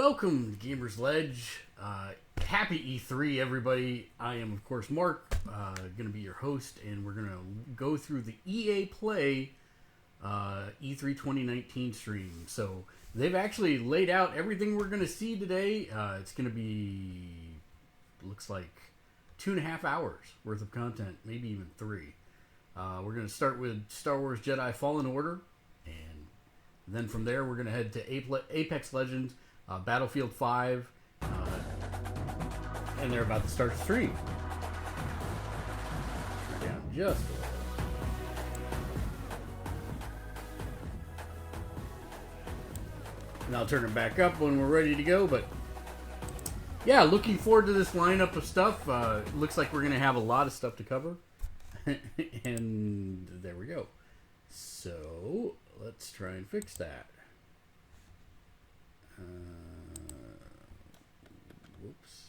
Welcome to Gamers Ledge. Happy E3, everybody. I am, of course, Mark, going to be your host, and we're going to go through the EA Play E3 2019 stream. So they've actually laid out everything we're going to see today. It's going to be, looks like, 2.5 hours worth of content, maybe even 3. We're going to start with Star Wars Jedi Fallen Order, and then from there we're going to head to Apex Legends, Battlefield 5, and they're about to start the stream. Turn down just a little. And I'll turn it back up when we're ready to go, but yeah, looking forward to this lineup of stuff. Looks like we're going to have a lot of stuff to cover. And there we go. So let's try and fix that. Whoops.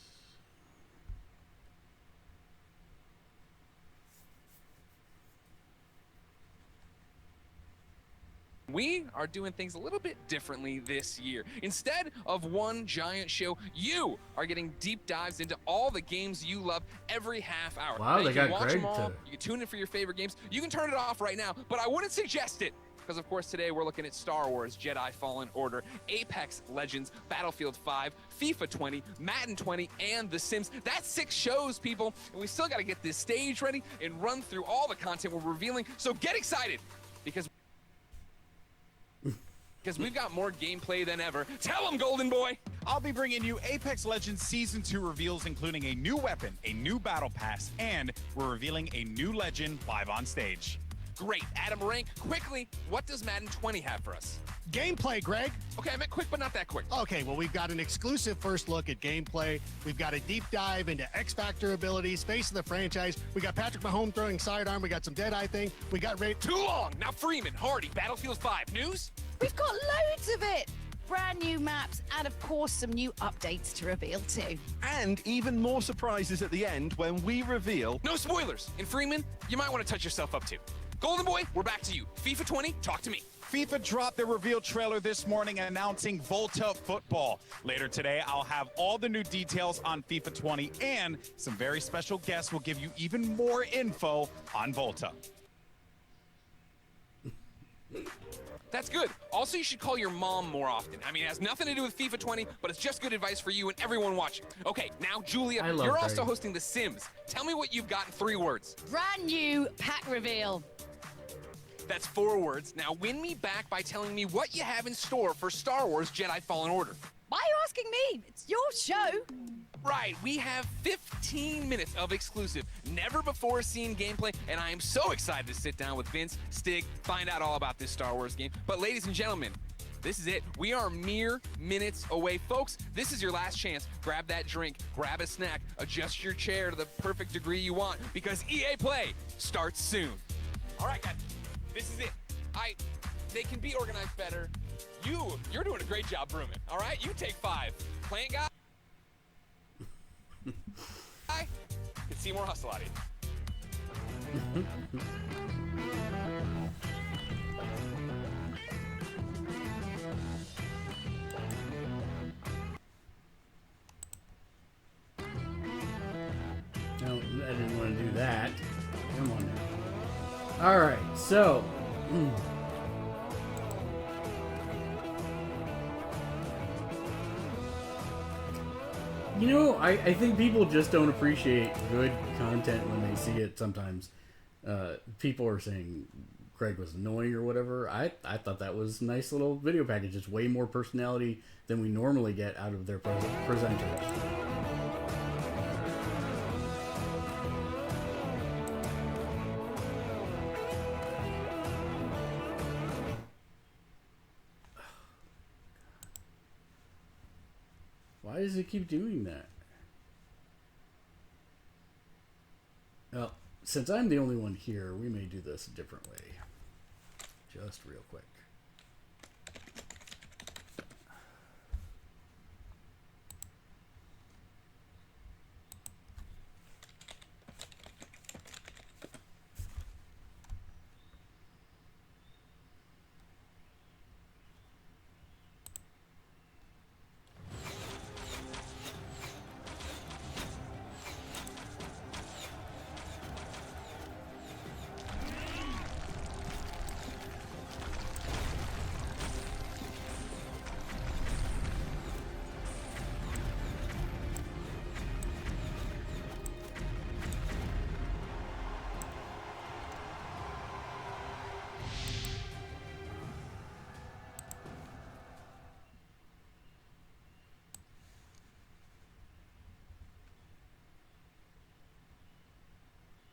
We are doing things a little bit differently this year. Instead of one giant show, you are getting deep dives into all the games you love every half hour. Wow, now, they you can got watch Greg them all. to... You can tune in for your favorite games. You can turn it off right now, but I wouldn't suggest it. Because, of course, today we're looking at Star Wars Jedi Fallen Order, Apex Legends, Battlefield 5, FIFA 20, Madden 20, and The Sims. That's 6 shows, people. And we still got to get this stage ready and run through all the content we're revealing. So get excited, because we've got more gameplay than ever. Tell them, Golden Boy! I'll be bringing you Apex Legends Season 2 reveals, including a new weapon, a new battle pass, and we're revealing a new legend live on stage. Great. Adam Rank, quickly, what does Madden 20 have for us? Gameplay, Greg. Okay, I meant quick, but not that quick. Okay, well, we've got an exclusive first look at gameplay. We've got a deep dive into X-Factor abilities, face of the franchise. We got Patrick Mahomes throwing sidearm. We got some Deadeye thing. We got Ray. Too long! Now Freeman, Hardy, Battlefield 5. News? We've got loads of it. Brand new maps and, of course, some new updates to reveal too. And even more surprises at the end when we reveal... No spoilers! And Freeman, you might want to touch yourself up too. Golden Boy, we're back to you. FIFA 20, talk to me. FIFA dropped their reveal trailer this morning announcing Volta Football. Later today, I'll have all the new details on FIFA 20, and some very special guests will give you even more info on Volta. That's good. Also, you should call your mom more often. I mean, it has nothing to do with FIFA 20, but it's just good advice for you and everyone watching. Okay, now, Julia, you're also hosting The Sims. Tell me what you've got in 3 words. Brand new pack reveal. That's 4 words. Now, win me back by telling me what you have in store for Star Wars Jedi Fallen Order. Why are you asking me? It's your show. Right, we have 15 minutes of exclusive, never-before-seen gameplay, and I am so excited to sit down with Vince, Stig, find out all about this Star Wars game. But ladies and gentlemen, this is it. We are mere minutes away. Folks, this is your last chance. Grab that drink, grab a snack, adjust your chair to the perfect degree you want, because EA Play starts soon. All right, guys, this is it. They can be organized better. You're doing a great job brooming, all right? You take 5. Plant guy? I can see more hustle out of you. No, I didn't want to do that. Come on now. Alright, so... You know, I think people just don't appreciate good content when they see it sometimes. People are saying Greg was annoying or whatever. I thought that was a nice little video package. It's way more personality than we normally get out of their presenters. Why does it keep doing that? Well, since I'm the only one here, we may do this a different way. Just real quick.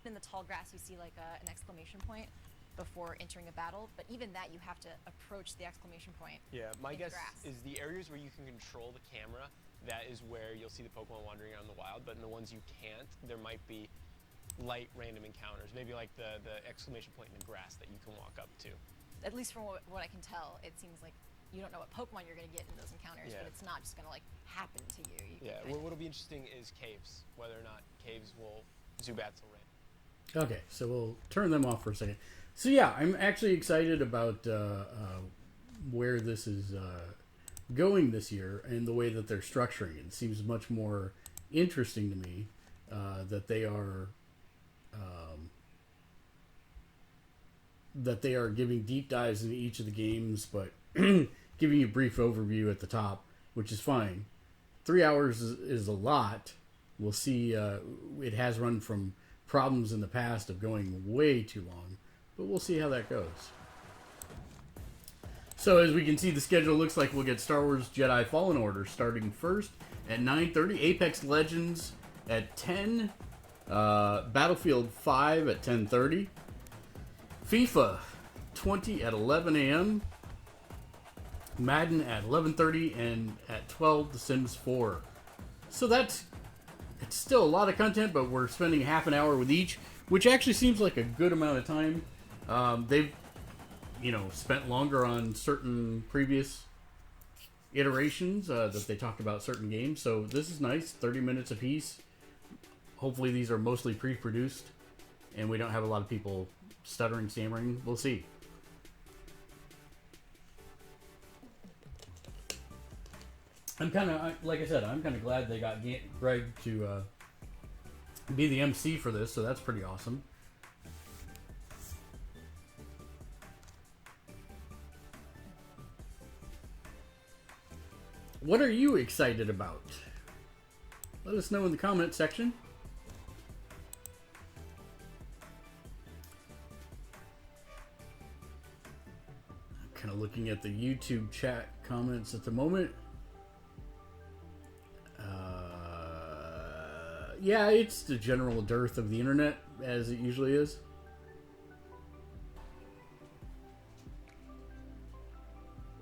In the tall grass, you see like an exclamation point before entering a battle, but even that you have to approach the exclamation point. Yeah, my in guess grass. is the areas where you can control the camera, that is where you'll see the Pokemon wandering around the wild, but in the ones you can't, there might be light random encounters, maybe like the exclamation point in the grass that you can walk up to. At least from what I can tell, it seems like you don't know what Pokemon you're going to get in those encounters, Yeah. but it's not just going to like happen to you. Yeah, what'll be interesting is caves, whether or not caves will Zubats will rain. Okay, so we'll turn them off for a second. So yeah, I'm actually excited about where this is going this year and the way that they're structuring it. It seems much more interesting to me that they are giving deep dives into each of the games, but giving you a brief overview at the top, which is fine. 3 hours is a lot. We'll see. It has run from problems in the past of going way too long, but we'll see how that goes. So as we can see, the schedule looks like we'll get Star Wars Jedi Fallen Order starting first at 9:30, Apex Legends at 10, Battlefield 5 at 10:30, FIFA 20 at 11 a.m., Madden at 11:30, and at 12, The Sims 4. So it's still a lot of content, but we're spending half an hour with each, which actually seems like a good amount of time. They've, spent longer on certain previous iterations that they talked about certain games. So this is nice, 30 minutes apiece. Hopefully these are mostly pre-produced, and we don't have a lot of people stuttering, stammering. We'll see. I'm kind of, like I said, I'm kind of glad they got Greg to be the MC for this, so that's pretty awesome. What are you excited about? Let us know in the comment section. I'm kind of looking at the YouTube chat comments at the moment. Yeah, it's the general dearth of the internet, as it usually is.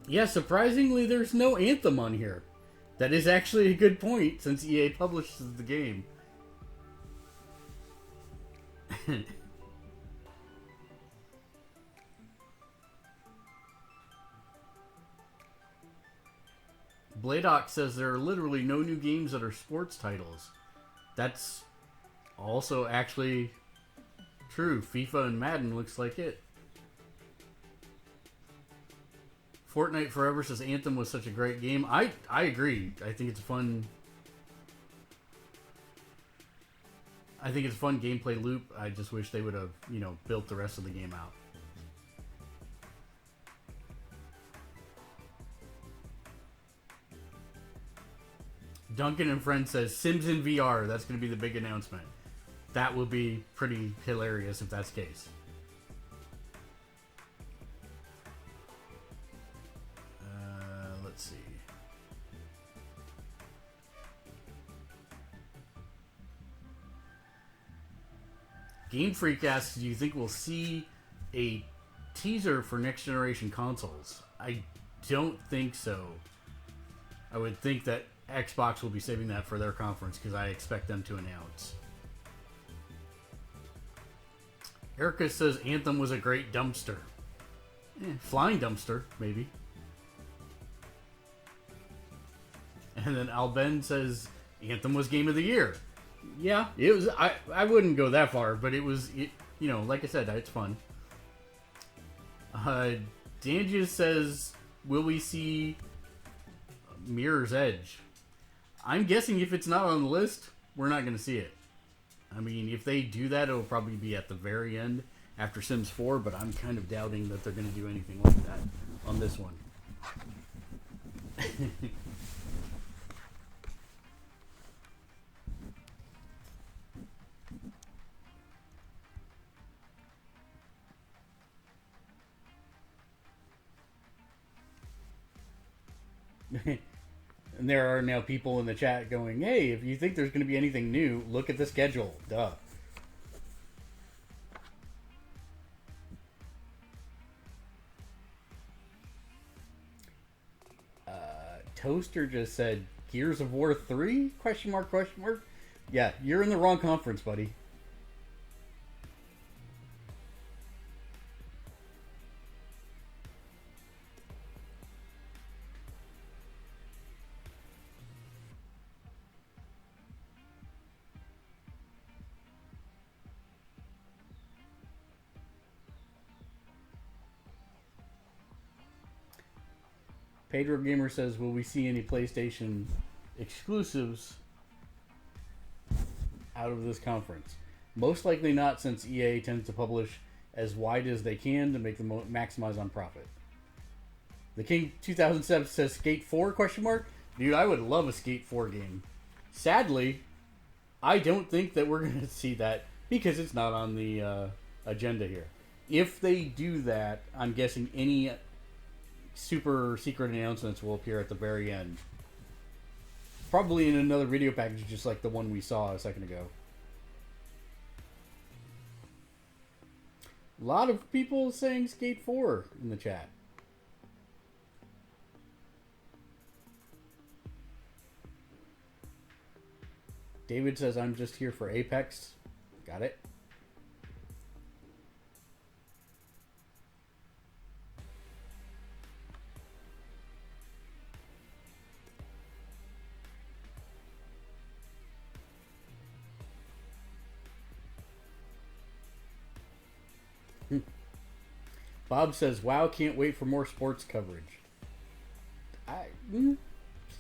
Yeah, surprisingly, there's no Anthem on here. That is actually a good point, since EA publishes the game. Bladock says there are literally no new games that are sports titles. That's also actually true. FIFA and Madden looks like it. Fortnite Forever says Anthem was such a great game. I agree. I think it's fun. I think it's a fun gameplay loop. I just wish they would have, built the rest of the game out. Duncan and Friend says Sims in VR. That's going to be the big announcement. That will be pretty hilarious if that's the case. Let's see. Game Freak asks, do you think we'll see a teaser for next generation consoles? I don't think so. I would think that Xbox will be saving that for their conference because I expect them to announce. Erica says Anthem was a great dumpster. Flying dumpster, maybe. And then Alben says Anthem was game of the year. Yeah, it was. I wouldn't go that far, but it was. Like I said, it's fun. Dangia says, will we see Mirror's Edge? I'm guessing if it's not on the list, we're not going to see it. I mean, if they do that, it'll probably be at the very end after Sims 4, but I'm kind of doubting that they're going to do anything like that on this one. And there are now people in the chat going, hey, if you think there's going to be anything new, look at the schedule. Duh. Toaster just said Gears of War 3? Question mark, question mark. Yeah, you're in the wrong conference, buddy. Pedro Gamer says, will we see any PlayStation exclusives out of this conference? Most likely not, since EA tends to publish as wide as they can to make them maximize on profit. The King 2007 says Skate 4 question mark. Dude, I would love a Skate 4 game. Sadly, I don't think that we're going to see that because it's not on the agenda here. If they do that, I'm guessing any super secret announcements will appear at the very end. Probably in another video package just like the one we saw a second ago. A lot of people saying Skate 4 in the chat. David says, I'm just here for Apex. Got it. Bob says, wow, can't wait for more sports coverage. A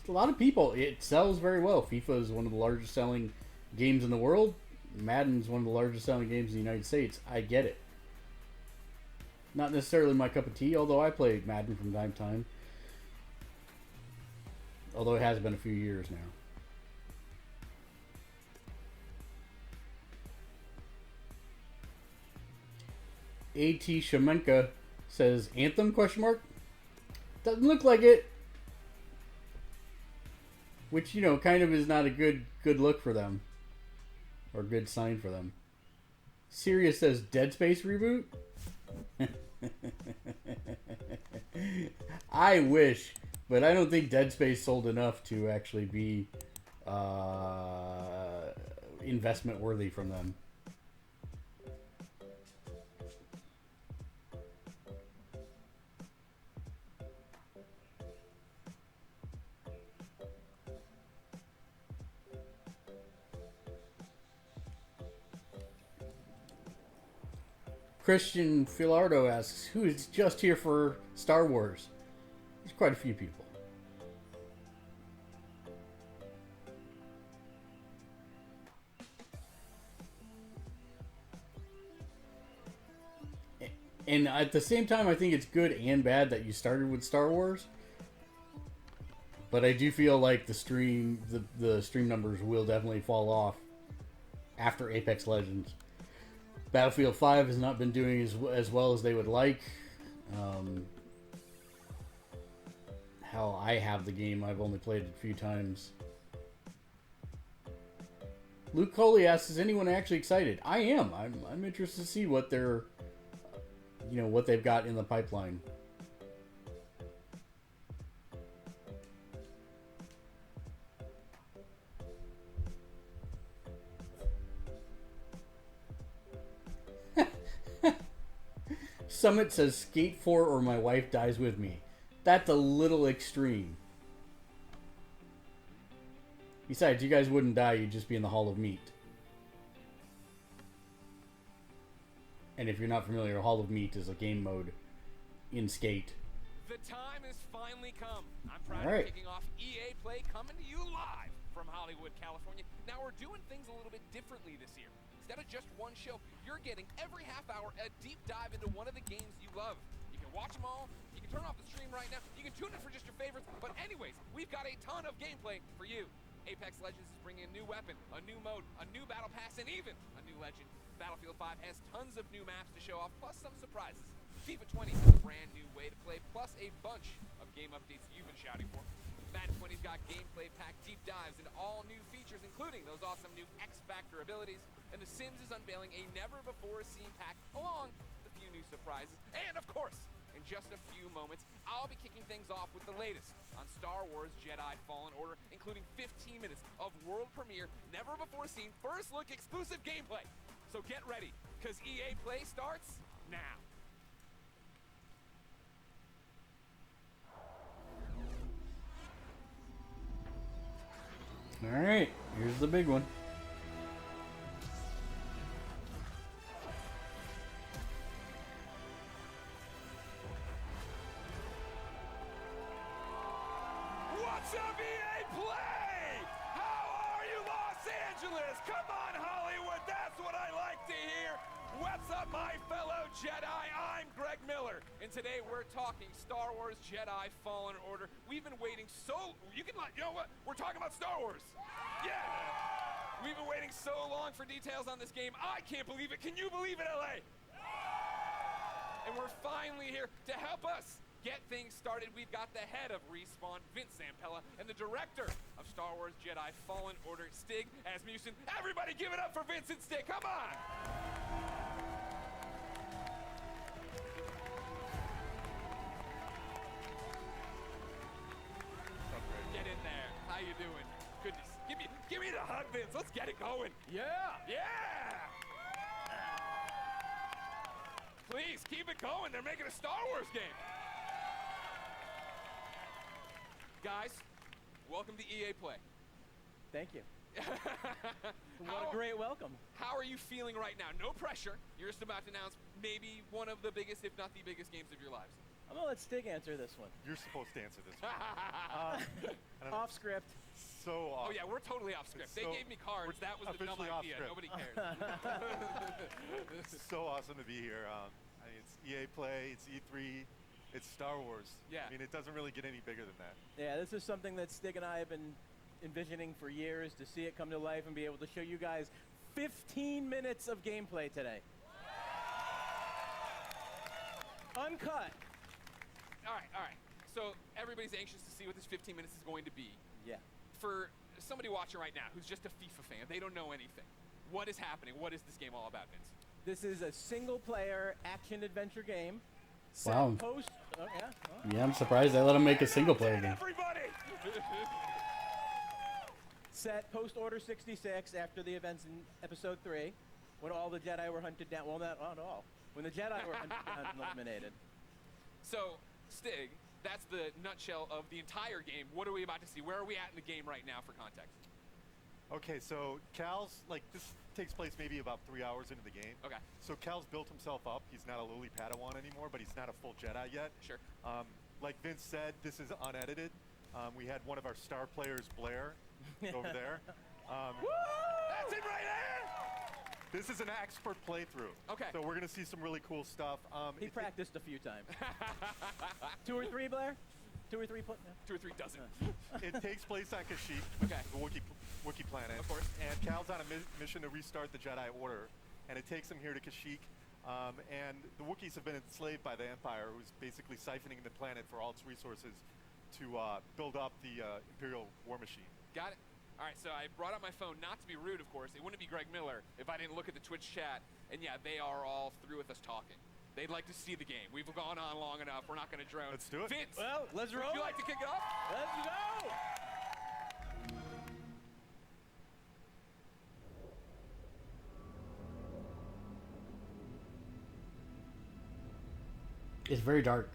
lot of people. It sells very well. FIFA is one of the largest selling games in the world. Madden's one of the largest selling games in the United States. I get it. Not necessarily my cup of tea, although I play Madden from time to time. Although it has been a few years now. A.T. Shemenka says, Anthem, question mark? Doesn't look like it. Which, you know, kind of is not a good look for them. Or good sign for them. Sirius says, Dead Space reboot? I wish, but I don't think Dead Space sold enough to actually be investment worthy from them. Christian Filardo asks, who is just here for Star Wars? There's quite a few people. And at the same time, I think it's good and bad that you started with Star Wars. But I do feel like the stream numbers will definitely fall off after Apex Legends. Battlefield 5 has not been doing as well as they would like. Hell, I have the game. I've only played it a few times. Luke Coley asks, is anyone actually excited? I am. I'm interested to see what they're, what they've got in the pipeline. Summit says, Skate 4 or my wife dies with me. That's a little extreme. Besides, you guys wouldn't die, you'd just be in the Hall of Meat. And if you're not familiar, Hall of Meat is a game mode in Skate. The time has finally come. I'm proud of kicking off EA Play, coming to you live from Hollywood, California. Now we're doing things a little bit differently this year. Instead of just one show, you're getting every half hour a deep dive into one of the games you love. You can watch them all, you can turn off the stream right now, you can tune in for just your favorites, but anyways, we've got a ton of gameplay for you. Apex Legends is bringing a new weapon, a new mode, a new battle pass, and even a new legend. Battlefield 5 has tons of new maps to show off, plus some surprises. FIFA 20 has a brand new way to play, plus a bunch of game updates you've been shouting for. Madden 20's got gameplay packed deep dives into all new features, including those awesome new X Factor abilities. And The Sims is unveiling a never-before-seen pack, along with a few new surprises. And, of course, in just a few moments. I'll be kicking things off with the latest on Star Wars Jedi Fallen Order, including 15 minutes of world premiere, never before seen, first look exclusive gameplay. So get ready, because EA Play starts now. All right, here's the big one. What's up, EA Play? How are you, Los Angeles? Come on, Hollywood, that's what I like to hear. What's up, my fellow Jedi? I'm Greg Miller, and today we're talking Star Wars Jedi Fallen Order. We've been waiting you know what? We're talking about Star Wars. Yeah. We've been waiting so long for details on this game. I can't believe it. Can you believe it, LA? And we're finally here to help us get things started. We've got the head of Respawn, Vince Zampella, and the director of Star Wars Jedi Fallen Order, Stig Asmussen. Everybody give it up for Vince and Stig. Come on. Get in there. How you doing? Goodness. Give me the hug, Vince. Let's get it going. Yeah. Yeah. Please keep it going. They're making a Star Wars game. Guys, welcome to EA Play. Thank you. What a great welcome. How are you feeling right now? No pressure. You're just about to announce maybe one of the biggest, if not the biggest, games of your lives. I'm gonna let Stig answer this one. You're supposed to answer this one. Off script. So Oh yeah, we're totally off script. They gave me cards. That was the dumb idea. Nobody cares. It's so awesome to be here. I mean, it's EA Play, it's E3, it's Star Wars. Yeah. I mean, it doesn't really get any bigger than that. Yeah, this is something that Stig and I have been envisioning for years, to see it come to life and be able to show you guys 15 minutes of gameplay today. Uncut. All right. So everybody's anxious to see what this 15 minutes is going to be. Yeah. For somebody watching right now who's just a FIFA fan, they don't know anything. What is happening? What is this game all about, Vince? This is a single-player action-adventure game. Wow. Post. Oh, yeah. Oh. Yeah, I'm surprised they let him make a single player game. Everybody. Set post-Order 66 after the events in Episode 3, when all the Jedi were hunted down. Well, not all. When the Jedi were hunted down and eliminated. So, Stig, that's the nutshell of the entire game. What are we about to see? Where are we at in the game right now for context? Okay, so Cal's, this takes place maybe about 3 hours into the game. Okay. So Cal's built himself up. He's not a lowly Padawan anymore, but he's not a full Jedi yet. Sure. Like Vince said, this is unedited. We had one of our star players, Blair, over there. That's it right there! This is an expert playthrough. Okay. So we're going to see some really cool stuff. He practiced a few times. 2 or 3, Blair? 2 or 3? No. 2 or 3 dozen. It takes place on Kashyyyk, Okay. the Wookiee planet. Of course. And Cal's on a mission to restart the Jedi Order, and it takes him here to Kashyyyk. And the Wookiees have been enslaved by the Empire, who's basically siphoning the planet for all its resources to build up the Imperial war machine. Got it. All right, so I brought up my phone, not to be rude, of course. It wouldn't be Greg Miller if I didn't look at the Twitch chat. And yeah, they are all through with us talking. They'd like to see the game. We've gone on long enough. We're not going to drone. Let's do it. Vince, Well, let's roll. would you like to kick it off? Let's go! It's very dark.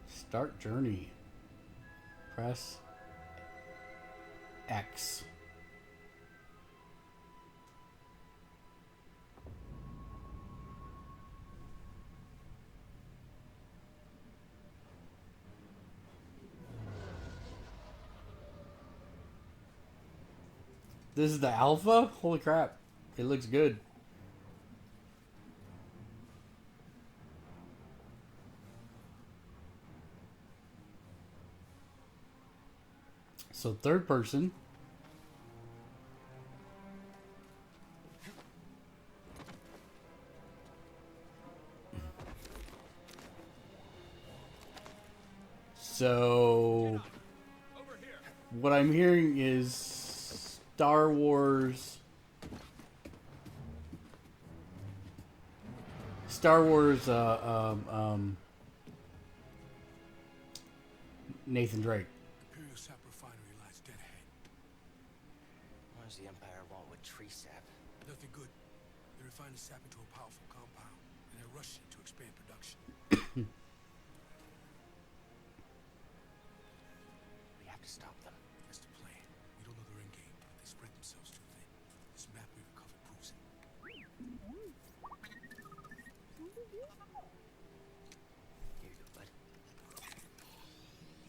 Start journey. Press X. This is the alpha? Holy crap. It looks good. So third person. So what I'm hearing is Star Wars. Nathan Drake. Imperial sap refinery lies dead ahead. What does the Empire want with tree sap? Nothing good. They refine the sap into a powerful compound, and they're rushing to expand production. We have to stop them. That's the plan. We don't know their end game, but they spread themselves too thin. This map we recovered proves it. Here you go, bud.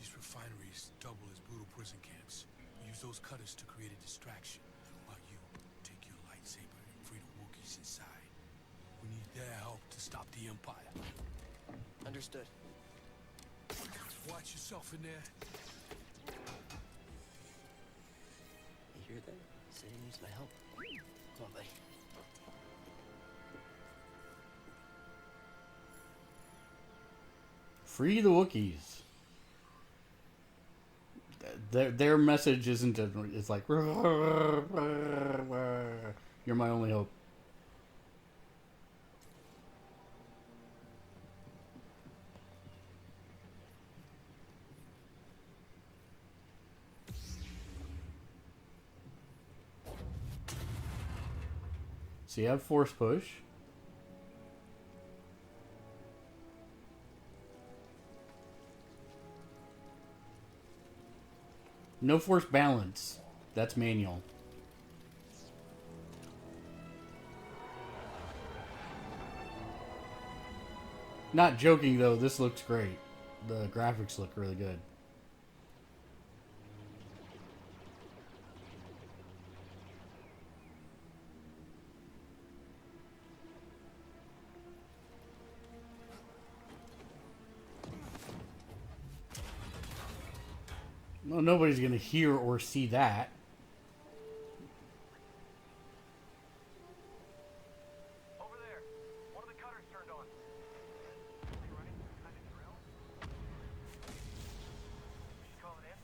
These refineries double as brutal prison camps. We use those cutters to create a distraction, while you take your lightsaber and free the Wookiees inside. We need their help to stop the Empire. Understood. Watch yourself in there. You hear that? Say he needs my help. Come on, buddy. Free the Wookiees. Their message isn't. It's like you're my only hope. So you have force push. No force balance. That's manual. Not joking though, this looks great. The graphics look really good. No, nobody's gonna hear or see that. Over there, one of the cutters turned on. Are you running some kind of drill? We should call it in.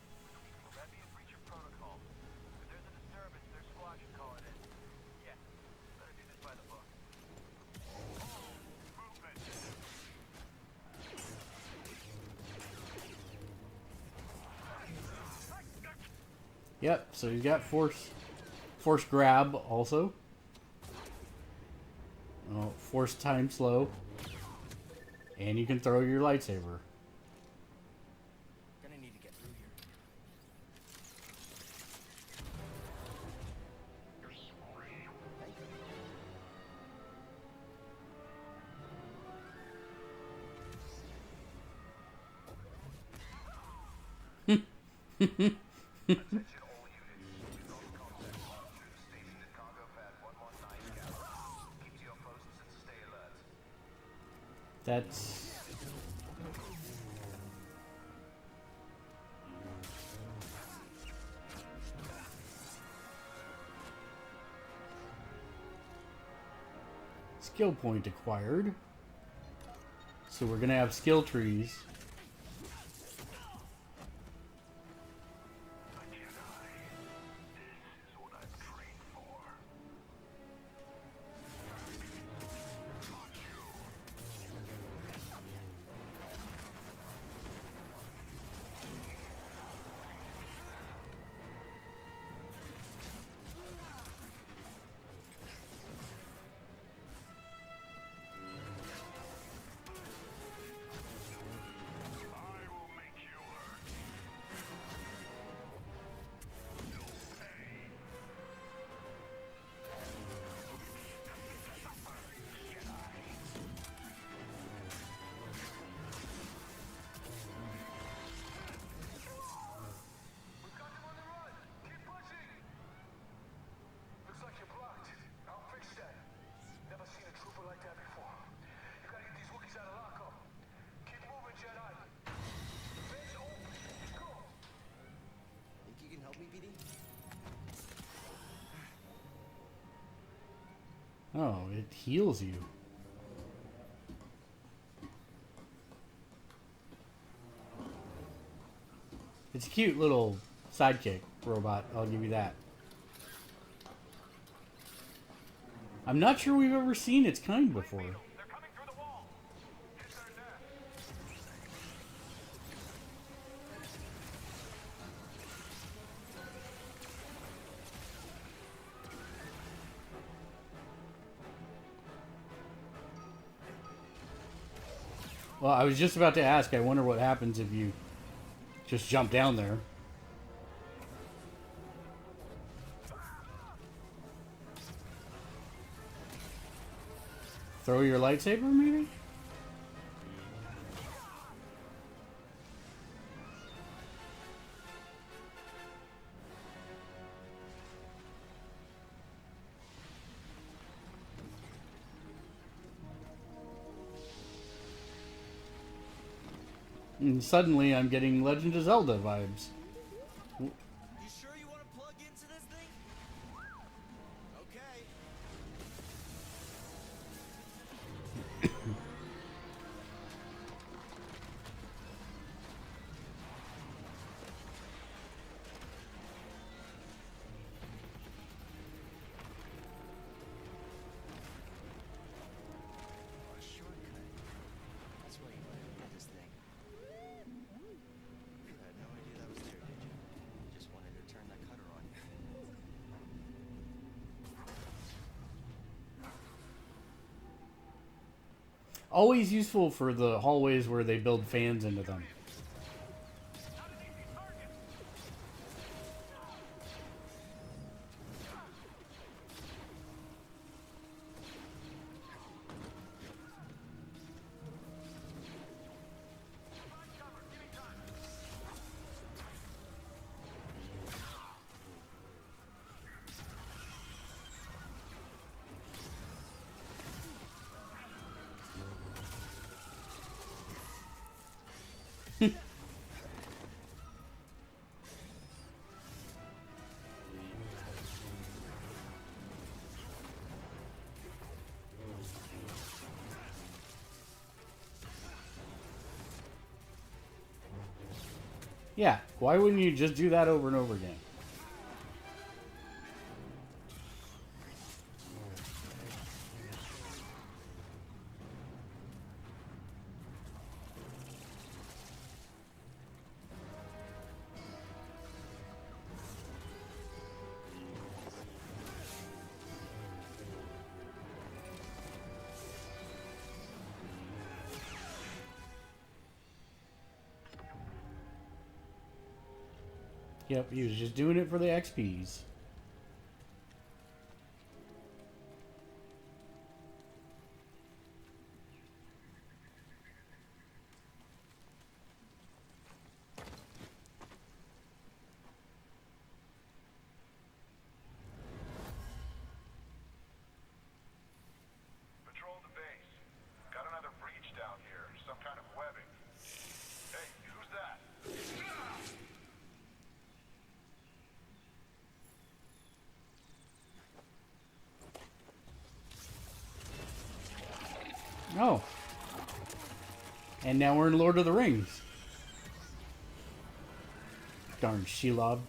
That'd be a breach of protocol. If there's a disturbance, their squad should call it in. Yeah, better do this by the book. Movement. Yep, so he's got force grab also. Oh, force time slow. And you can throw your lightsaber. Gonna need to get through here. Attention all units. Resolve contact monitors stating that cargo pad 119 Gallo. Keep to your posts and stay alert. That's... Skill point acquired. So we're gonna have skill trees. Oh, it heals you. It's a cute little sidekick robot, I'll give you that. I'm not sure we've ever seen its kind before. Well, I was just about to ask, I wonder what happens if you just jump down there. Throw your lightsaber, maybe? And suddenly I'm getting Legend of Zelda vibes. You sure you want to plug into this thing? Okay. A shortcut. That's why you wanted to get this thing. You had no idea that was there, did you? Just wanted to turn that cutter on you. Always useful for the hallways where they build fans into them. Yeah, why wouldn't you just do that over and over again? Yep, he was just doing it for the XPs. Patrol the base. Got another breach down here. Some kind of webbing. Hey, who's that? Oh. And now we're in Lord of the Rings. Darn Shelob.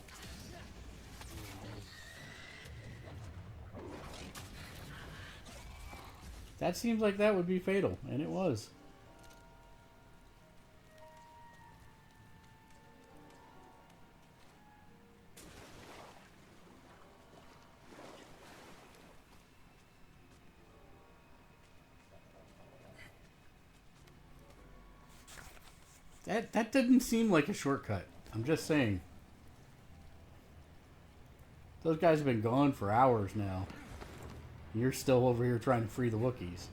That seems like that would be fatal, and it was. That didn't seem like a shortcut. I'm just saying. Those guys have been gone for hours now. You're still over here trying to free the Wookiees.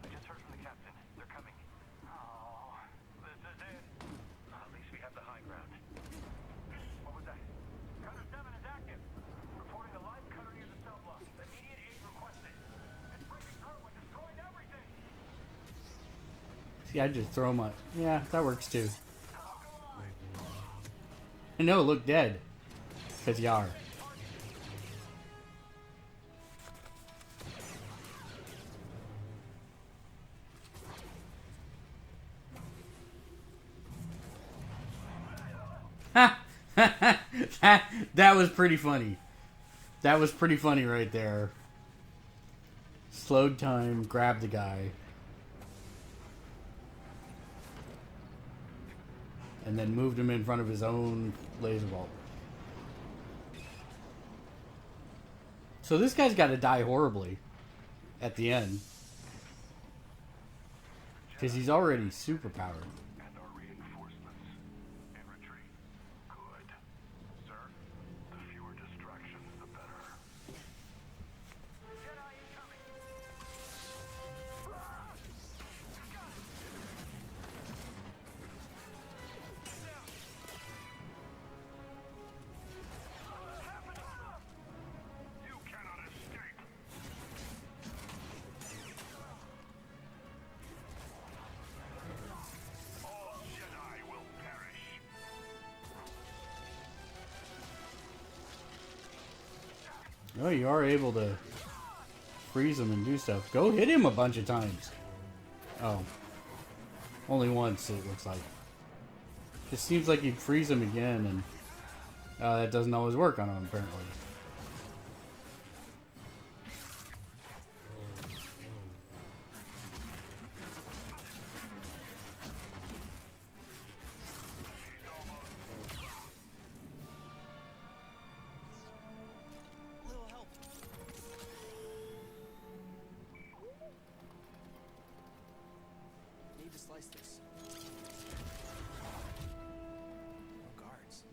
I just heard from the captain. They're coming. Oh, this is it. At least we have the high ground. What was that? Cutter 7 is active. Reporting a live cutter near the cell block. Immediate aid requested. It's breaking through and destroying everything. See, I just throw my... Yeah, that works too. I know, look dead. Because you are. that was pretty funny. That was pretty funny right there. Slowed time, grabbed the guy. And then moved him in front of his own laser bolt. So this guy's got to die horribly at the end. Because he's already super powered. And our reinforcements in retreat. Good. Sir, the fewer distractions, the better. Jedi incoming. You cannot escape. All Jedi will perish. Oh, you are able to freeze him and do stuff. Go hit him a bunch of times. Oh. Only once, it looks like. It seems like you'd freeze him again, and that doesn't always work on him, apparently. Little help. Need to slice this. No guards.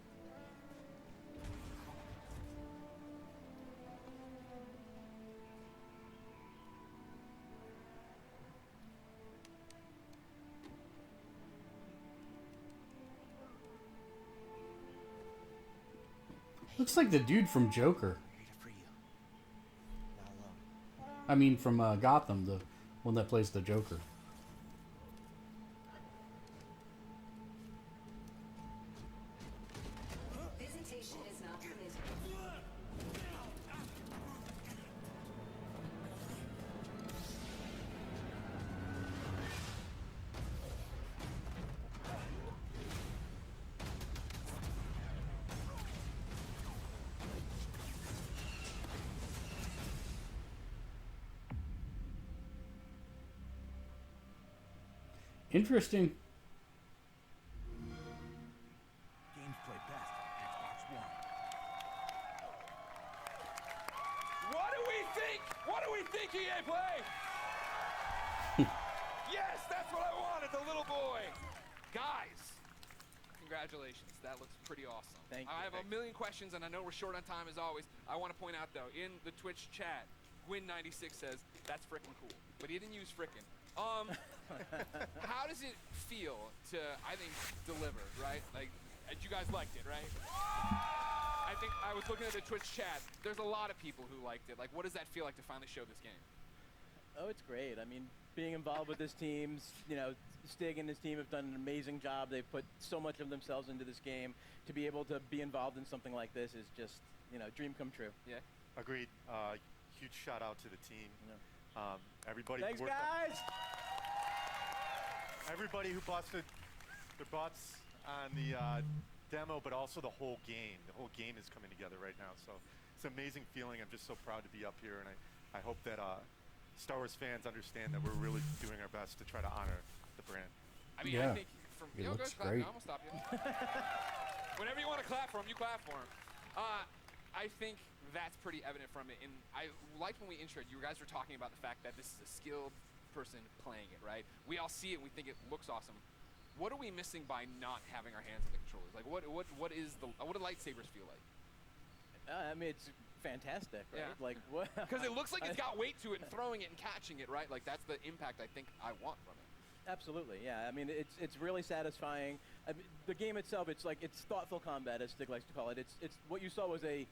Looks like the dude from Joker. Ready to free you. Not alone. I mean, from Gotham, the one that plays the Joker. Visitation is not permitted. Interesting. Games play best on Xbox One. What do we think? What do we think, EA Play? Yes, that's what I wanted, the little boy. Guys, congratulations. That looks pretty awesome. Thank you, I have a thank million questions, and I know we're short on time as always. I want to point out, though, in the Twitch chat, Gwyn96 says, that's frickin' cool. But he didn't use frickin'. How does it feel to, I think, deliver, right? Like, you guys liked it, right? I think I was looking at the Twitch chat. There's a lot of people who liked it. Like, what does that feel like to finally show this game? Oh, it's great. I mean, being involved with this team, you know, Stig and his team have done an amazing job. They've put so much of themselves into this game. To be able to be involved in something like this is just, you know, dream come true. Yeah. Agreed. Huge shout out to the team. Everybody. Thanks, who worked guys. everybody who busted their butts on the demo, but also the whole game. The whole game is coming together right now. So it's an amazing feeling. I'm just so proud to be up here, and I hope that Star Wars fans understand that we're really doing our best to try to honor the brand. I mean, Yeah. I think from It go looks clap. great. No, I'm gonna stop you. Whenever you want to clap for him, you clap for him. I think that's pretty evident from it. And I liked when we introed, you guys were talking about the fact that this is a skilled person playing it, right? We all see it and we think it looks awesome. What are we missing by not having our hands on the controllers? Like, what do lightsabers feel like? I mean, it's fantastic, right? Yeah. Like, what? Because it looks like it's got weight to it and throwing it and catching it, right? Like, that's the impact I think I want from it. Absolutely, yeah. I mean, it's really satisfying. I mean, the game itself, it's thoughtful combat, as Stig likes to call it. It's what you saw was a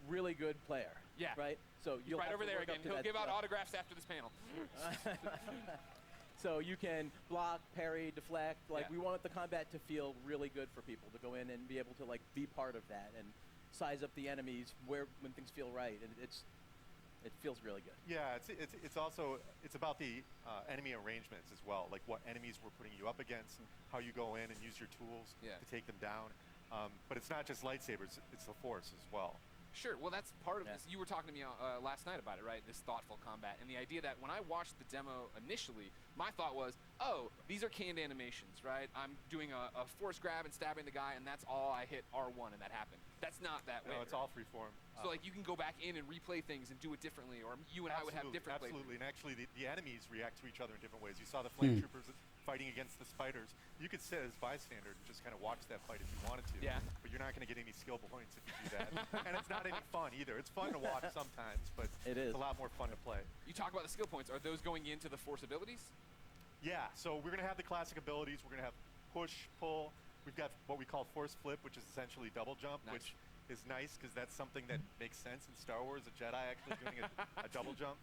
really good player. Yeah. Right. So you'll Right have over to there work up again. to He'll that give out stuff. autographs after this panel. So you can block, parry, deflect. Like, Yeah. we want the combat to feel really good for people to go in and be able to like be part of that and size up the enemies when things feel right. And it feels really good. Yeah, it's also about the enemy arrangements as well, like what enemies we're putting you up against, and how you go in and use your tools Yeah. to take them down. But it's not just lightsabers; it's the Force as well. Sure. Well, that's part of this. You were talking to me last night about it, right? This thoughtful combat, and the idea that when I watched the demo initially, my thought was, oh, these are canned animations, right? I'm doing a force grab and stabbing the guy, and that's all I hit R1 and that happened. That's not that way. No, it's all freeform. So like you can go back in and replay things and do it differently, or you and I would have different playthroughs. Absolutely, and actually the enemies react to each other in different ways. You saw the flame troopers fighting against the spiders. You could sit as bystander and just kind of watch that fight if you wanted to. Yeah. But you're not going to get any skill points if you do that. And it's not any fun either. It's fun to watch sometimes, but it's a lot more fun to play. You talk about the skill points. Are those going into the force abilities? Yeah, so we're going to have the classic abilities. We're going to have push, pull. We've got what we call force flip, which is essentially double jump, which is nice because that's something that makes sense in Star Wars, a Jedi actually doing a double jump.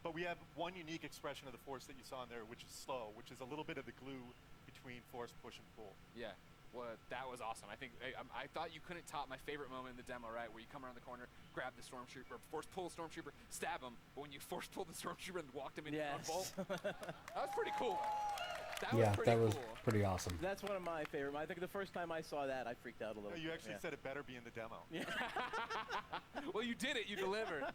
But we have one unique expression of the Force that you saw in there, which is slow, which is a little bit of the glue between force, push, and pull. Yeah. Well, that was awesome. I think I thought you couldn't top my favorite moment in the demo, right? Where you come around the corner, grab the stormtrooper, force pull the stormtrooper, stab him. But when you force pulled the stormtrooper and walked him into the bolt, that was pretty cool. That was pretty awesome. That's one of my favorite. I think the first time I saw that, I freaked out a little. You actually said it better be in the demo. Yeah. Well, you did it. You delivered.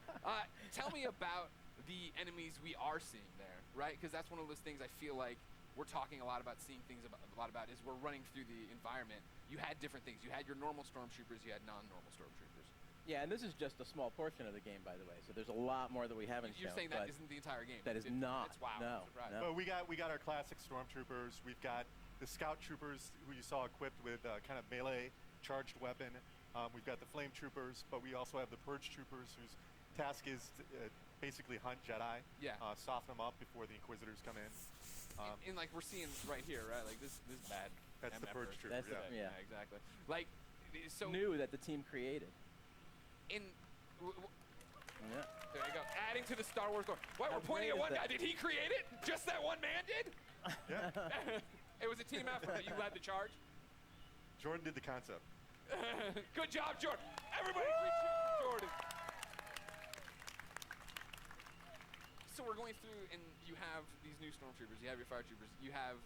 Tell me about the enemies we are seeing there, right? Because that's one of those things I feel like we're talking a lot about, seeing things a lot about, is we're running through the environment. You had different things. You had your normal stormtroopers. You had non-normal stormtroopers. Yeah, and this is just a small portion of the game, by the way. So there's a lot more that we haven't shown. You're saying that isn't the entire game? That is not. It's wow. No. But we got our classic stormtroopers. We've got the scout troopers who you saw equipped with kind of melee charged weapon. We've got the flame troopers, but we also have the purge troopers whose task is to, basically hunt Jedi. Yeah. Soften them up before the Inquisitors come in. And like we're seeing right here, right? Like this is bad. That's the purge trooper. Yeah, exactly. Like so new that the team created. There you go. Adding to the Star Wars lore. Why we're pointing at one guy? Did he create it? Just that one man did? Yeah. It was a team effort. You led the charge. Jordan did the concept. Good job, Jordan. Everybody, cheers for Jordan. So we're going through, and you have these new stormtroopers. You have your fire troopers. You have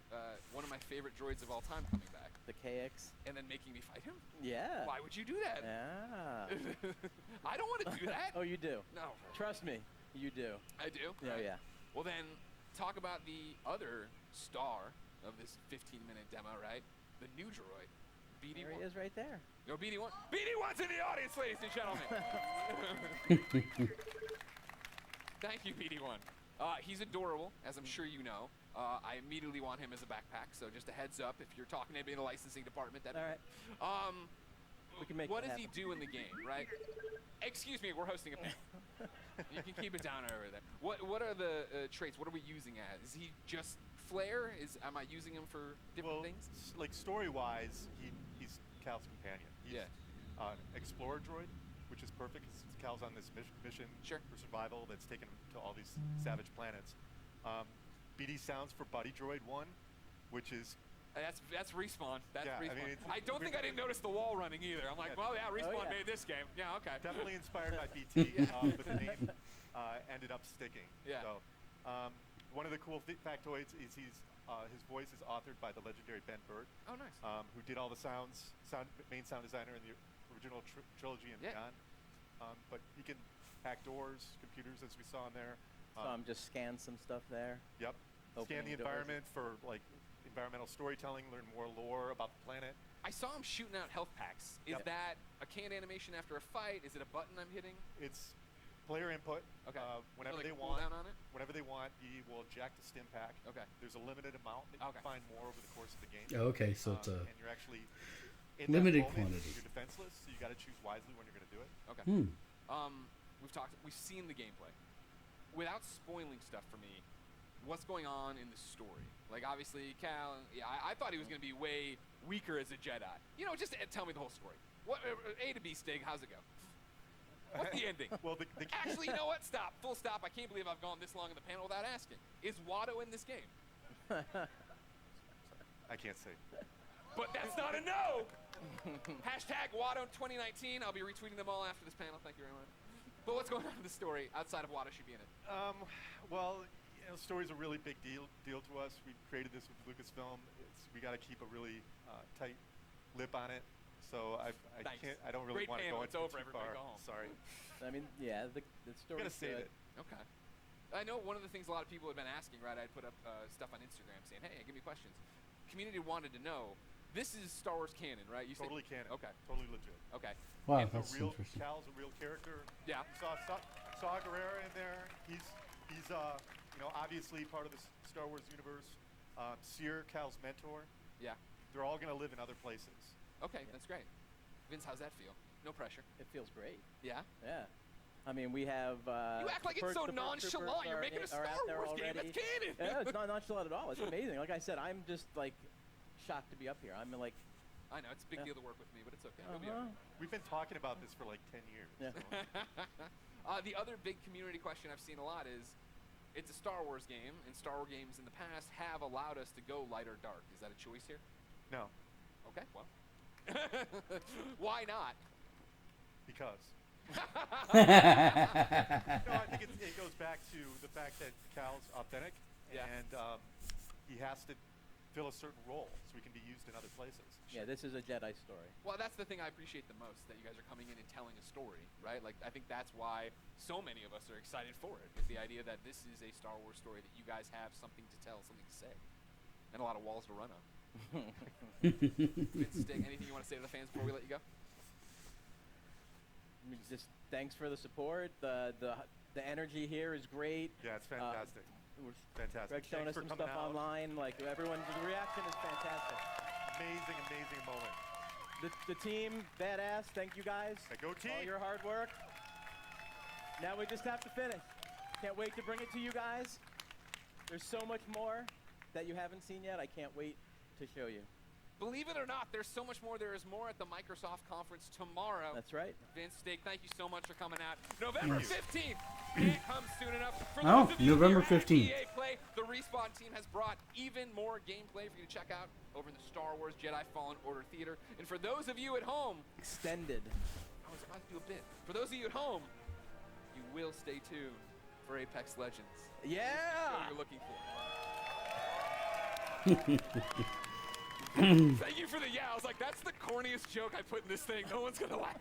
one of my favorite droids of all time coming back. The KX. And then making me fight him? Yeah. Why would you do that? Yeah. I don't want to do that. Oh, you do? No. Trust me, you do. I do? Oh, yeah. Well, then, talk about the other star of this 15-minute demo, right? The new droid, BD1. There he is right there. No, BD1. BD1's in the audience, ladies and gentlemen. Thank you, BD1. He's adorable, as I'm sure you know. I immediately want him as a backpack, so just a heads up if you're talking to anybody in the licensing department. All right. We can make what it does happen. he do in the game, right? Excuse me, we're hosting a panel. You can keep it down over there. What are the traits? What are we using as? Is he just flair? Am I using him for different things? Like story-wise, he's Cal's companion. He's an explorer droid, which is perfect because Cal's on this mission for survival that's taken him to all these savage planets. BD sounds for Buddy Droid 1, which is... That's Respawn. That's Respawn. I mean, I don't think I didn't notice the wall running either. I'm like, well, yeah, Respawn made this game. Yeah, okay. Definitely inspired by BT, but the name ended up sticking. Yeah. So, one of the cool factoids is his voice is authored by the legendary Ben Burtt. Oh, nice. Who did all the main sound designer in the original trilogy and beyond. But he can hack doors, computers, as we saw in there. Just scan some stuff there. Yep. Scan the environment for like environmental storytelling, learn more lore about the planet. I saw him shooting out health packs. Is that a canned animation after a fight? Is it a button I'm hitting? It's player input. Okay. Whenever like they cool want, down on it? Whenever they want, he will eject a stim pack. Okay. There's a limited amount that you can find more over the course of the game. Okay, so it's a and you're actually in limited that moment, quantity. You're defenseless, so you got to choose wisely when you're going to do it. Okay. We've seen the gameplay. Without spoiling stuff for me, what's going on in the story? Like, obviously, Cal, I thought he was going to be way weaker as a Jedi. You know, just tell me the whole story. What A to B, Stig, how's it go? What's the ending? Actually, you know what? Stop. Full stop. I can't believe I've gone this long in the panel without asking. Is Watto in this game? I can't say. But that's not a no! Hashtag Watto 2019. I'll be retweeting them all after this panel. Thank you very much. But what's going on in the story outside of Watto should be in it? Well, story's a really big deal to us. We created this with Lucasfilm. We got to keep a really tight lip on it. so I Nice. can't. I don't really Great want to panel. go It's into over. too Everybody far. go home. Sorry. I mean, yeah, the story. Gotta save it. Okay. I know one of the things a lot of people have been asking, right? I put up stuff on Instagram saying, "Hey, give me questions." Community wanted to know. This is Star Wars canon, right? You Totally said, canon. Okay. Totally legit. Okay. Wow, And that's the real interesting. Cal's a real character. Yeah. You saw Guerrera in there. He's obviously part of the Star Wars universe. Seer, Cal's mentor. Yeah. They're all gonna live in other places. Okay, that's great. Vince, how's that feel? No pressure. It feels great. Yeah. Yeah. I mean, we have. You act like it's so nonchalant. You're making a Star Wars game. That's canon. Yeah, it's not nonchalant at all. It's amazing. Like I said, I'm just like shocked to be up here. I'm like. I know it's a big deal to work with me, but it's okay. We'll be Uh-huh. all right. We've been talking about this for like 10 years. Yeah. So. The other big community question I've seen a lot is, it's a Star Wars game, and Star Wars games in the past have allowed us to go light or dark. Is that a choice here? No. Okay, well. Why not? Because. No, I think it goes back to the fact that Cal's authentic, and he has to fill a certain role so he can be used in other places. Yeah, this is a Jedi story. Well, that's the thing I appreciate the most, that you guys are coming in and telling a story, right? Like, I think that's why so many of us are excited for it, is the idea that this is a Star Wars story, that you guys have something to tell, something to say, and a lot of walls to run on. Vince, Sting, anything you want to say to the fans before we let you go? I mean, just thanks for the support. The energy here is great. Yeah, it's fantastic. Fantastic. Greg showing us Thanks some for stuff coming out. online. Like everyone's reaction is fantastic. Amazing moment. The team, badass. Thank you guys. Go team. All your hard work. Now we just have to finish. Can't wait to bring it to you guys. There's so much more that you haven't seen yet. I can't wait to show you. Believe it or not, there's so much more. There is more at the Microsoft conference tomorrow. That's right. Vince, Stig, thank you so much for coming out. November 15th. Can't come soon enough. For Oh, those of you November here at 15th. EA Play, the Respawn team has brought even more gameplay for you to check out over in the Star Wars Jedi Fallen Order Theater. And for those of you at home, extended. I was about to do a bit. For those of you at home, you will stay tuned for Apex Legends. Yeah. This is what you're looking for. Thank you for the yeah. I was like, that's the corniest joke I put in this thing. No one's gonna laugh.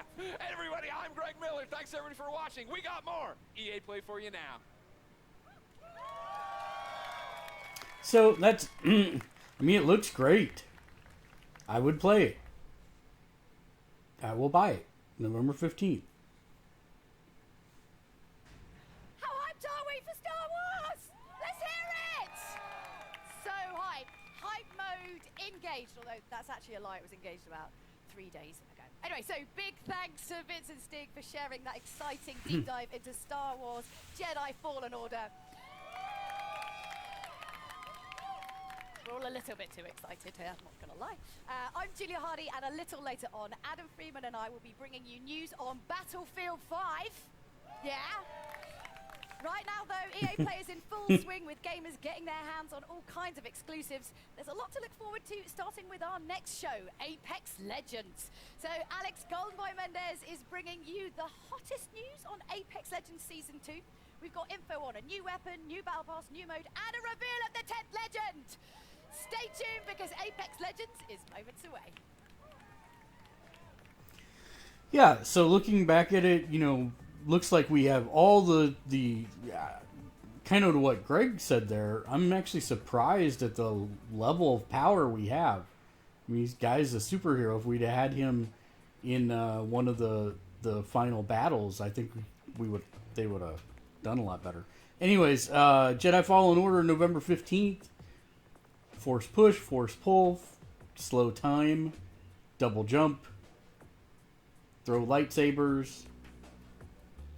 Everybody, I'm Greg Miller. Thanks everybody for watching. We got more EA Play for you now. So that's, I mean, it looks great. I would play it. I will buy it. November 15th. How hyped are we for Star Wars? Let's hear it! So hyped. Hype mode engaged, although that's actually a lie. It was engaged about 3 days ago. Anyway, so big thanks to Vince and Stig for sharing that exciting deep dive into Star Wars Jedi Fallen Order. We're all a little bit too excited here, I'm not going to lie. I'm Julia Hardy, and a little later on, Adam Freeman and I will be bringing you news on Battlefield 5. Yeah? Right now, though, EA Play is in full swing with gamers getting their hands on all kinds of exclusives. There's a lot to look forward to, starting with our next show, Apex Legends. So Alex Goldboy Mendez is bringing you the hottest news on Apex Legends Season 2. We've got info on a new weapon, new battle pass, new mode, and a reveal of the 10th legend. Stay tuned, because Apex Legends is moments away. Yeah, so looking back at it, you know, looks like we have all the kind of what Greg said there. I'm actually surprised at the level of power we have. I mean, this guy's a superhero. If we'd had him in one of the final battles, I think they would have done a lot better. Anyways, Jedi Fallen Order, November 15th. Force push, force pull, slow time, double jump, throw lightsabers,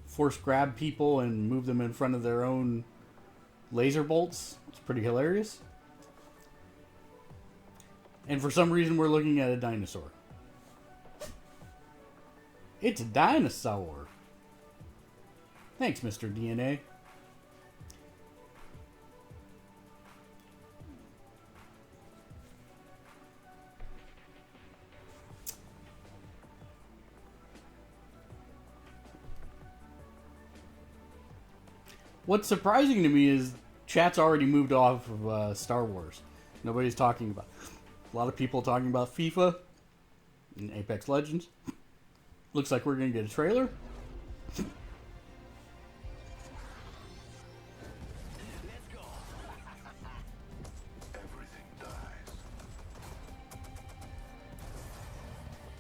force grab people and move them in front of their own laser bolts. It's pretty hilarious. And for some reason, we're looking at a dinosaur. It's a dinosaur. Thanks, Mr. DNA. What's surprising to me is chat's already moved off of Star Wars. Nobody's talking about. A lot of people talking about FIFA. in Apex Legends. Looks like we're going to get a trailer.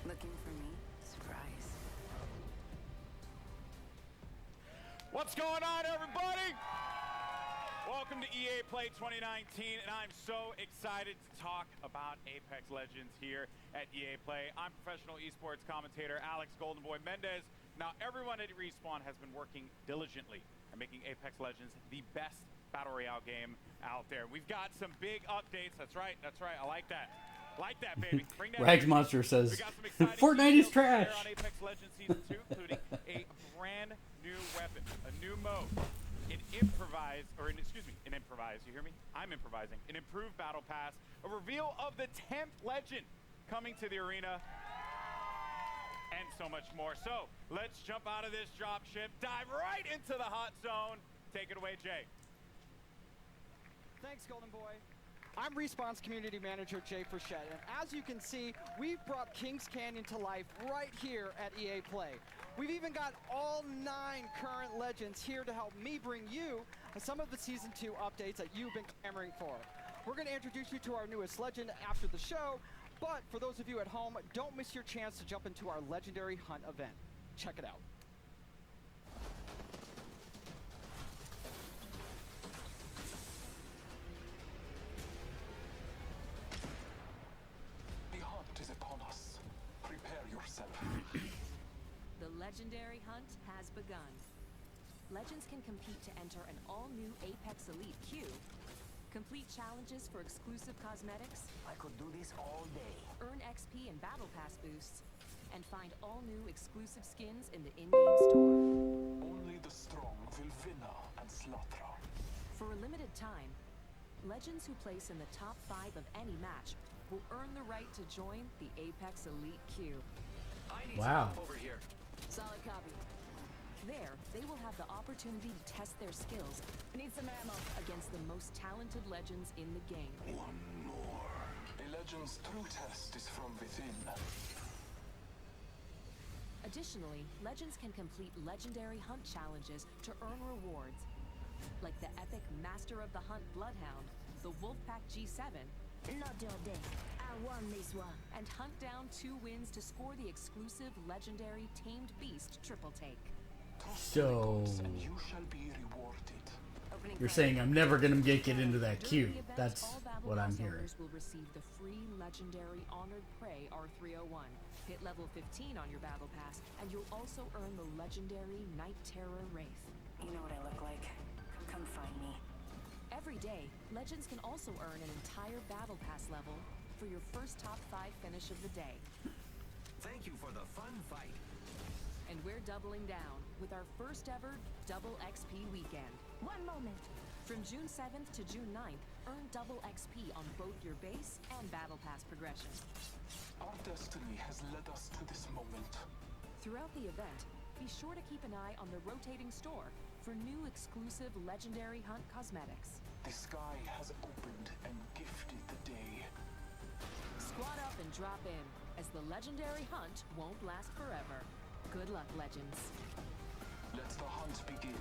Looking for me? Surprise. What's going on, everybody? Welcome to EA Play 2019, and I'm so excited to talk about Apex Legends here at EA Play. I'm professional esports commentator Alex Goldenboy Mendez. Now, everyone at Respawn has been working diligently at making Apex Legends the best Battle Royale game out there. We've got some big updates. That's right. I like that. Like that, baby. Bring that Rags energy. Monster says, We got some exciting Fortnite is details trash. here on Apex Legends Season 2, including a brand new weapon, a new mode, an improvise, you hear me? I'm improvising. An improved battle pass, a reveal of the 10th legend coming to the arena, and so much more. So, let's jump out of this dropship, dive right into the hot zone. Take it away, Jay. Thanks, Golden Boy. I'm Respawn's community manager, Jay Frechette, and as you can see, we've brought Kings Canyon to life right here at EA Play. We've even got all 9 current legends here to help me bring you some of the Season 2 updates that you've been clamoring for. We're going to introduce you to our newest legend after the show, but for those of you at home, don't miss your chance to jump into our Legendary Hunt event. Check it out. The hunt is upon us. Prepare yourself. The Legendary Hunt has begun. Legends can compete to enter an all-new Apex Elite queue, complete challenges for exclusive cosmetics, I could do this all day. earn XP and Battle Pass boosts, and find all new exclusive skins in the in-game store. Only the strong will win and slaughter. For a limited time, legends who place in the top 5 of any match will earn the right to join the Apex Elite queue. Wow. Over here. Solid copy. There, they will have the opportunity to test their skills. Need some ammo against the most talented legends in the game. One more. A legend's true test is from within. Additionally, legends can complete legendary hunt challenges to earn rewards, like the epic Master of the Hunt Bloodhound, the Wolfpack G7, Not your day. I won this one. and hunt down 2 wins to score the exclusive legendary Tamed Beast triple take. So, And you shall be rewarded. you're saying I'm never going to get into that During queue. the event, That's all Battle what I'm Pass hearing. owners will receive the free legendary Honored Prey R301. Hit level 15 on your Battle Pass, and you'll also earn the legendary Night Terror Wraith. You know what I look like. Come find me. Every day, Legends can also earn an entire Battle Pass level for your first top 5 finish of the day. Thank you for the fun fight. And we're doubling down with our first ever Double XP weekend. One moment. From June 7th to June 9th, earn double XP on both your base and Battle Pass progression. Our destiny has led us to this moment. Throughout the event, be sure to keep an eye on the rotating store for new exclusive Legendary Hunt cosmetics. The sky has opened and gifted the day. Squad up and drop in, as the Legendary Hunt won't last forever. Good luck, Legends. Let the hunt begin.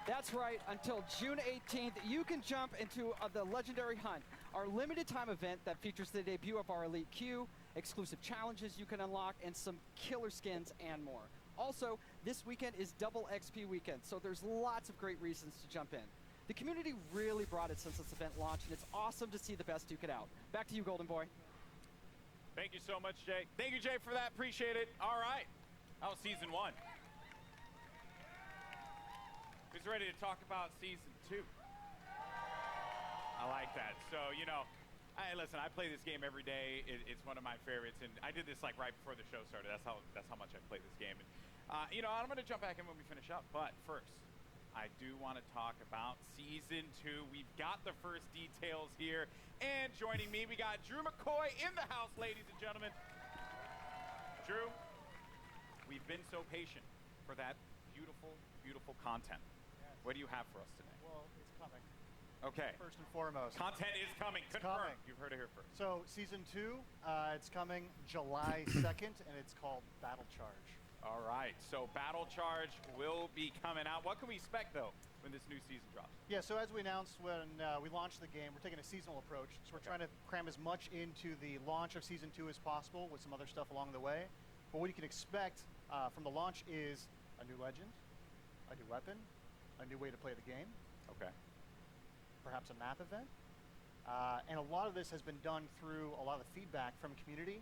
That's right, until June 18th, you can jump into the Legendary Hunt, our limited time event that features the debut of our Elite Queue, exclusive challenges you can unlock, and some killer skins and more. Also, this weekend is Double XP weekend, so there's lots of great reasons to jump in. The community really brought it since this event launched, and it's awesome to see the best duke it out. Back to you, Golden Boy. Thank you so much, Jay. Thank you, Jay, for that. Appreciate it. All right. That was Season 1. Who's ready to talk about Season 2? I like that. So, you know, listen, I play this game every day. It's one of my favorites, and I did this like right before the show started. That's how much I play this game. And, you know, I'm going to jump back in when we finish up, but first, I do want to talk about Season 2. We've got the first details here, and joining me, we got Drew McCoy in the house, ladies and gentlemen. Drew, we've been so patient for that beautiful, beautiful content. What do you have for us today? Well, it's coming. Okay. First and foremost. Content is coming. It's Confirmed. coming. You've heard it here first. So season 2, it's coming July 2nd, and it's called Battle Charge. All right. So Battle Charge will be coming out. What can we expect though when this new season drops? Yeah. So as we announced when we launched the game, we're taking a seasonal approach. So we're trying to cram as much into the launch of season 2 as possible, with some other stuff along the way. But what you can expect from the launch is a new legend, a new weapon, a new way to play the game. Okay. Perhaps a map event. And a lot of this has been done through a lot of the feedback from community.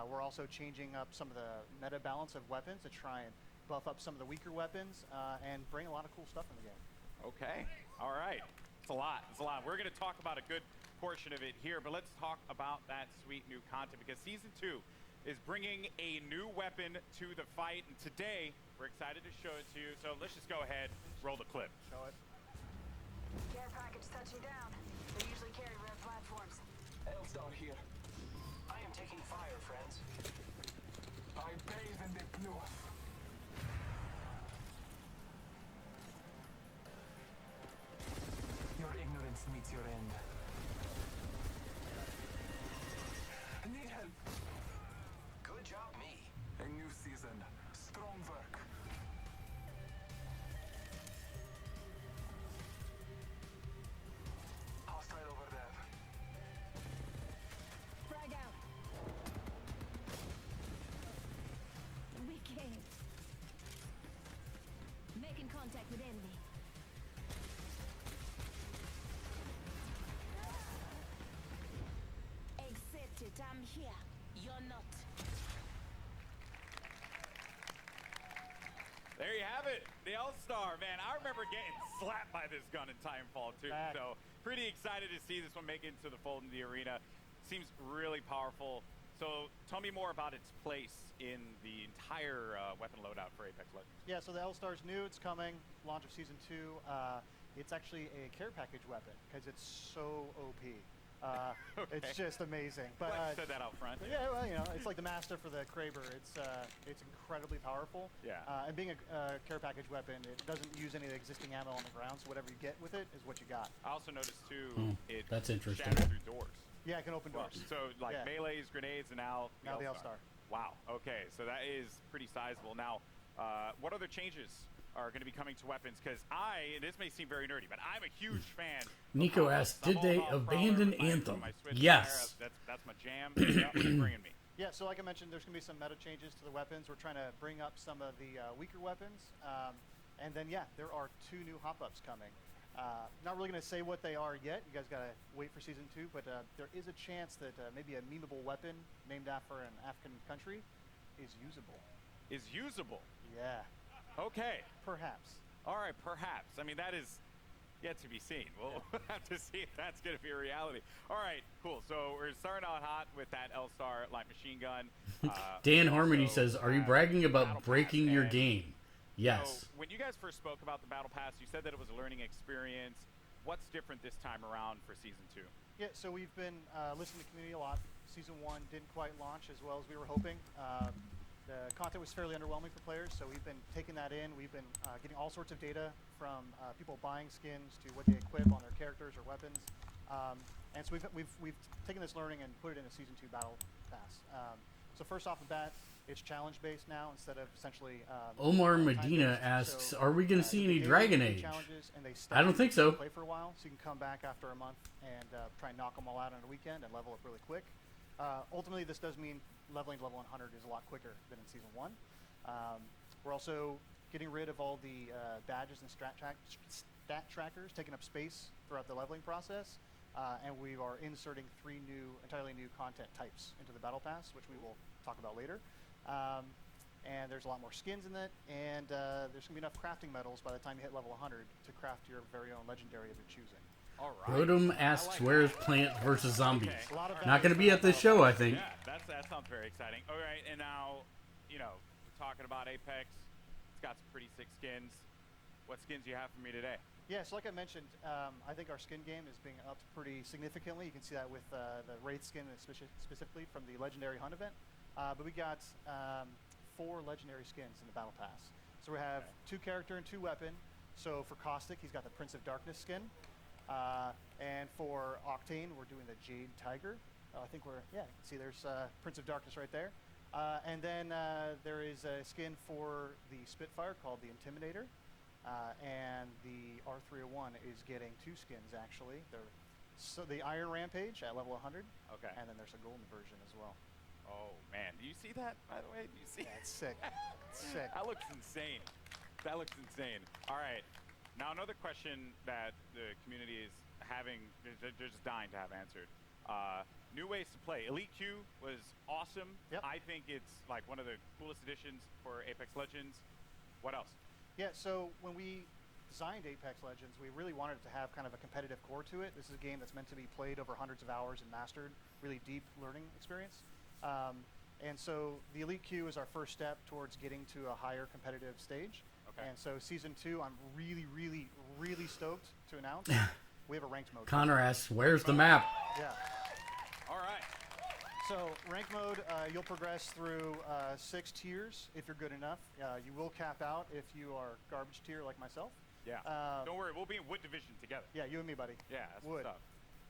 We're also changing up some of the meta balance of weapons to try and buff up some of the weaker weapons and bring a lot of cool stuff in the game. Okay. All right. It's a lot. It's a lot. We're going to talk about a good portion of it here, but let's talk about that sweet new content, because season 2 is bringing a new weapon to the fight, and today we're excited to show it to you. So let's just go ahead, roll the clip. Show it. Care package touching down. They usually carry rare platforms. Elstar here. I am taking fire, friends. I bathe in the blue. Your ignorance meets your end. Need help. Good job, me. A new season. Strong work. Hostile over there. Frag out. Wicked. Making contact with enemy. Accept it. I'm here. You're not. There you have it, the L-Star, man. I remember getting slapped by this gun in Timefall too. So pretty excited to see this one make it into the fold in the arena. Seems really powerful. So tell me more about its place in the entire weapon loadout for Apex Legends. Yeah, so the L-Star's new, it's coming, launch of season 2. It's actually a care package weapon because it's so OP. Okay. It's just amazing. But Glad you said that out front. Yeah, well, you know, it's like the master for the Kraber. It's incredibly powerful. Yeah. And being a care package weapon, it doesn't use any of the existing ammo on the ground, so whatever you get with it is what you got. I also noticed too, it that's interesting. shatters through doors. Yeah, it can open doors. So like melees, grenades, and now the L-Star. Wow. Okay, so that is pretty sizable. Now, what other changes are going to be coming to weapons? Because this may seem very nerdy, but I'm a huge fan. Nico asked, did they abandon Anthem? Yes. That's my jam. Yeah, what are you bringing me? Yeah, so like I mentioned, there's going to be some meta changes to the weapons. We're trying to bring up some of the weaker weapons. And then, yeah, there are 2 new hop-ups coming. Not really going to say what they are yet. You guys got to wait for season 2, but there is a chance that maybe a memeable weapon named after an African country is usable. Is usable? Yeah. Okay. Perhaps. All right, perhaps. I mean, that is yet to be seen. We'll have to see if that's going to be a reality. All right, cool. So we're starting out hot with that L-Star light machine gun. Dan Harmony says, are you bragging about breaking your game? Yes. So when you guys first spoke about the Battle Pass, you said that it was a learning experience. What's different this time around for Season 2? Yeah, so we've been listening to the community a lot. Season 1 didn't quite launch as well as we were hoping. The content was fairly underwhelming for players, so we've been taking that in. We've been getting all sorts of data from people buying skins to what they equip on their characters or weapons. And so we've taken this learning and put it in a Season 2 Battle Pass. So first off the bat, it's challenge-based now instead of essentially... Omar Medina asks, are we going to see any Dragon Age? I don't think so. Play for a while, so you can come back after a month and try and knock them all out on a weekend and level up really quick. Ultimately, this does mean leveling to level 100 is a lot quicker than in Season 1. We're also getting rid of all the badges and stat trackers, taking up space throughout the leveling process. And we are inserting 3 entirely new content types into the Battle Pass, which we will talk about later. And there's a lot more skins in it, and there's going to be enough crafting metals by the time you hit level 100 to craft your very own legendary of your choosing. All right. Rodum asks, where is Plants vs. Zombies? Not going to be at this show, I think. Yeah, that sounds very exciting. All right, and now, we're talking about Apex. It's got some pretty sick skins. What skins do you have for me today? Yeah, so like I mentioned, I think our skin game is being upped pretty significantly. You can see that with the Wraith skin specifically from the Legendary Hunt event. But we got 4 legendary skins in the Battle Pass. So we have 2 character and 2 weapon. So for Caustic, he's got the Prince of Darkness skin. And for Octane, we're doing the Jade Tiger. I think you can see there's Prince of Darkness right there. And then there is a skin for the Spitfire called the Intimidator. And the R301 is getting 2 skins, actually. So the Iron Rampage at level 100. Okay. And then there's a golden version as well. Oh, man. Do you see that, by the way? Do you see? Yeah, it's sick. It's sick. That looks insane. That looks insane. All right. Now, another question that the community is having, they're just dying to have answered. New ways to play. Elite Q was awesome. Yep. I think it's like one of the coolest additions for Apex Legends. What else? Yeah, so when we designed Apex Legends, we really wanted it to have kind of a competitive core to it. This is a game that's meant to be played over hundreds of hours and mastered, really deep learning experience. And so the Elite Q is our first step towards getting to a higher competitive stage. Okay. And so Season 2, I'm really, really, really stoked to announce. We have a ranked mode. Connor asks, where's the map? Yeah. All right. So rank mode, you'll progress through 6 tiers if you're good enough. You will cap out if you are garbage tier like myself. Yeah. Don't worry, we'll be in Wood Division together. Yeah, you and me, buddy. Yeah, that's Wood. what's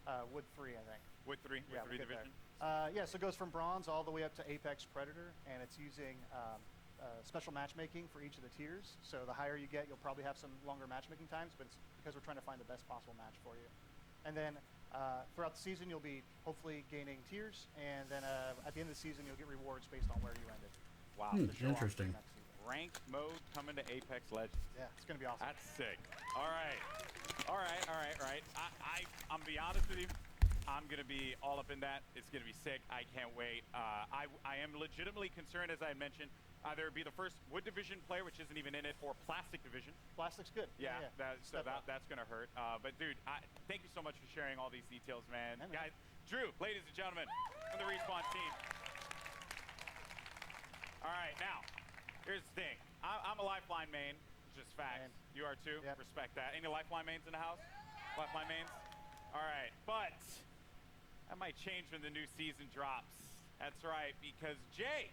up. Wood 3, I think. Wood 3? Yeah, Wood 3 we'll get Division? there. Yeah, so it goes from Bronze all the way up to Apex Predator, and it's using special matchmaking for each of the tiers. So the higher you get, you'll probably have some longer matchmaking times, but it's because we're trying to find the best possible match for you. And then throughout the season, you'll be hopefully gaining tiers, and then at the end of the season, you'll get rewards based on where you ended. Wow. Interesting. Ranked mode coming to Apex Legends. Yeah, it's going to be awesome. That's sick. All right. I'm be honest with you. I'm going to be all up in that. It's going to be sick. I can't wait. I am legitimately concerned, as I mentioned, either be the first Wood Division player, which isn't even in it, or Plastic Division. Plastic's good. Yeah. That's going to hurt. But, dude, thank you so much for sharing all these details, man. Guys, Drew, ladies and gentlemen, from the Respawn team. All right, now, here's the thing. I'm a Lifeline main, just facts. You are too? Yep. Respect that. Any Lifeline mains in the house? Lifeline mains? All right, but that might change when the new season drops. That's right, because Jay,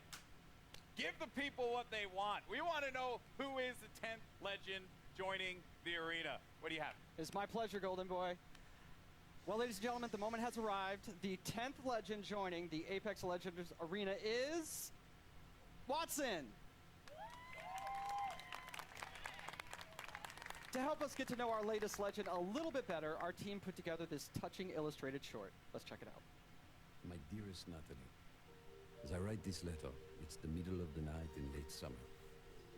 give the people what they want. We want to know who is the 10th legend joining the arena. What do you have? It's my pleasure, Golden Boy. Well, ladies and gentlemen, the moment has arrived. The 10th legend joining the Apex Legends arena is Watson. To help us get to know our latest legend a little bit better, our team put together this touching illustrated short. Let's check it out. My dearest Natalie, as I write this letter, it's the middle of the night in late summer.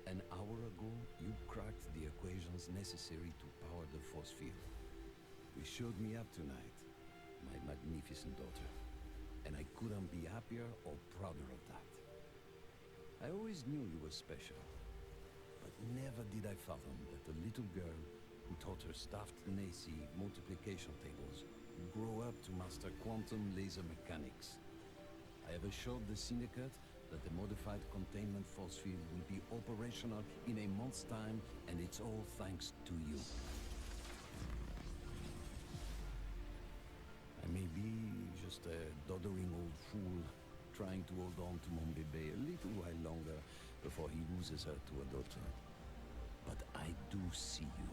An hour ago, you cracked the equations necessary to power the force field. You showed me up tonight, my magnificent daughter, and I couldn't be happier or prouder of that. I always knew you were special, but never did I fathom that a little girl who taught her staffed Nazi multiplication tables would grow up to master quantum laser mechanics. I have assured the Syndicate that the modified containment force field will be operational in a month's time, and it's all thanks to you. I may be just a doddering old fool trying to hold on to mon bébé a little while longer before he loses her to a daughter. But I do see you.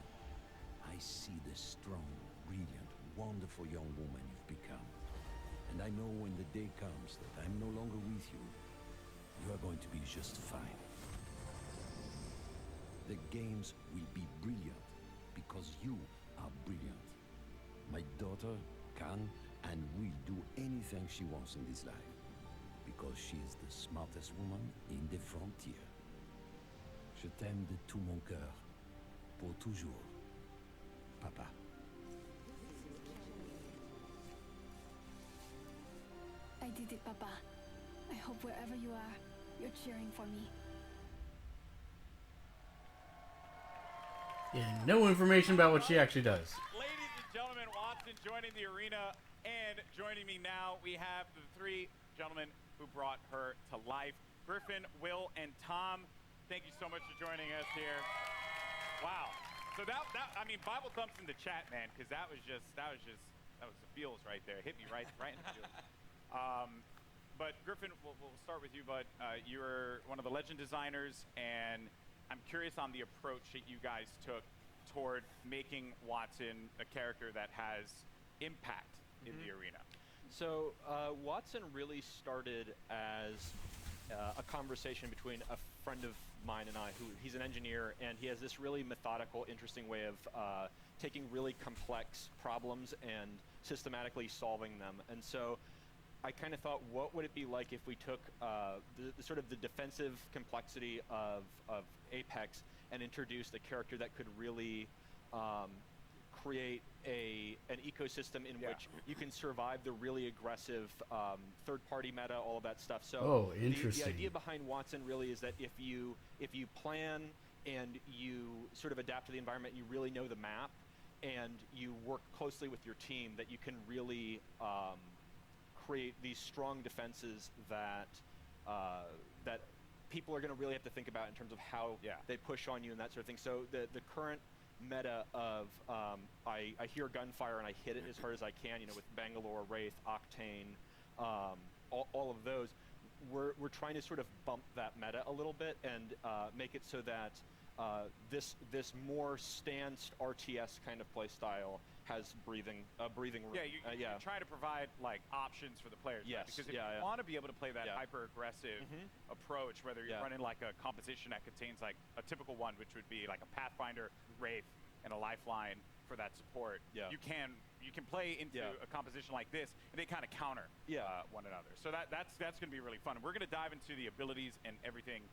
I see the strong, brilliant, wonderful young woman you've become. And I know when the day comes that I'm no longer with you, you are going to be just fine. The games will be brilliant because you are brilliant. My daughter can and will do anything she wants in this life because she is the smartest woman in the frontier. Je t'aime de tout mon cœur, pour toujours, Papa. I did it, Papa. I hope wherever you are, you're cheering for me. Yeah, no information about what she actually does. Ladies and gentlemen, Watson joining the arena, and joining me now, we have the 3 gentlemen who brought her to life. Griffin, Will, and Tom, thank you so much for joining us here. Wow. So I mean, Bible thumps in the chat, man, because that was the feels right there. Hit me right in the feels. But Griffin, we'll start with you, bud. You're one of the legend designers, and I'm curious on the approach that you guys took toward making Watson a character that has impact in the arena? So Watson really started as a conversation between a friend of mine and I, who he's an engineer, and he has this really methodical, interesting way of taking really complex problems and systematically solving them. And so I kind of thought, what would it be like if we took the sort of the defensive complexity of Apex and introduced a character that could really create an ecosystem in which you can survive the really aggressive third-party meta, all of that stuff. So interesting. The idea behind Watson really is that if you plan and you sort of adapt to the environment, you really know the map, and you work closely with your team, that you can really create these strong defenses that that people are going to really have to think about in terms of how they push on you and that sort of thing. So the current meta of I hear gunfire and I hit it as hard as I can, you know, with Bangalore, Wraith, Octane, all of those, we're trying to sort of bump that meta a little bit and make it so that this more stance RTS kind of play style has breathing room. Yeah, you're trying to provide like options for the players. Yes, right? Because if you want to be able to play that hyper-aggressive approach, whether you're running like a composition that contains like a typical one, which would be like a Pathfinder, Wraith, and a Lifeline for that support, you can play into a composition like this, and they kind of counter one another. So that's going to be really fun. And we're going to dive into the abilities and everything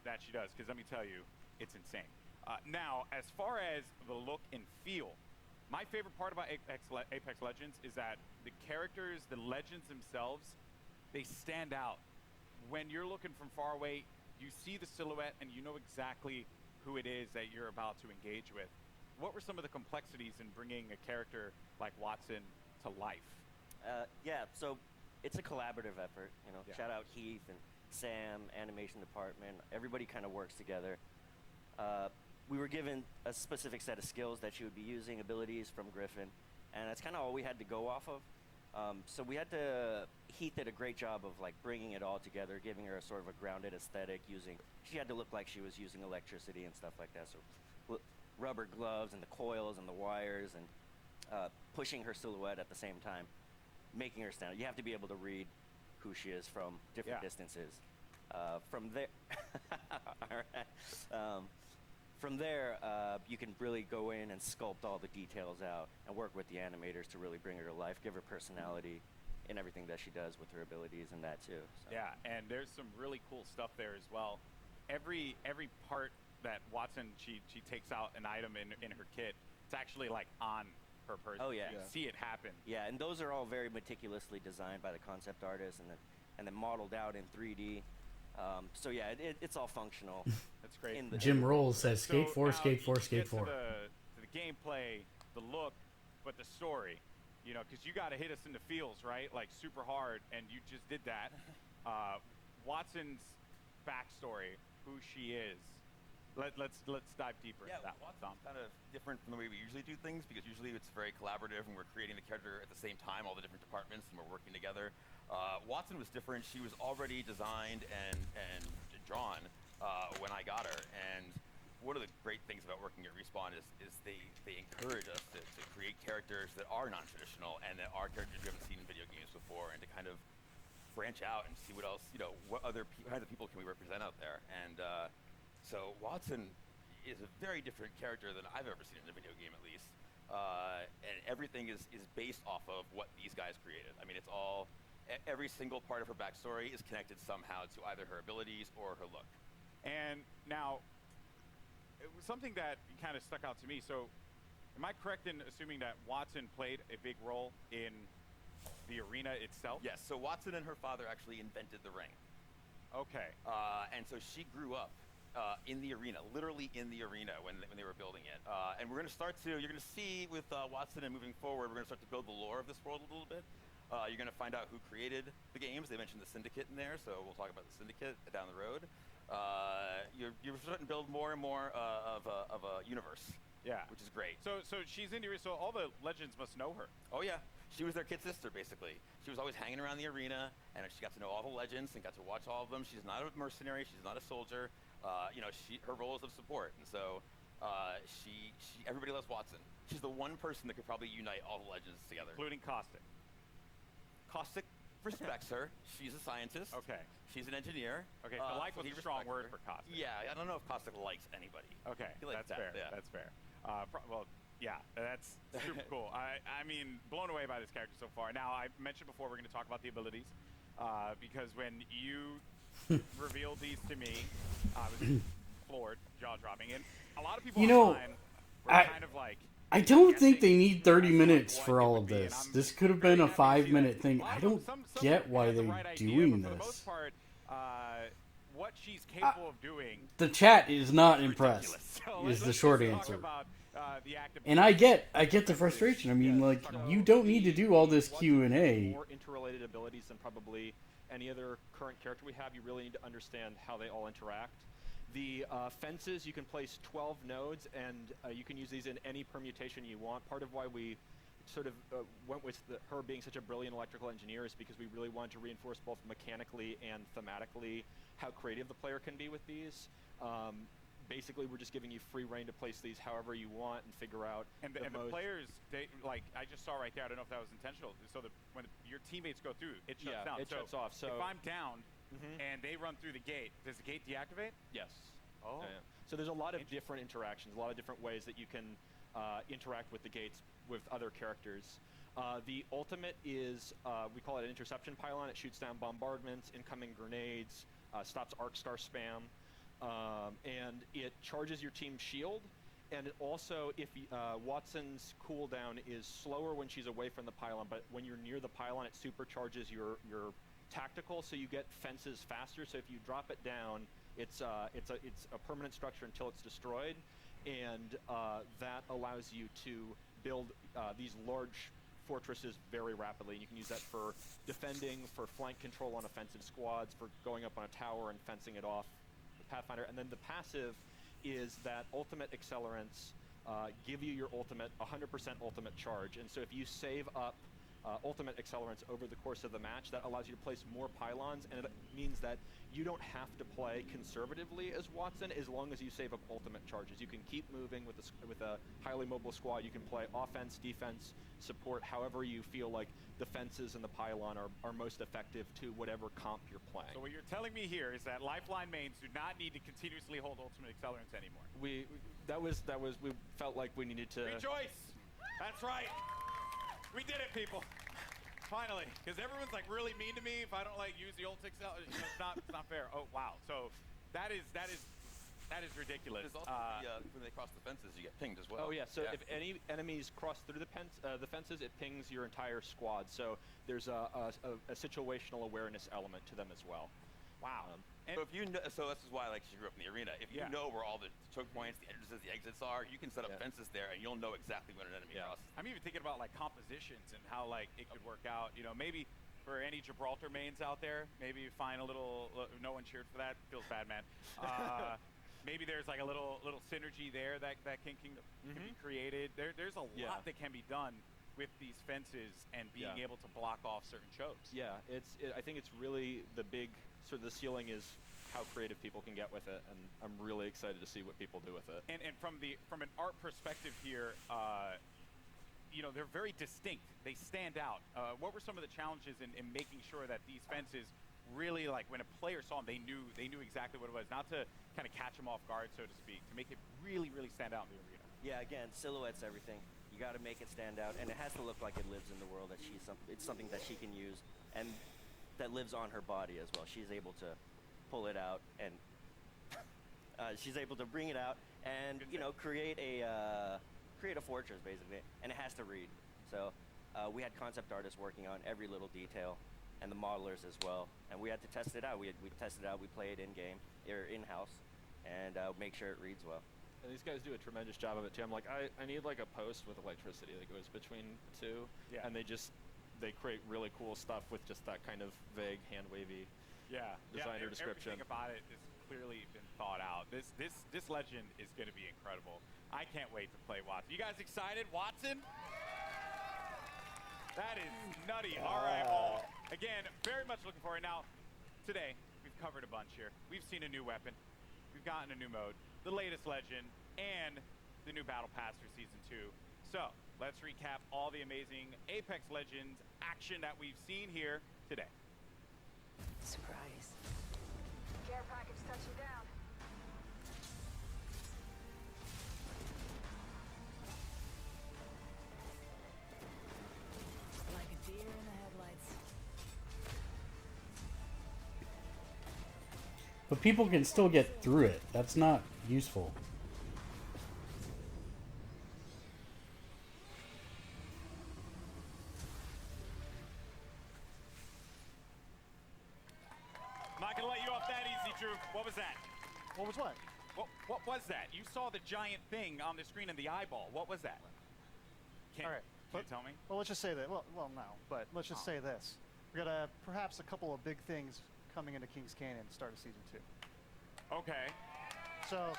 that she does, because let me tell you, it's insane. Now, as far as the look and feel, my favorite part about Apex Legends is that the characters, the legends themselves, they stand out. When you're looking from far away, you see the silhouette and you know exactly who it is that you're about to engage with. What were some of the complexities in bringing a character like Watson to life? So it's a collaborative effort. You know, shout out Heath and Sam, animation department. Everybody kind of works together. We were given a specific set of skills that she would be using, abilities from Griffin, and that's kind of all we had to go off of. So we had to, Heath did a great job of like bringing it all together, giving her a sort of a grounded aesthetic, she had to look like she was using electricity and stuff like that. So rubber gloves and the coils and the wires, and pushing her silhouette at the same time, making her stand out. You have to be able to read who she is from different distances. From there, from there, you can really go in and sculpt all the details out and work with the animators to really bring her to life, give her personality in everything that she does with her abilities and that too. So. Yeah, and there's some really cool stuff there as well. Every part that Watson, she takes out an item in her kit, it's actually like on her person. Oh yeah. You can see it happen. Yeah, and those are all very meticulously designed by the concept artist and then modeled out in 3D. So yeah, it's all functional. That's great. Jim Rolls says skate So 4, now skate 4, you skate get 4. To the gameplay, the look, but the story. You know, because you got to hit us in the feels, right? Like super hard, and you just did that. Watson's backstory, who she is. Let's dive deeper into that. Watson's kind of different from the way we usually do things, because usually it's very collaborative and we're creating the character at the same time, all the different departments, and we're working together. Watson was different. She was already designed and drawn when I got her, and one of the great things about working at Respawn is they encourage us to create characters that are non-traditional and that are characters you haven't seen in video games before, and to kind of branch out and see what else, what other kinds of people can we represent out there. And so Watson is a very different character than I've ever seen in a video game, at least. And everything is based off of what these guys created. I mean, it's all, every single part of her backstory is connected somehow to either her abilities or her look. And now, it was something that kind of stuck out to me. So, am I correct in assuming that Watson played a big role in the arena itself? Yes, so Watson and her father actually invented the ring. Okay. And so she grew up in the arena, literally in the arena when they were building it. And we're going to start to, you're going to see with Watson and moving forward, we're going to start to build the lore of this world a little bit. You're going to find out who created the games. They mentioned the Syndicate in there, so we'll talk about the Syndicate down the road. You're starting to build more and more of a universe. Yeah. Which is great. So she's in the arena, so all the legends must know her. Oh yeah. She was their kid sister, basically. She was always hanging around the arena, and she got to know all the legends and got to watch all of them. She's not a mercenary. She's not a soldier. Her role is of support. And so Everybody loves Watson. She's the one person that could probably unite all the legends together. Including Caustic. Caustic respects her. She's a scientist. Okay. She's an engineer. Okay, so like was he a strong respects word her. for Caustic. Yeah, I don't know if Caustic likes anybody. Okay, He likes that's fair. Yeah. That's fair. Well, yeah, that's super cool. I mean, blown away by this character so far. Now, I mentioned before we're going to talk about the abilities because when you revealed these to me, I was floored, jaw-dropping, and a lot of people online were kind of like, I don't think they need 30 minutes for all of this. This could have been a 5-minute thing. I don't get why they're doing for the this. most part, what she's capable of doing. The chat is not impressed, is the short answer. And I get the frustration. I mean, like, you don't need to do all this Q&A. More interrelated abilities than probably any other current character we have. You really need to understand how they all interact. The fences, you can place 12 nodes, and you can use these in any permutation you want. Part of why we sort of went with her being such a brilliant electrical engineer is because we really wanted to reinforce both mechanically and thematically how creative the player can be with these. Basically, we're just giving you free reign to place these however you want and figure out. And the players, they, like I just saw right there, I don't know if that was intentional. So when your teammates go through, it shuts down. It shuts off. So if I'm down and they run through the gate, does the gate deactivate? Yes. Oh. Yeah. So there's a lot of different interactions, a lot of different ways that you can interact with the gates with other characters. The ultimate is, we call it an interception pylon. It shoots down bombardments, incoming grenades, stops arc star spam, and it charges your team's shield. And it also, if Watson's cooldown is slower when she's away from the pylon, but when you're near the pylon, it supercharges your tactical, so you get fences faster. So if you drop it down, it's a permanent structure until it's destroyed, and that allows you to build these large fortresses very rapidly. And you can use that for defending, for flank control on offensive squads, for going up on a tower and fencing it off with Pathfinder. And then the passive is that ultimate accelerants give you your ultimate 100% ultimate charge. And so if you save up ultimate accelerants over the course of the match, that allows you to place more pylons, and it means that you don't have to play conservatively as Watson as long as you save up ultimate charges. You can keep moving with a highly mobile squad. You can play offense, defense, support, however you feel like the fences and the pylon are most effective to whatever comp you're playing. So what you're telling me here is that Lifeline mains do not need to continuously hold ultimate accelerants anymore. We felt like we needed to rejoice. That's right. We did it, people. Finally, because everyone's like really mean to me if I don't like use the ult accelerant. You know, it's not fair. Oh wow. So that is ridiculous. There's also when they cross the fences, you get pinged as well. Oh yeah. So if any enemies cross through the fences, it pings your entire squad. So there's a situational awareness element to them as well. Wow. So if you know, so this is why like she grew up in the arena. If you know where all the choke points, the entrances, the exits are, you can set up fences there, and you'll know exactly when an enemy crosses. I'm even thinking about like compositions and how like it could work out. You know, maybe for any Gibraltar mains out there, maybe you find a little. No one cheered for that. Feels bad, man. Maybe there's like a little synergy there that can be created. There's a lot that can be done with these fences and being able to block off certain chokes. Yeah, I think it's really the big sort of the ceiling is how creative people can get with it, and I'm really excited to see what people do with it. And from an art perspective here, you know, they're very distinct. They stand out. What were some of the challenges in making sure that these fences really, like, when a player saw them, they knew exactly what it was, not to kind of catch them off guard, so to speak, to make it really, really stand out in the arena? Yeah, again, silhouette's everything. You got to make it stand out, and it has to look like it lives in the world. That it's something that she can use, and that lives on her body as well. She's able to pull it out, and she's able to bring it out, and create a fortress basically, and it has to read. So we had concept artists working on every little detail, and the modelers as well, and we had to test it out. We tested it out. We played in game or in house, and make sure it reads well. And these guys do a tremendous job of it too. I'm like, I need like a post with electricity that goes between the two, and they create really cool stuff with just that kind of vague, hand wavy designer description. Everything about it has clearly been thought out. This legend is going to be incredible. I can't wait to play Watson. You guys excited, Watson? That is nutty. All right, well, again, very much looking forward. Now, today we've covered a bunch here. We've seen a new weapon. We've gotten a new mode, the latest legend, and the new Battle Pass for Season 2. So, let's recap all the amazing Apex Legends action that we've seen here today. Surprise. Care package touching down. Like a deer in the headlights. But people can still get through it. That's not useful. I'm not gonna let you off that easy, Drew. What was that? What was what? What was that? You saw the giant thing on the screen in the eyeball. What was that? All right. Can you tell me? Well, let's just say that. Well, no. But let's just say this: we got perhaps a couple of big things coming into Kings Canyon at the start of Season 2. Okay. So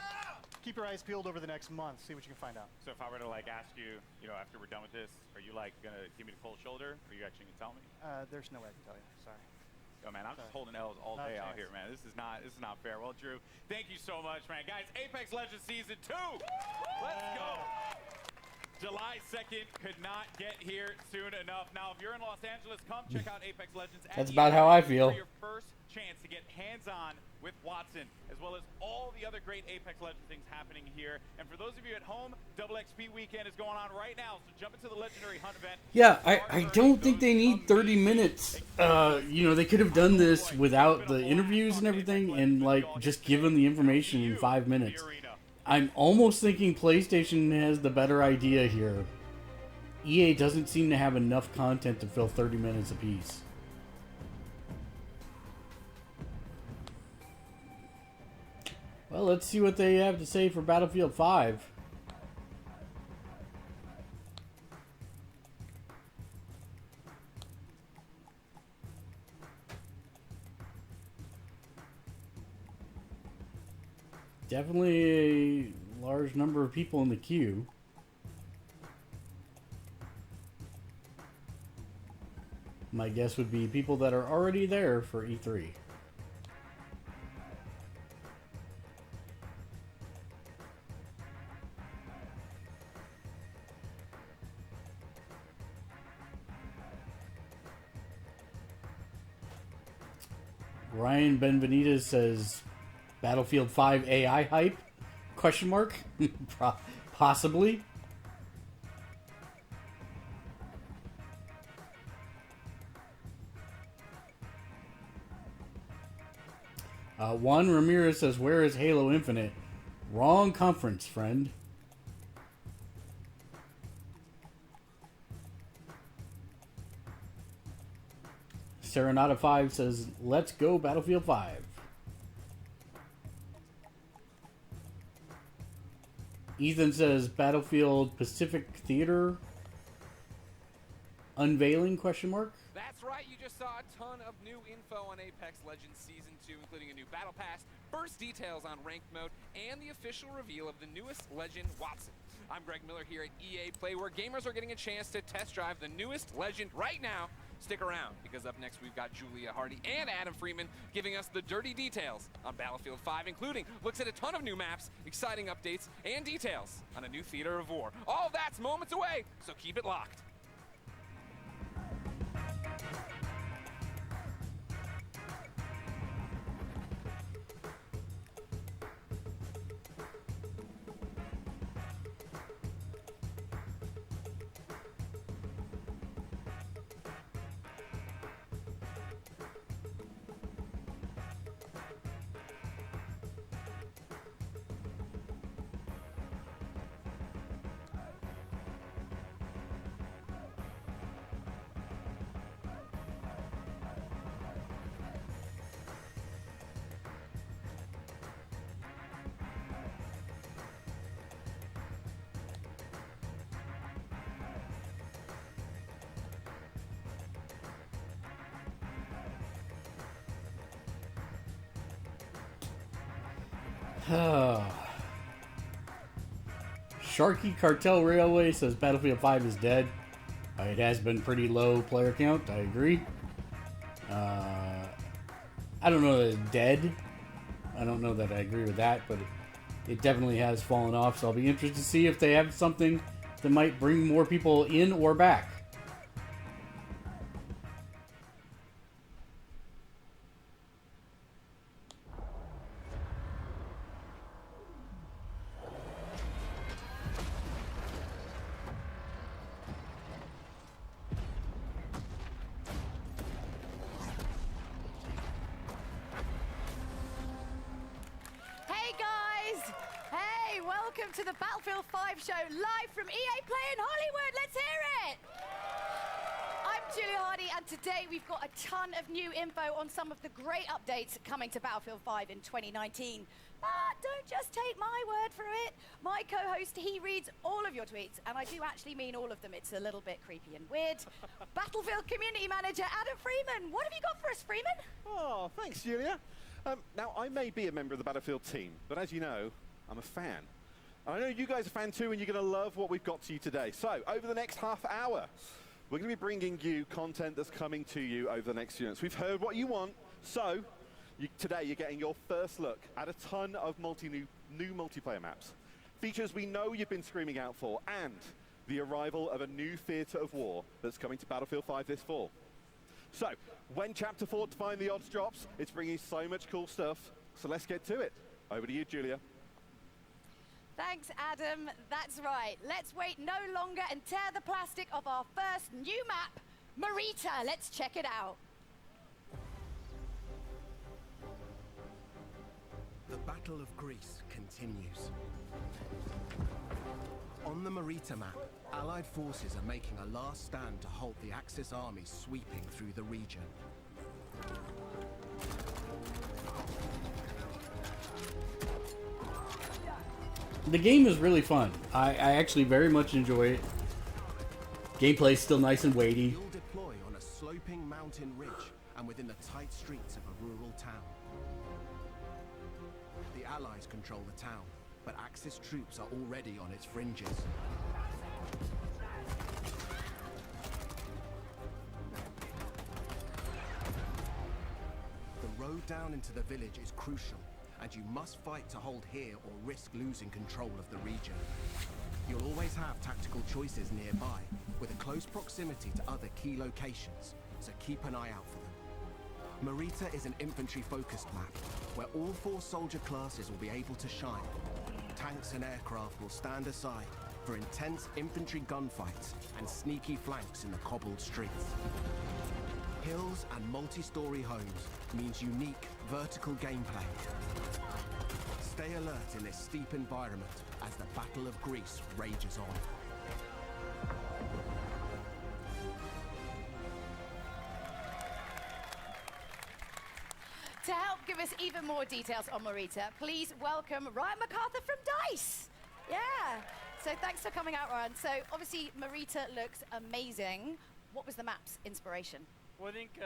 keep your eyes peeled over the next month. See what you can find out. So if I were to like ask you, after we're done with this, are you like gonna give me the cold shoulder? Or are you actually gonna tell me? There's no way I can tell you. Sorry. Oh man, I'm just holding L's all Not a day out chance. here, man. This is not fair. Well, Drew, thank you so much, man. Guys, Apex Legends Season 2. Let's go. July 2nd could not get here soon enough. Now, if you're in Los Angeles, come check out Apex Legends. at That's about how I feel. For your first chance to get hands-on with Watson, as well as all the other great Apex Legends things happening here. And for those of you at home, Double XP Weekend is going on right now, so jump into the Legendary Hunt event. Yeah, I don't think they need 30 minutes. They could have done this without the interviews and everything and, like, just given the information in 5 minutes. I'm almost thinking PlayStation has the better idea here. EA doesn't seem to have enough content to fill 30 minutes apiece. Well, let's see what they have to say for Battlefield 5. Definitely a large number of people in the queue. My guess would be people that are already there for E3. Ryan Benvenides says Battlefield 5 AI hype? Question mark? Possibly. Juan Ramirez says, where is Halo Infinite? Wrong conference, friend. Serenata 5 says, let's go Battlefield 5. Ethan says, Battlefield Pacific Theater unveiling, question mark? That's right, you just saw a ton of new info on Apex Legends Season 2, including a new battle pass, burst details on ranked mode, and the official reveal of the newest legend, Watson. I'm Greg Miller here at EA Play, where gamers are getting a chance to test drive the newest legend right now. Stick around, because up next we've got Julia Hardy and Adam Freeman giving us the dirty details on Battlefield 5, including looks at a ton of new maps, exciting updates, and details on a new theater of war. All that's moments away, so keep it locked. Sharky Cartel Railway says Battlefield 5 is dead. It has been pretty low player count, I agree. I don't know that it's dead. I don't know that I agree with that, but it definitely has fallen off. So I'll be interested to see if they have something that might bring more people in or back. Hey guys! Hey, welcome to the Battlefield 5 show live from EA Play in Hollywood. Let's hear it! I'm Julia Hardy, and today we've got a ton of new info on some of the great updates coming to Battlefield 5 in 2019. But don't just take my word for it. My co-host, he reads all of your tweets, and I do actually mean all of them. It's a little bit creepy and weird. Battlefield Community Manager Adam Freeman. What have you got for us, Freeman? Oh, thanks, Julia. Now, I may be a member of the Battlefield team, but as you know, I'm a fan. And I know you guys are a fan too, and you're going to love what we've got to you today. So, over the next half hour, we're going to be bringing you content that's coming to you over the next few months. We've heard what you want, so today you're getting your first look at a ton of new multiplayer maps. Features we know you've been screaming out for, and the arrival of a new theatre of war that's coming to Battlefield 5 this fall. So, when Chapter 4 Define the Odds drops, it's bringing so much cool stuff, so let's get to it. Over to you, Julia. Thanks, Adam. That's right. Let's wait no longer and tear the plastic off our first new map, Marita. Let's check it out. The Battle of Greece continues. On the Marita map, Allied forces are making a last stand to halt the Axis armies sweeping through the region. The game is really fun. I actually very much enjoy it. Gameplay's still nice and weighty. You'll deploy on a sloping mountain ridge and within the tight streets of a rural town. The Allies control the town, but Axis troops are already on its fringes. The road down into the village is crucial, and you must fight to hold here or risk losing control of the region. You'll always have tactical choices nearby, with a close proximity to other key locations, so keep an eye out for them. Marita is an infantry-focused map, where all 4 soldier classes will be able to shine. Tanks and aircraft will stand aside for intense infantry gunfights and sneaky flanks in the cobbled streets. Hills and multi-story homes means unique vertical gameplay. Stay alert in this steep environment as the Battle of Greece rages on. To help give us even more details on Marita, please welcome Ryan MacArthur from DICE. Yeah. So thanks for coming out, Ryan. So obviously Marita looks amazing. What was the map's inspiration? Well, I think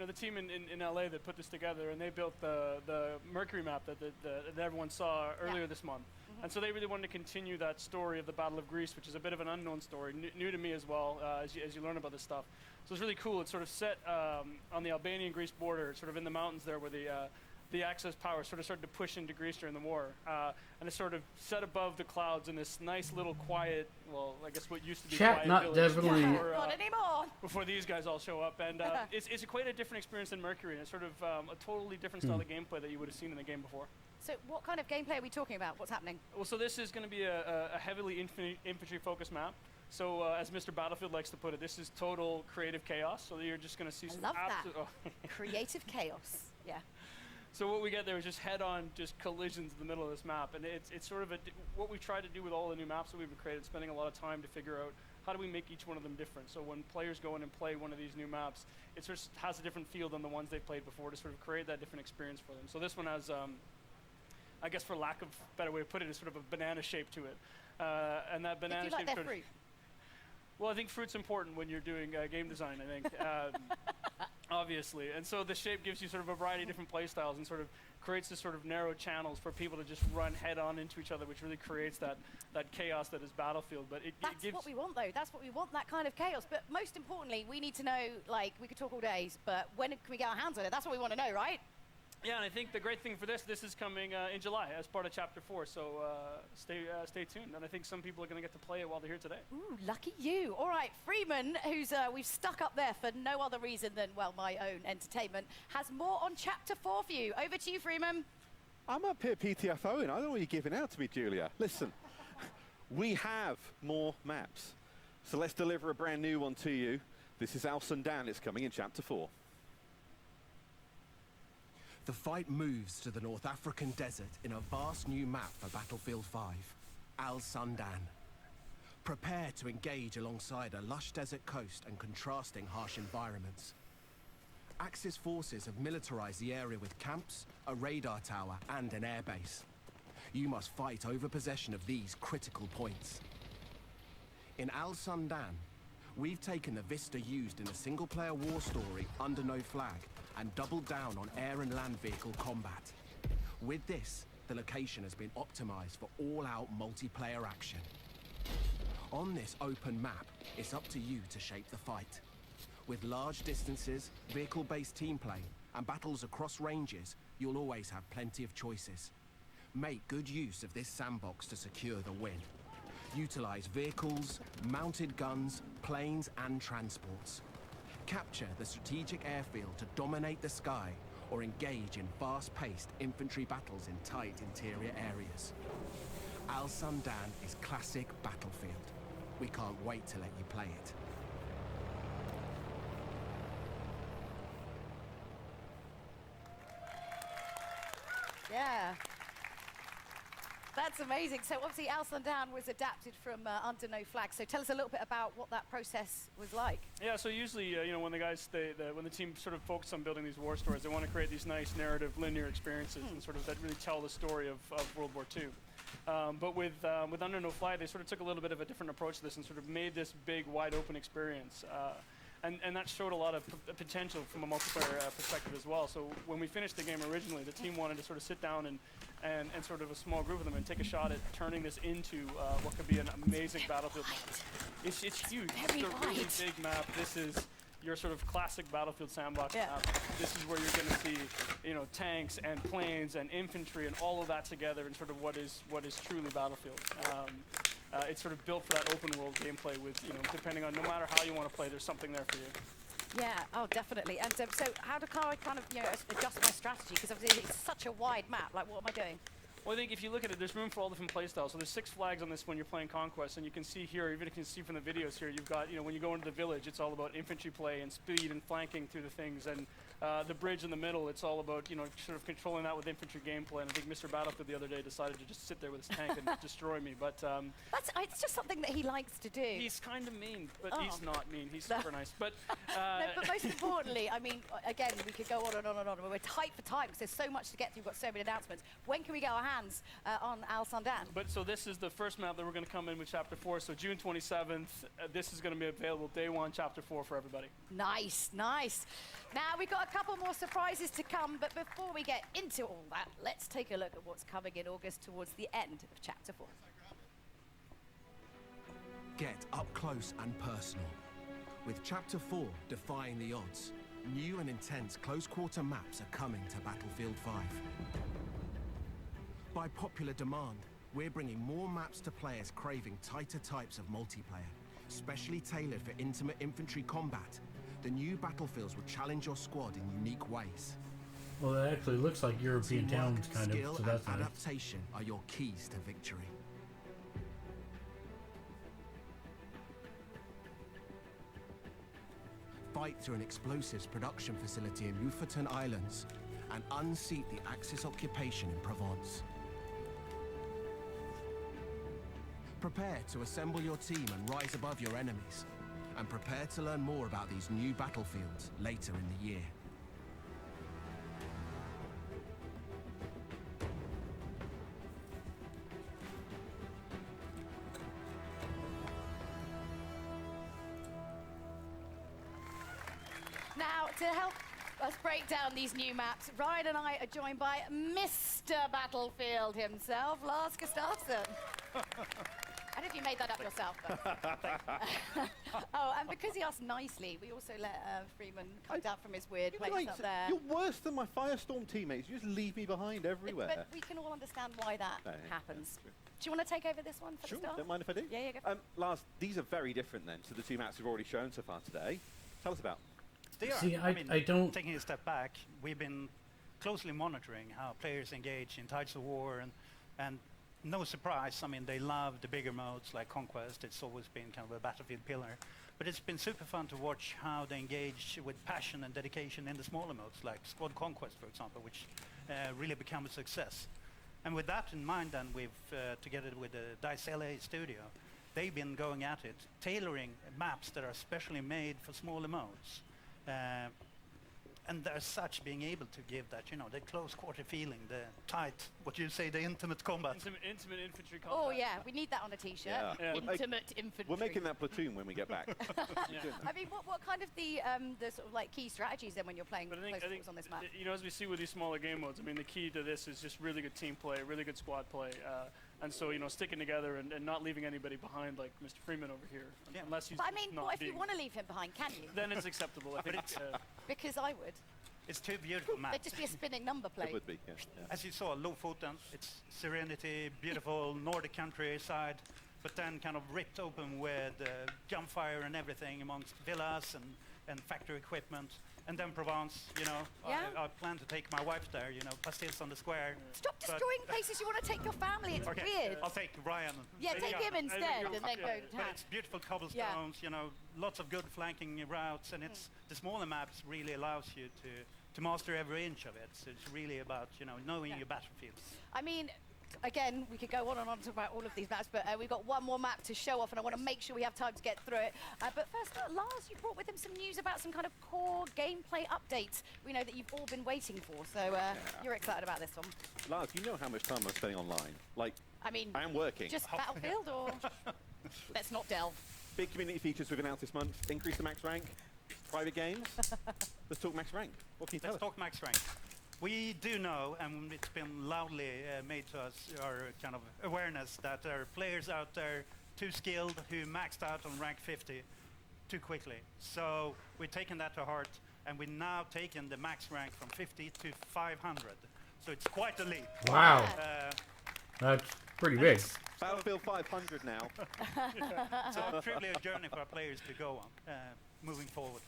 the team in LA that put this together, and they built the Mercury map that everyone saw earlier this month. And so they really wanted to continue that story of the Battle of Greece, which is a bit of an unknown story, new to me as well, as you learn about this stuff. So it's really cool. It's sort of set on the Albanian-Greece border, sort of in the mountains there where the Axis power sort of started to push into Greece during the war. And it's sort of set above the clouds in this nice little quiet, well, I guess what used to be Chat, quiet not village definitely. Not anymore. before these guys all show up. And it's quite a different experience than Mercury. And it's sort of a totally different style of gameplay that you would have seen in the game before. So what kind of gameplay are we talking about? What's happening? Well, so this is going to be a heavily infantry-focused map. So as Mr. Battlefield likes to put it, this is total creative chaos. So you're just going to see some love that. absolute Creative chaos. Yeah. So what we get there is just head-on, just collisions in the middle of this map, and it's sort of what we've tried to do with all the new maps that we've created, spending a lot of time to figure out how do we make each one of them different. So when players go in and play one of these new maps, it sort of has a different feel than the ones they've played before to sort of create that different experience for them. So this one has, I guess for lack of a better way of putting it, is sort of a banana shape to it, and that banana If you like shape their sort of. fruit. Well, I think fruit's important when you're doing game design, I think, obviously. And so the shape gives you sort of a variety of different play styles and sort of creates this sort of narrow channels for people to just run head-on into each other, which really creates that chaos that is Battlefield. But That's what we want, though. That's what we want, that kind of chaos. But most importantly, we need to know, like, we could talk all days, but when can we get our hands on it? That's what we want to know, right? Yeah, and I think the great thing for this is coming in July as part of Chapter 4, so stay tuned. And I think some people are going to get to play it while they're here today. Ooh, lucky you. All right, Freeman, who's we've stuck up there for no other reason than, well, my own entertainment, has more on Chapter 4 for you. Over to you, Freeman. I'm up here PTFOing. I don't know what you're giving out to me, Julia. Listen, we have more maps. So let's deliver a brand new one to you. This is Al Sundan. It's coming in Chapter 4. The fight moves to the North African desert in a vast new map for Battlefield 5, Al Sundan. Prepare to engage alongside a lush desert coast and contrasting harsh environments. Axis forces have militarized the area with camps, a radar tower, and an airbase. You must fight over possession of these critical points. In Al Sundan, we've taken the vista used in a single-player war story, Under No Flag, and doubled down on air and land vehicle combat. With this, the location has been optimized for all-out multiplayer action. On this open map, it's up to you to shape the fight. With large distances, vehicle-based team play, and battles across ranges, you'll always have plenty of choices. Make good use of this sandbox to secure the win. Utilize vehicles, mounted guns, planes, and transports. Capture the strategic airfield to dominate the sky, or engage in fast-paced infantry battles in tight interior areas. Al Sundan is classic Battlefield. We can't wait to let you play it. Yeah. That's amazing. So obviously Al Sundan was adapted from Under No Flag. So tell us a little bit about what that process was like. Yeah, so usually, you know, when the guys, when the team sort of focus on building these war stories, they want to create these nice narrative, linear experiences and sort of that really tell the story of World War II. But with Under No Flag, they sort of took a little bit of a different approach to this and sort of made this big, wide open experience. And that showed a lot of potential from a multiplayer perspective as well. So when we finished the game originally, the team wanted to sort of sit down and sort of a small group of them and take a shot at turning this into what could be an amazing Battlefield map. It's huge. It's a really big map. This is your sort of classic Battlefield sandbox map. This is where you're going to see, you know, tanks and planes and infantry and all of that together in sort of what is truly Battlefield. It's sort of built for that open world gameplay with, you know, depending on no matter how you want to play, there's something there for you. Yeah, oh, definitely. And so how do I kind of, you know, adjust my strategy? Because obviously it's such a wide map. Like, what am I doing? Well, I think if you look at it, there's room for all different playstyles. So there's 6 flags on this when you're playing Conquest, and you can see here, even if you can see from the videos here, you've got, you know, when you go into the village, it's all about infantry play and speed and flanking through the things. And the bridge in the middle, it's all about, you know, sort of controlling that with infantry gameplay. And I think Mr. Battlefield the other day decided to just sit there with his tank and destroy me. But it's just something that he likes to do. He's kind of mean, but he's not mean. He's super nice. But no, but most importantly, I mean, again, we could go on and on and on. We're tight for time because there's so much to get through. We've got so many announcements. When can we get our hands on Al Sundan? But so this is the first map that we're going to come in with Chapter 4. So June 27th, this is going to be available day 1, Chapter 4 for everybody. Nice, nice. Now we've got a couple more surprises to come, but before we get into all that, let's take a look at what's coming in August towards the end of Chapter 4. Get up close and personal. With Chapter 4 defying the odds, new and intense close-quarter maps are coming to Battlefield 5. By popular demand, we're bringing more maps to players craving tighter types of multiplayer, specially tailored for intimate infantry combat. The new Battlefields will challenge your squad in unique ways. Well, it actually looks like European towns, kind skill of, so that's and nice. adaptation are your keys to victory. Fight through an explosives production facility in Lofoten Islands and unseat the Axis occupation in Provence. Prepare to assemble your team and rise above your enemies. And prepare to learn more about these new battlefields later in the year. Now, to help us break down these new maps, Ryan and I are joined by Mr. Battlefield himself, Lars Gustafsson. I don't know if you made that up yourself. But oh, and because he asked nicely, we also let Freeman come down from his weird place Right, up there. you're worse than my Firestorm teammates. You just leave me behind everywhere. But we can all understand why that happens. Do you want to take over this one for the start? Don't mind if I do. Yeah, go. Lars, these are very different then to the two maps we've already shown so far today. Tell us about. They are. See, I don't. Taking a step back, we've been closely monitoring how players engage in Tides of War, and no surprise, I mean, they love the bigger modes like Conquest. It's always been kind of a battlefield pillar. But it's been super fun to watch how they engage with passion and dedication in the smaller modes, like Squad Conquest, for example, which really become a success. And with that in mind, then we've, together with the DICE LA studio, they've been going at it, tailoring maps that are specially made for smaller modes. And as such, being able to give that, you know, the close quarter feeling, the tight, what you say, the intimate combat. Intimate infantry combat. Oh yeah, we need that on a t-shirt. Yeah. Intimate infantry. We're making that platoon when we get back. I mean, what kind of the sort of like key strategies then when you're playing close quarters on this map? You know, as we see with these smaller game modes, I mean, the key to this is just really good team play, really good squad play. And so, you know, sticking together and not leaving anybody behind, like Mr. Freeman over here, unless he's. But I mean, not what if being you want to leave him behind? Can you? Then it's acceptable. I think. Because I would. It's two beautiful maps. They'd just be a spinning number plate. It would be, yeah. As you saw, Lofoten, it's serenity, beautiful Nordic countryside, but then kind of ripped open with gunfire and everything amongst villas and factory equipment. And then Provence, you know, I plan to take my wife there, you know, pastilles on the square. Stop destroying places you want to take your family, it's weird. I'll take Ryan. Yeah, take him instead and then go to But town. it's beautiful cobblestones, you know, lots of good flanking routes, and it's the smaller maps really allows you to master every inch of it. So it's really about, you know, knowing your battlefields. I mean, again, we could go on and on to about all of these maps, but we've got one more map to show off, and I want to make sure we have time to get through it. But first, Lars, you brought with him some news about some kind of core gameplay updates. We know that you've all been waiting for, so you're excited about this one. Lars, you know how much time I'm spending online. Like, I mean, I am working. Just Battlefield, or let's not delve. Big community features we've announced this month. Increase the max rank, private games. Let's talk max rank. What can you tell us? Let's talk max rank. We do know, and it's been loudly made to us, our kind of awareness, that there are players out there too skilled who maxed out on rank 50 too quickly. So we've taken that to heart, and we've now taken the max rank from 50 to 500. So it's quite a leap. Wow. That's pretty big. Battlefield 500 now. So truly a journey for our players to go on, moving forward.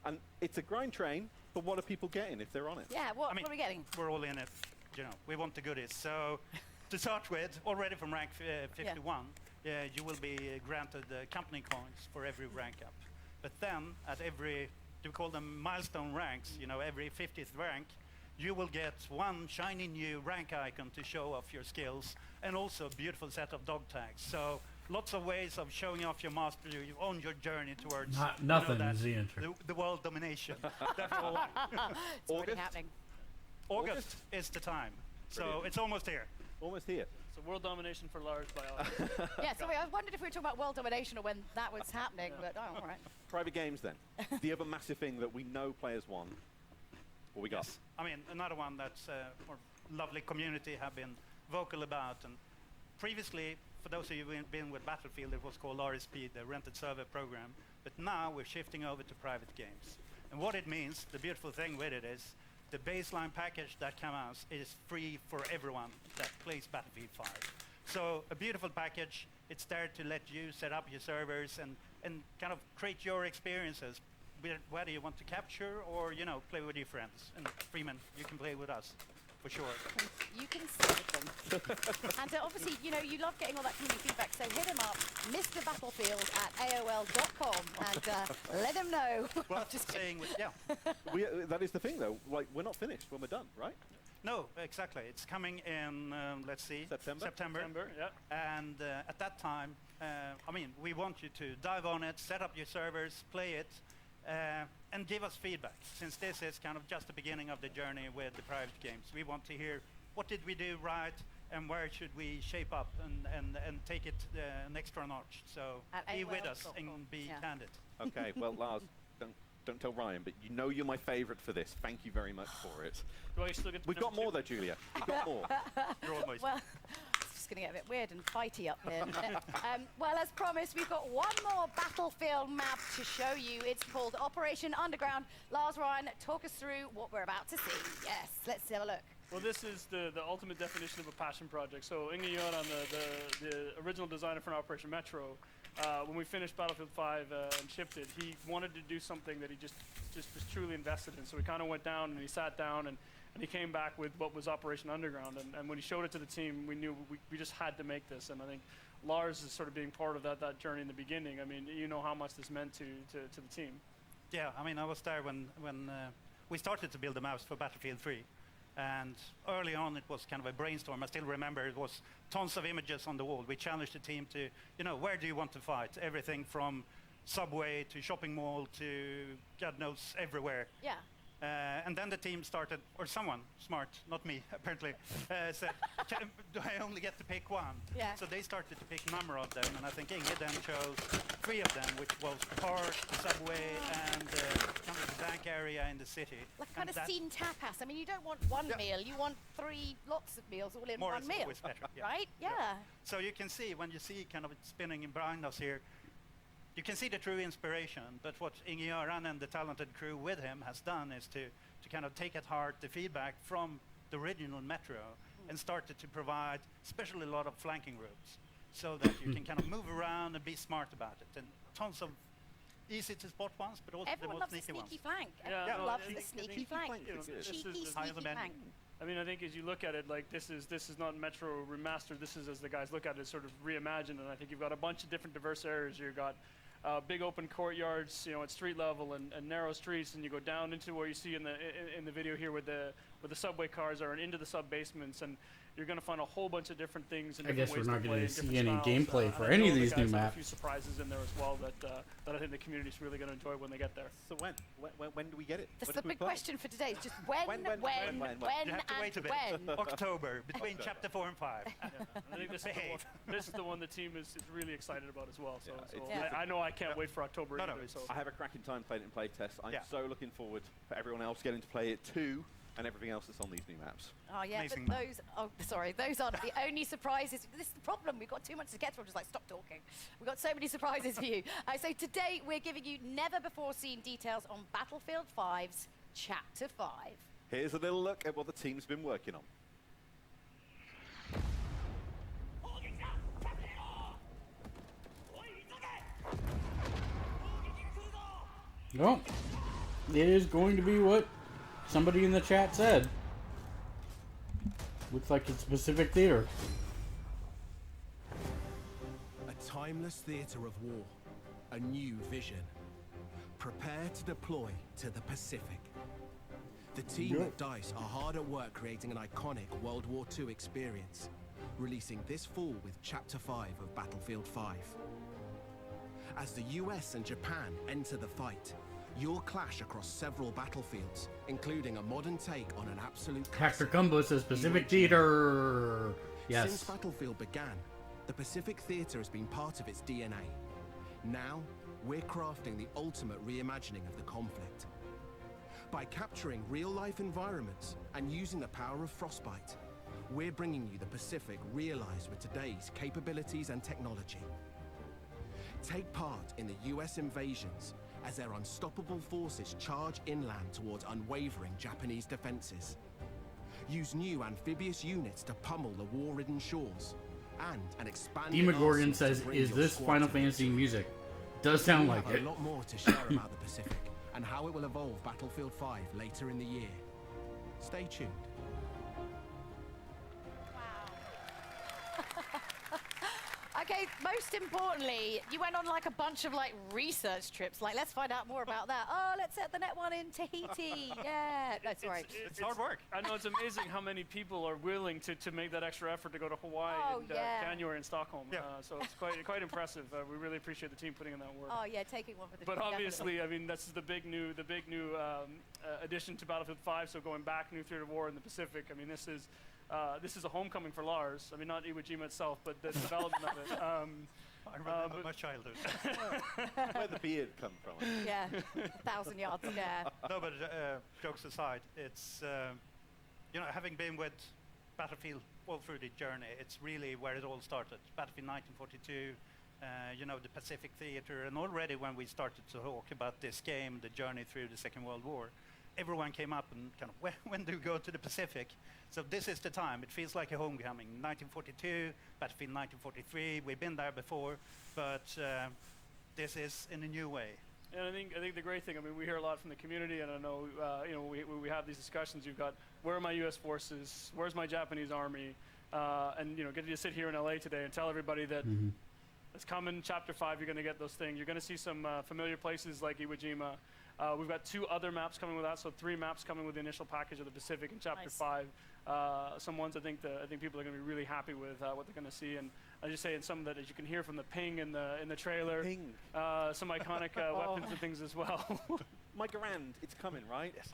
And it's a grind train, but what are people getting if they're on it? Yeah, what are we getting? We're all in it. You know, we want the goodies. So to start with, already from rank 51, you will be granted company coins for every rank up. But then at every, we call them milestone ranks, you know, every 50th rank, you will get one shiny new rank icon to show off your skills, and also a beautiful set of dog tags. So lots of ways of showing off your mastery on your journey towards nothing is the answer. The world domination. It's already happening. August is the time. So it's almost here. Almost here. So world domination for Lars by all. Yeah, so I wondered if we were talking about world domination or when that was happening, but all right. Private games then. The other massive thing that we know players want. What we got? Yes. I mean, another one that's our lovely community have been vocal about. And previously, for those of you who've been with Battlefield, it was called RSP, the Rented Server Program. But now we're shifting over to private games. And what it means, the beautiful thing with it is, the baseline package that comes out is free for everyone that plays Battlefield 5. So a beautiful package. It's there to let you set up your servers and kind of create your experiences, whether you want to capture or, you know, play with your friends. And Freeman, you can play with us, for sure. You can sit with them. And obviously, you know, you love getting all that community feedback, so hit him up, mrbattlefield@aol.com, and let him know. Well, just saying, that is the thing, though. Like, we're not finished when we're done, right? No, exactly. It's coming in, let's see, September. Yeah. And at that time, I mean, we want you to dive on it, set up your servers, play it, and give us feedback. Since this is kind of just the beginning of the journey with the private games, we want to hear what did we do right and where should we shape up and take it an extra notch. So be with us and be candid. Okay, well, Lars, don't tell Ryan, but you know you're my favourite for this. Thank you very much for it. Do I still get We've got more though, Julia. We've got more. You're almost. Well, going to get a bit weird and fighty up here in a minute. Well, as promised, we've got one more battlefield map to show you. It's called Operation Underground. Lars, Ryan, talk us through what we're about to see. Yes, let's have a look. Well, this is the ultimate definition of a passion project. So Inge Göran, the original designer for Operation Metro, when we finished Battlefield 5 and shipped it, he wanted to do something that he just was truly invested in. So we kind of went down and he sat down and he came back with what was Operation Underground. And when he showed it to the team, we knew we just had to make this. And I think Lars is sort of being part of that journey in the beginning. I mean, you know how much this meant to the team. Yeah, I mean, I was there when we started to build the maps for Battlefield 3. And early on, it was kind of a brainstorm. I still remember it was tons of images on the wall. We challenged the team to, where do you want to fight? Everything from subway to shopping mall to God knows everywhere. Yeah. And then the team started, or someone smart, not me, apparently, said, do I only get to pick one? Yeah. So they started to pick a number of them, and I think Inge then chose 3 of them, which was park, subway, and kind of the bank area in the city. Like kind of scene tapas. I mean, you don't want one meal, you want 3 lots of meals all in one meal. Always better, yeah. Right? Yeah. So you can see, when you see kind of it spinning in behind us here, you can see the true inspiration, but what Inge Göran and the talented crew with him has done is to kind of take at heart the feedback from the original Metro and started to provide especially a lot of flanking routes so that you can kind of move around and be smart about it. And tons of easy to spot ones, but also Everyone the most loves the sneaky sneaky ones. flank. Yeah, Everyone no, loves I the think- sneaky flank. Cheeky, sneaky flank. I mean, I think as you look at it, like this is not Metro remastered. This is, as the guys look at it, sort of reimagined. And I think you've got a bunch of different diverse areas. You've got big open courtyards, at street level and narrow streets, and you go down into where you see in the video here where the subway cars are and into the sub basements, and you're going to find a whole bunch of different things. And I guess we're not going to see any styles. gameplay for And I any know of the these new guys have maps. A few surprises in there as well that I think the community's really going to enjoy when they get there. So when do we get it? That's When the do we big play? question for today. It's just when, You have to wait a bit. when. October, between chapter 4 and 5. I think this is the one the team is really excited about as well. So, Yeah, I know I can't wait for October either. So. I have a cracking time playing it in play test. I'm Yeah. so looking forward for everyone else getting to play it too, and everything else that's on these new maps. Oh yeah, Amazing but those aren't the only surprises. This is the problem. We've got too much to get through. I'm just like, stop talking. We've got so many surprises for you. So today we're giving you never before seen details on Battlefield 5's Chapter 5. Here's a little look at what the team's been working on. Well, it is going to be what somebody in the chat said. Looks like it's Pacific Theater. A timeless theatre of war, a new vision. Prepare to deploy to the Pacific. The team at DICE are hard at work creating an iconic World War II experience, releasing this fall with Chapter 5 of Battlefield 5. As the US and Japan enter the fight, you'll clash across several battlefields, including a modern take on an absolute Hector classic, Cumbo says Pacific Theater. Yes. Since Battlefield began, the Pacific Theater has been part of its DNA. Now, we're crafting the ultimate reimagining of the conflict. By capturing real-life environments and using the power of Frostbite, we're bringing you the Pacific realized with today's capabilities and technology. Take part in the US invasions as their unstoppable forces charge inland towards unwavering Japanese defenses. Use new amphibious units to pummel the war-ridden shores, and an expanded Demogorgon arsenal to says, bring "Is your this squad Final to Fantasy victory." music?" Does sound We like have it. a lot more to share about the Pacific and how it will evolve Battlefield 5 later in the year. Stay tuned. Okay, most importantly, you went on like a bunch of like research trips. Like, let's find out more about that. Oh, let's set the net one in Tahiti. Yeah. No, sorry. It's hard work. I know it's amazing how many people are willing to make that extra effort to go to Hawaii Oh, in yeah. January in Stockholm. So it's quite impressive. We really appreciate the team putting in that work. Oh yeah, taking one for the But team, obviously, definitely. I mean, that's the big new addition to Battlefield 5. So going back, new theater of war in the Pacific. I mean, this is a homecoming for Lars. I mean, not Iwo Jima itself, but the development of it. I remember my childhood. Where the beard come from? Yeah, 1,000 yards. Yeah. No, but jokes aside, it's having been with Battlefield all through the journey. It's really where it all started. Battlefield 1942, you know, the Pacific Theater, and already when we started to talk about this game, the journey through the Second World War, everyone came up and kind of, when do we go to the Pacific? So this is the time. It feels like a homecoming. 1942, Battlefield 1943. We've been there before, but this is in a new way. And I think the great thing, I mean, we hear a lot from the community, and I know, you know, we have these discussions. You've got, where are my U.S. forces? Where's my Japanese army? And, you know, getting to sit here in L.A. today and tell everybody that it's coming, Chapter 5, you're going to get those things. You're going to see some familiar places like Iwo Jima. We've got 2 other maps coming with that, so 3 maps coming with the initial package of the Pacific in Chapter 5. Some ones I think people are going to be really happy with what they're going to see, and I just say in some that, as you can hear from the ping in the trailer, some iconic weapons and things as well. My grand, it's coming, right? Yes.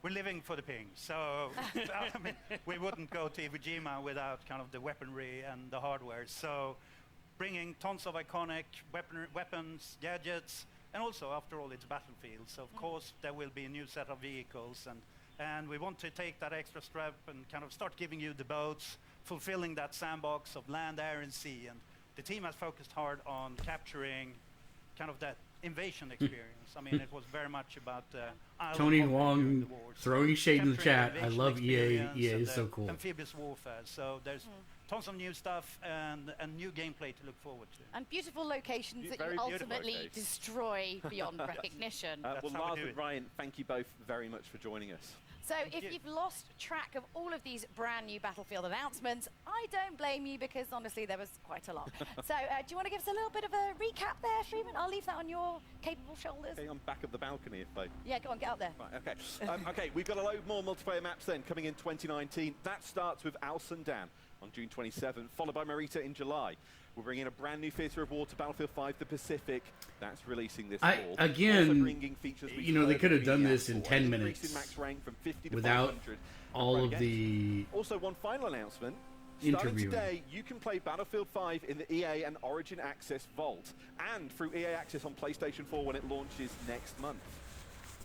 We're living for the ping, so I mean, we wouldn't go to Iwo Jima without kind of the weaponry and the hardware. So bringing tons of iconic weapons, gadgets, and also, after all, it's Battlefield. So of course there will be a new set of vehicles, and we want to take that extra step and kind of start giving you the boats, fulfilling that sandbox of land, air, and sea. And the team has focused hard on capturing kind of that invasion experience. I mean, it was very much about Tony Wong throwing shade in the chat. I love EA. EA is so cool. Amphibious warfare. So there's tons of new stuff and new gameplay to look forward to. And beautiful locations that you ultimately destroy beyond recognition. Well, Lars and Ryan, thank you both very much for joining us. So if you've lost track of all of these brand new Battlefield announcements, I don't blame you, because honestly there was quite a lot. So do you want to give us a little bit of a recap there, Freeman? I'll leave that on your capable shoulders. Okay, I'm back at the balcony if I... Yeah, go on, get up there. Right, okay. Okay, we've got a load more multiplayer maps then coming in 2019. That starts with Al Sundan on June 27th, followed by Marita in July. We're bringing a brand new theatre of war to Battlefield 5, the Pacific. That's releasing this fall. Again, you know, they could have done this in 10 minutes max rank from 50 to without 500 all of the Also, one final announcement. interviewing. Starting today, you can play Battlefield 5 in the EA and Origin Access Vault, and through EA Access on PlayStation 4 when it launches next month.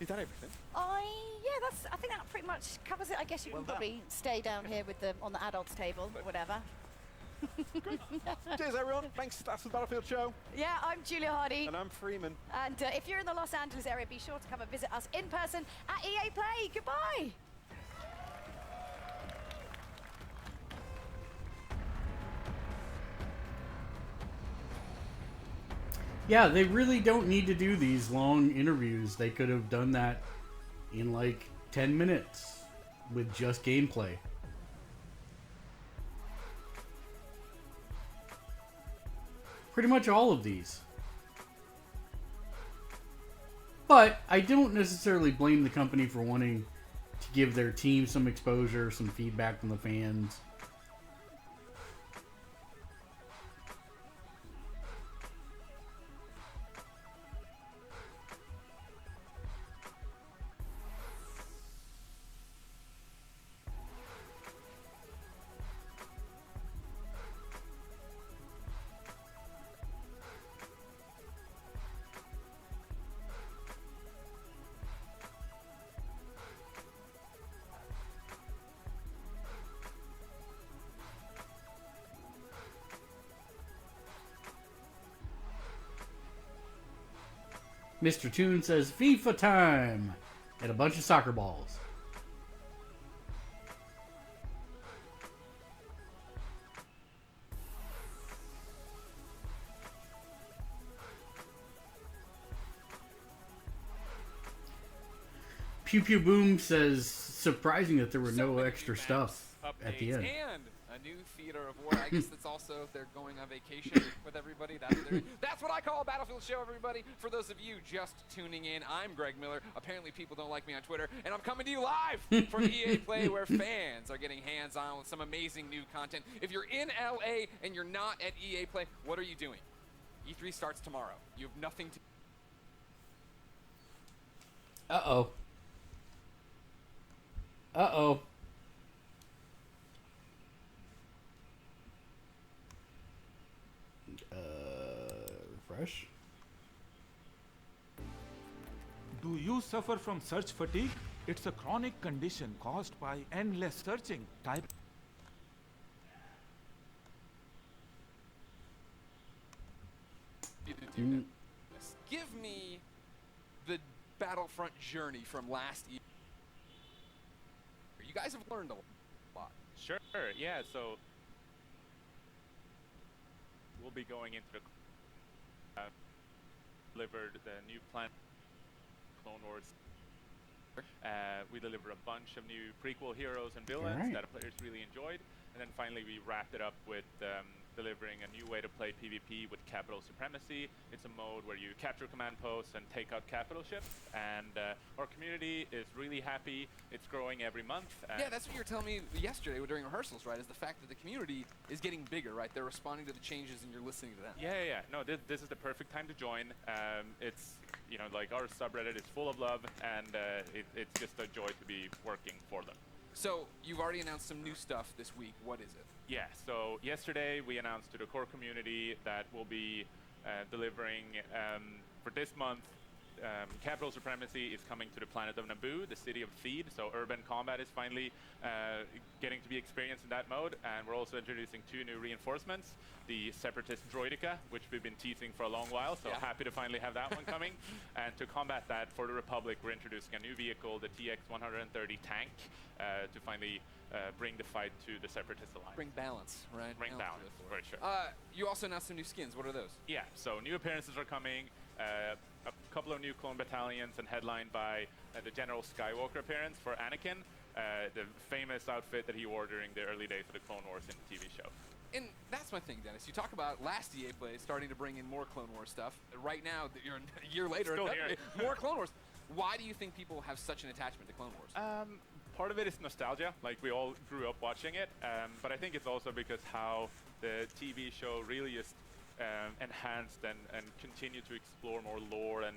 Is that everything? Yeah, I think that pretty much covers it. I guess you can probably stay down here with on the adults table, or whatever. Cheers, everyone. Thanks. That's the Battlefield Show. Yeah, I'm Julia Hardy. And I'm Freeman. And if you're in the Los Angeles area, be sure to come and visit us in person at EA Play. Goodbye. Yeah, they really don't need to do these long interviews. They could have done that in like 10 minutes with just gameplay. Pretty much all of these. But I don't necessarily blame the company for wanting to give their team some exposure, some feedback from the fans. Mr. Toon says, FIFA time! And a bunch of soccer balls. Pew Pew Boom says, surprising that there were no extra stuff at the end. And a new theater of war. I guess that's also if they're going on vacation with everybody. That's what I call a Battlefield show, everybody. For those of you just tuning in, I'm Greg Miller. Apparently people don't like me on Twitter, and I'm coming to you live from EA Play, where fans are getting hands-on with some amazing new content. If you're in LA and you're not at EA Play, what are you doing? E3 starts tomorrow. You have nothing to... Uh-oh. Uh-oh. Refresh. Do you suffer from search fatigue? It's a chronic condition caused by endless searching. Type to you. Give me the Battlefront journey from last year. You guys have learned a lot. Sure, yeah, so we'll be going into the delivered the new Planet Clone Wars. We delivered a bunch of new prequel heroes and villains that players really enjoyed, and then finally we wrapped it up with delivering a new way to play PvP with Capital Supremacy. It's a mode where you capture command posts and take out capital ships, and our community is really happy. It's growing every month. Yeah, that's what you were telling me yesterday during rehearsals, right? Is the fact that the community is getting bigger, right? They're responding to the changes and you're listening to them. Yeah. No, this is the perfect time to join. It's, you know, like our subreddit is full of love, and it's just a joy to be working for them. So you've already announced some new stuff this week. What is it? Yeah, so yesterday we announced to the core community that we'll be delivering for this month. Capital Supremacy is coming to the planet of Naboo, the city of Theed, so urban combat is finally getting to be experienced in that mode, and we're also introducing 2 new reinforcements, the Separatist Droideka, which we've been teasing for a long while, so happy to finally have that one coming. And to combat that, for the Republic, we're introducing a new vehicle, the TX-130 tank, to finally bring the fight to the Separatist Alliance. Bring balance, right? Bring balance, for sure. You also announced some new skins. What are those? Yeah, so new appearances are coming. A couple of new clone battalions, and headlined by the General Skywalker appearance for Anakin, the famous outfit that he wore during the early days of the Clone Wars in the TV show. And that's my thing, Dennis. You talk about last EA Play starting to bring in more Clone Wars stuff. Right now, you're a year later, more Clone Wars. Why do you think people have such an attachment to Clone Wars? Part of it is nostalgia, like we all grew up watching it, but I think it's also because how the TV show really is enhanced and continue to explore more lore and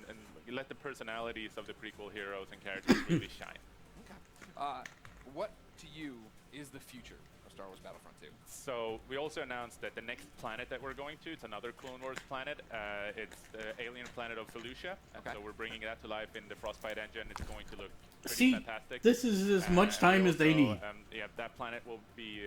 let the personalities of the prequel heroes and characters really shine. Okay. What to you is the future of Star Wars Battlefront 2? So we also announced that the next planet that we're going to, it's another Clone Wars planet. It's the alien planet of Felucia, and so we're bringing that to life in the Frostbite engine. It's going to look pretty fantastic. This is as much time as they need. Yeah, that planet will be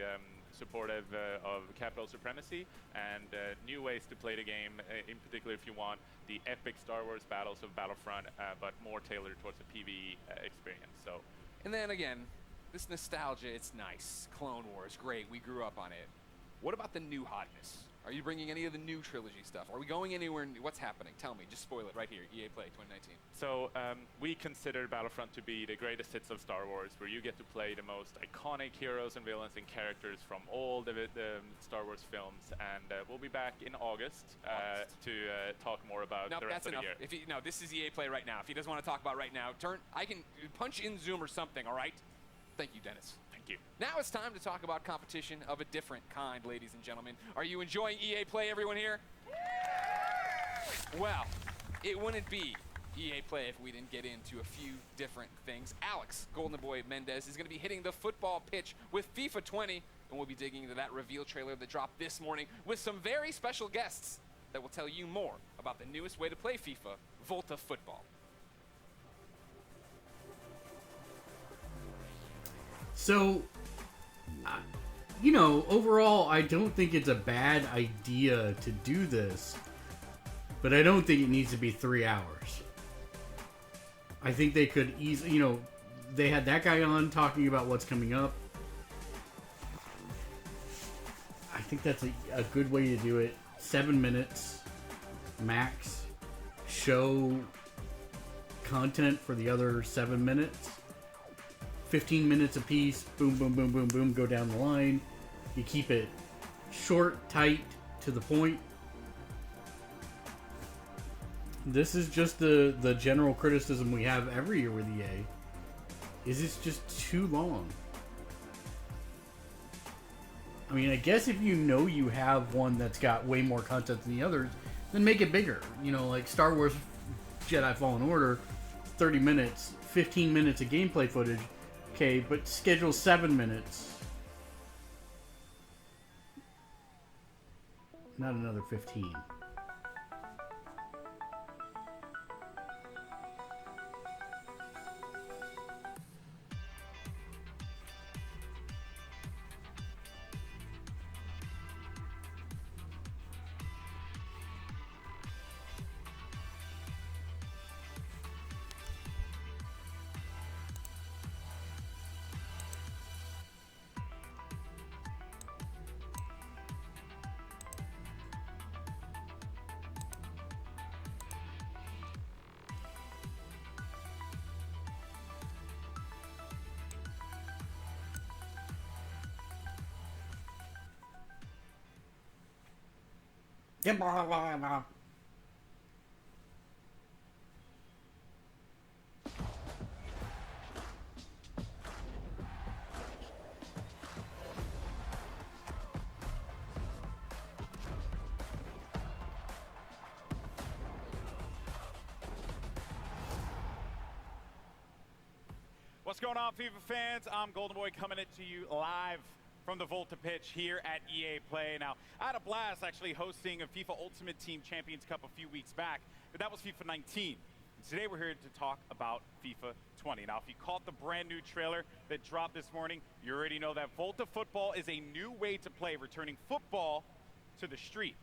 supportive of Capital Supremacy and new ways to play the game, in particular if you want the epic Star Wars battles of Battlefront, but more tailored towards the PvE experience. So, and then again, this nostalgia, it's nice. Clone Wars, great, we grew up on it. What about the new hotness? Are you bringing any of the new trilogy stuff? Are we going anywhere new? What's happening? Tell me, just spoil it right here, EA Play 2019. So we consider Battlefront to be the greatest hits of Star Wars, where you get to play the most iconic heroes and villains and characters from all the Star Wars films. And we'll be back in August to talk more about the rest of the year. No, this is EA Play right now. If he doesn't want to talk about right now, I can punch in Zoom or something, all right? Thank you, Dennis. Thank you. Now it's time to talk about competition of a different kind, ladies and gentlemen. Are you enjoying EA Play, everyone here? Well, it wouldn't be EA Play if we didn't get into a few different things. Alex, Golden Boy Mendez, is going to be hitting the football pitch with FIFA 20, and we'll be digging into that reveal trailer that dropped this morning with some very special guests that will tell you more about the newest way to play FIFA, Volta Football. So, you know, overall, I don't think it's a bad idea to do this, but I don't think it needs to be 3 hours. I think they could easily, you know, they had that guy on talking about what's coming up. I think that's a good way to do it. 7 minutes max. Show content for the other 7 minutes. 15 minutes apiece, boom, boom, boom, boom, boom, go down the line. You keep it short, tight, to the point. This is just the general criticism we have every year with EA. Is it's just too long. I mean, I guess if you know you have one that's got way more content than the others, then make it bigger. You know, like Star Wars Jedi Fallen Order, 30 minutes, 15 minutes of gameplay footage. Okay, but schedule 7 minutes. Not another 15. What's going on, FIFA fans? I'm Golden Boy coming to you live from the Volta pitch here at EA Play. Now, I had a blast actually hosting a FIFA Ultimate Team Champions Cup a few weeks back, but that was FIFA 19. And today we're here to talk about FIFA 20. Now, if you caught the brand new trailer that dropped this morning, you already know that Volta Football is a new way to play, returning football to the street.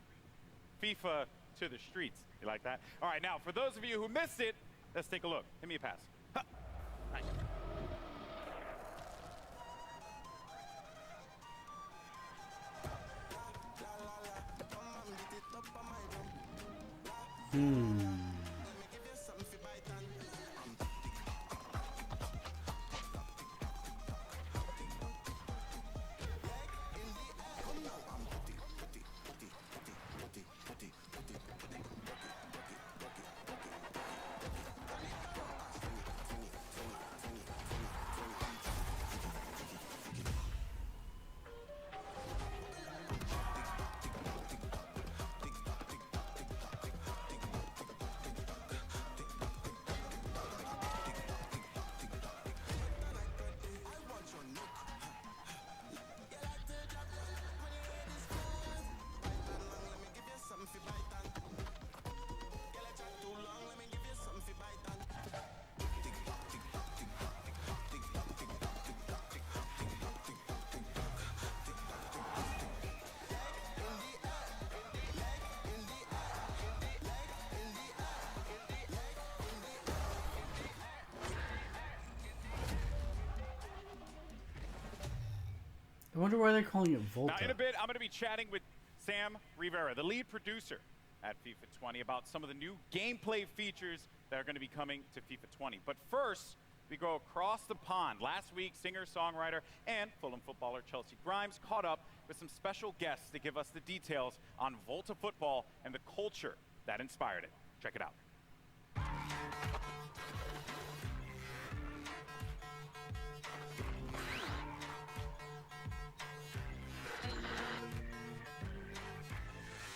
FIFA to the streets. You like that? All right, now, for those of you who missed it, let's take a look. Give me a pass. Huh. Nice. I wonder why they're calling it Volta. Now, in a bit, I'm going to be chatting with Sam Rivera, the lead producer at FIFA 20, about some of the new gameplay features that are going to be coming to FIFA 20. But first, we go across the pond. Last week, singer-songwriter and Fulham footballer Chelsea Grimes caught up with some special guests to give us the details on Volta football and the culture that inspired it. Check it out.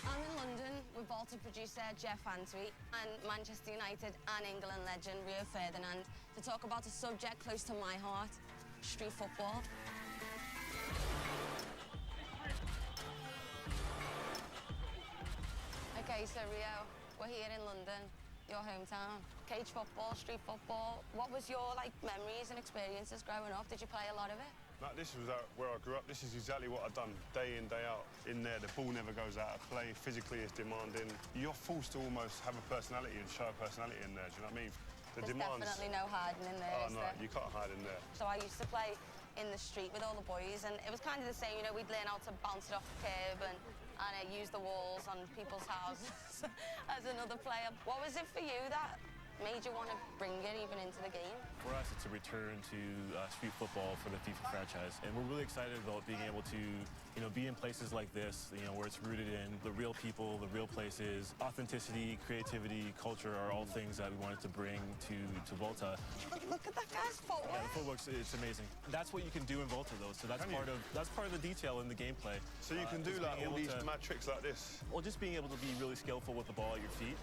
I'm in London with Volta producer Jeff Antwi and Manchester United and England legend Rio Ferdinand to talk about a subject close to my heart, street football. Okay, so Rio, we're here in London, your hometown. Cage football, street football. What was your memories and experiences growing up? Did you play a lot of it? No, this was where I grew up. This is exactly what I've done day in, day out. In there, the ball never goes out of play. Physically, it's demanding. You're forced to almost have a personality and show a personality in there. Do you know what I mean? There's definitely no hiding in there, is no, there? you can't hide in there. So I used to play in the street with all the boys, and it was kind of the same. You know, we'd learn how to bounce it off the curb and use the walls on people's houses as another player. What was it for you that made you want to bring it even into the game? For us, it's a return to street football for the FIFA franchise, and we're really excited about being able to, be in places like this, where it's rooted in the real people, the real places. Authenticity, creativity, culture are all things that we wanted to bring to Volta. Look at that guy's footwork. Yeah, the footwork, it's amazing. That's what you can do in Volta, though. So that's part of the detail in the gameplay. So you can do all these mad tricks like this? Well, just being able to be really skillful with the ball at your feet.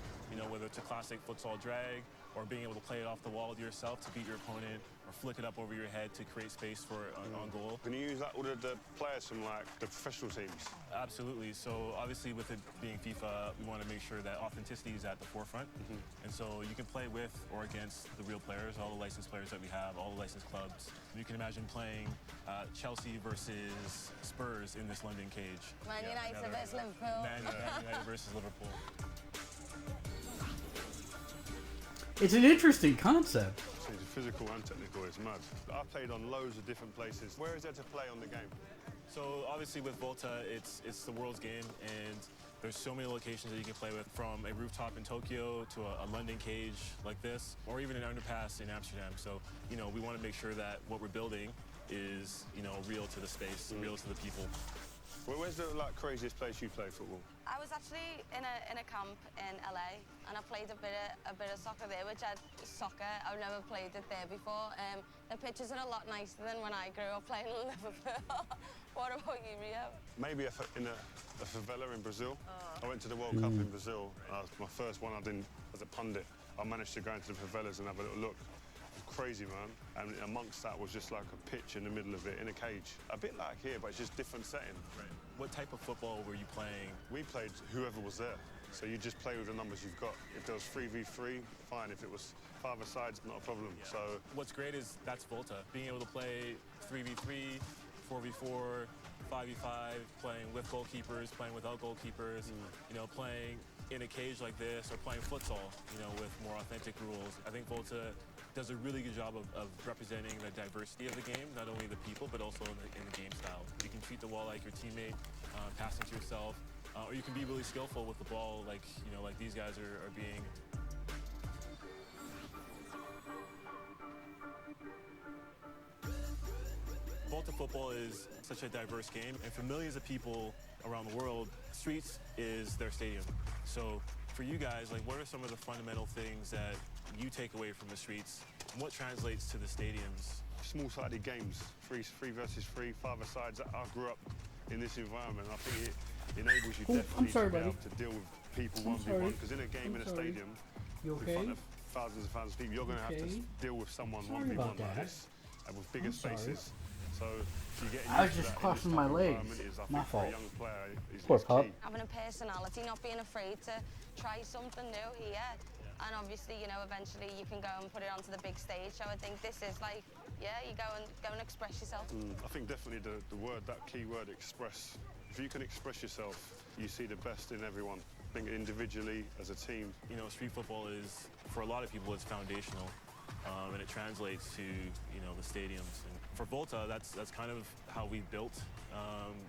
Whether it's a classic futsal drag or being able to play it off the wall yourself to beat your opponent or flick it up over your head to create space for on goal. Can you use all the players from the professional teams? Absolutely. So obviously with it being FIFA, we want to make sure that authenticity is at the forefront. And so you can play with or against the real players, all the licensed players that we have, all the licensed clubs. You can imagine playing Chelsea versus Spurs in this London cage. Man United versus Liverpool. Man United versus Liverpool. It's an interesting concept. It's physical and technical, it's mad. I've played on loads of different places. Where is there to play on the game? So obviously with Volta, it's the world's game, and there's so many locations that you can play with, from a rooftop in Tokyo to a London cage like this, or even an underpass in Amsterdam. So, we want to make sure that what we're building is, real to the space, real to the people. Where's the craziest place you play football? I was actually in a camp in LA, and I played a bit of soccer there, which I've never played it there before. The pitches are a lot nicer than when I grew up playing in Liverpool. What about you, Rio? Maybe in a favela in Brazil. I went to the World Cup in Brazil. My first one I did as a pundit. I managed to go into the favelas and have a little look. It was crazy, man. And amongst that was just like a pitch in the middle of it, in a cage. A bit like here, but it's just different setting. Right. What type of football were you playing? We played whoever was there. So you just play with the numbers you've got. If there was 3v3, fine. If it was 5-a-sides, not a problem. Yeah. So what's great is that's Volta. Being able to play 3v3, 4v4, 5v5, playing with goalkeepers, playing without goalkeepers, you know, playing in a cage like this, or playing futsal, you know, with more authentic rules. I think Volta does a really good job of representing the diversity of the game, not only the people, but also in the game style. You can treat the wall like your teammate, passing to yourself, or you can be really skillful with the ball, like, you know, like these guys are being. Volta football is such a diverse game, and for millions of people around the world, streets is their stadium. So for you guys, like, what are some of the fundamental things that you take away from the streets? What translates to the stadiums? Small-sided games, three versus three, 5-a-sides. I grew up in this environment. I think it enables you definitely to be able to deal with people 1v1. Because in a game in a stadium, in front of thousands of people, you're going to have to deal with someone 1v1 like this, and with bigger spaces. So you get. I was just crossing my legs. My fault. Poor pup. Having a personality, not being afraid to try something new here. And obviously, you know, eventually you can go and put it onto the big stage. So I think this is like, yeah, you go and express yourself. I think definitely the word, that key word, express. If you can express yourself, you see the best in everyone. I think individually, as a team. You know, street football is, for a lot of people, it's foundational, and it translates to, you know, the stadiums. And for Volta, that's kind of how we built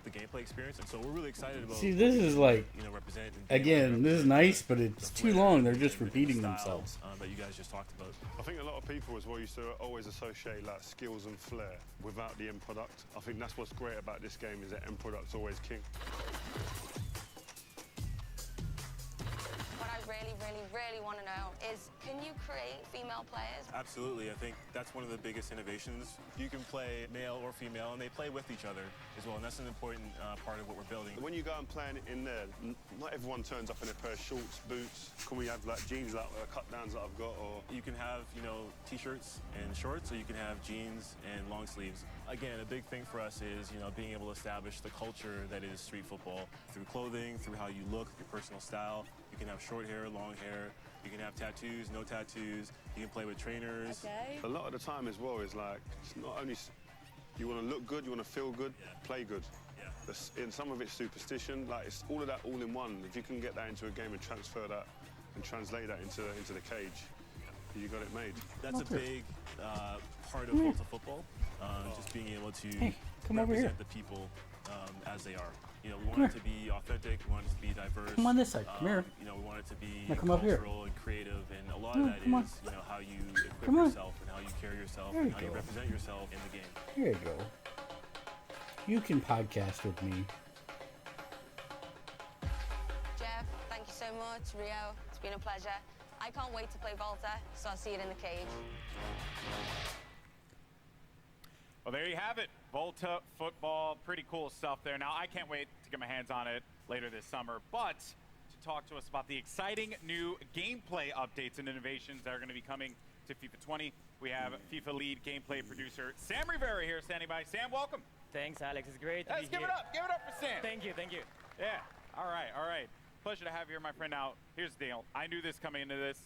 the gameplay experience, and so we're really excited about. See, this is like, you know, represent. Again, this is nice, but it's too long. They're just repeating themselves. That you guys just talked about. I think a lot of people as well used to always associate like skills and flair without the end product. I think that's what's great about this game, is that end product's always king. What I really want to know is, can you create female players? Absolutely. I think that's one of the biggest innovations. You can play male or female, and they play with each other as well, and that's an important part of what we're building. When you go and play in there, not everyone turns up in a pair of shorts, boots. Can we have like jeans, like cut downs that I've got, or you can have, you know, t-shirts and shorts, or you can have jeans and long sleeves. Again, a big thing for us is, you know, being able to establish the culture that is street football through clothing, through how you look, your personal style. You can have short hair, long hair. You can have tattoos, no tattoos. You can play with trainers. Okay. A lot of the time as well is like, it's not only you want to look good, you want to feel good, play good. Yeah. In some of it's superstition, like it's all of that all in one. If you can get that into a game and transfer that and translate that into the cage, you got it made. That's a big part of Volta football, just being able to represent the people as they are. You know, we want it to be authentic, we want it to be diverse. Come on this side, come here. You know, we want it to be come up here. cultural and creative, and a lot of that is, you know, how you equip yourself and how you carry yourself and how you represent yourself in the game. Here you go. You can podcast with me. Jeff, thank you so much. Rio, it's been a pleasure. I can't wait to play Volta, so I'll see you in the cage. Well, there you have it. Volta football, pretty cool stuff there. Now, I can't wait to get my hands on it later this summer, but to talk to us about the exciting new gameplay updates and innovations that are going to be coming to FIFA 20, we have FIFA lead gameplay producer Sam Rivera here standing by. Sam, welcome. Thanks, Alex. It's great to Let's be give here. it up. Give it up for Sam. Thank you. Thank you. Yeah. All right. Pleasure to have you here, my friend. Now, here's the deal. I knew this coming into this.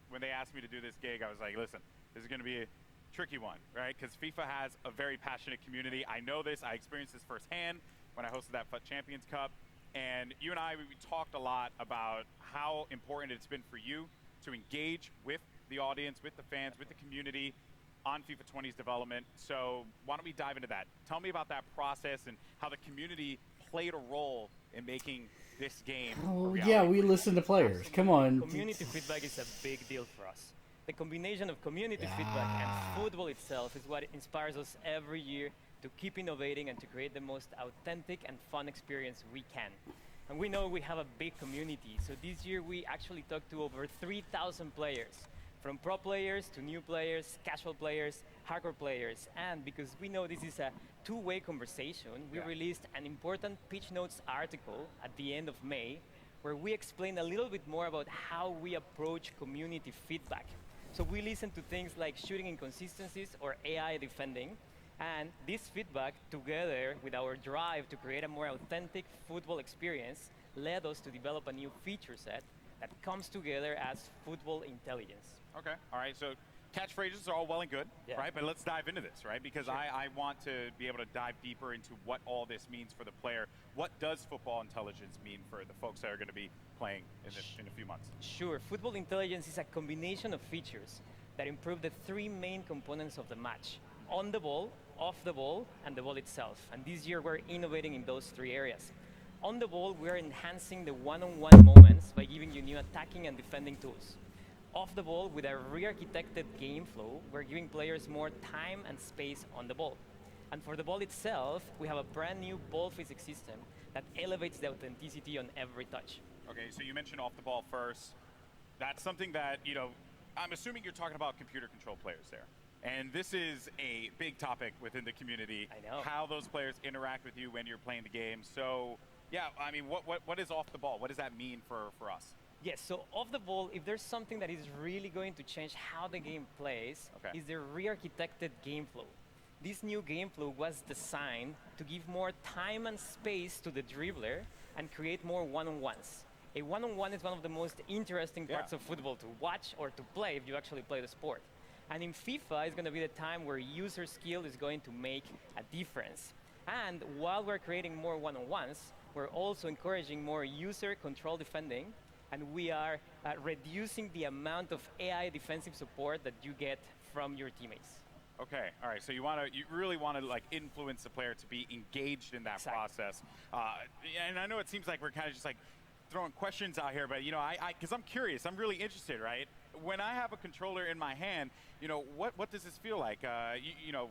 When they asked me to do this gig, I was like, listen, this is going to be a tricky one, right? Because FIFA has a very passionate community. I know this. I experienced this firsthand when I hosted that FUT Champions Cup. And you and I, we talked a lot about how important it's been for you to engage with the audience, with the fans, with the community on FIFA 20's development. So why don't we dive into that? Tell me about that process and how the community played a role in making this game a reality. Yeah, we listen to players. Come on. Community feedback is a big deal for us. The combination of community feedback and football itself is what inspires us every year to keep innovating and to create the most authentic and fun experience we can. And we know we have a big community. So this year we actually talked to over 3,000 players, from pro players to new players, casual players, hardcore players. And because we know this is a two-way conversation, we released an important pitch notes article at the end of May, where we explain a little bit more about how we approach community feedback. So we listen to things like shooting inconsistencies or AI defending, and this feedback, together with our drive to create a more authentic football experience, led us to develop a new feature set that comes together as football intelligence. Okay, all right, so catchphrases are all well and good, right? But let's dive into this, right? Because I want to be able to dive deeper into what all this means for the player. What does football intelligence mean for the folks that are going to be playing in a few months? Sure, football intelligence is a combination of features that improve the three main components of the match: on the ball, off the ball, and the ball itself. And this year we're innovating in those three areas. On the ball, we're enhancing the one-on-one moments by giving you new attacking and defending tools. Off the ball, with a re-architected game flow, we're giving players more time and space on the ball. And for the ball itself, we have a brand new ball physics system that elevates the authenticity on every touch. Okay, so you mentioned off the ball first. That's something that, you know, I'm assuming you're talking about computer control players there. And this is a big topic within the community. I know. How those players interact with you when you're playing the game. So, yeah, I mean, what is off the ball? What does that mean for us? Yes, so off the ball, if there's something that is really going to change how the game plays, is the re-architected game flow. This new game flow was designed to give more time and space to the dribbler and create more one-on-ones. A one-on-one is one of the most interesting parts of football to watch or to play if you actually play the sport. And in FIFA, it's going to be the time where user skill is going to make a difference. And while we're creating more one-on-ones, we're also encouraging more user control defending, and we are reducing the amount of AI defensive support that you get from your teammates. Okay, all right. So you really want to like influence the player to be engaged in that process. And I know it seems like we're kind of just like throwing questions out here, but you know, because I'm curious, I'm really interested, right? When I have a controller in my hand, you know, what does this feel like? You know,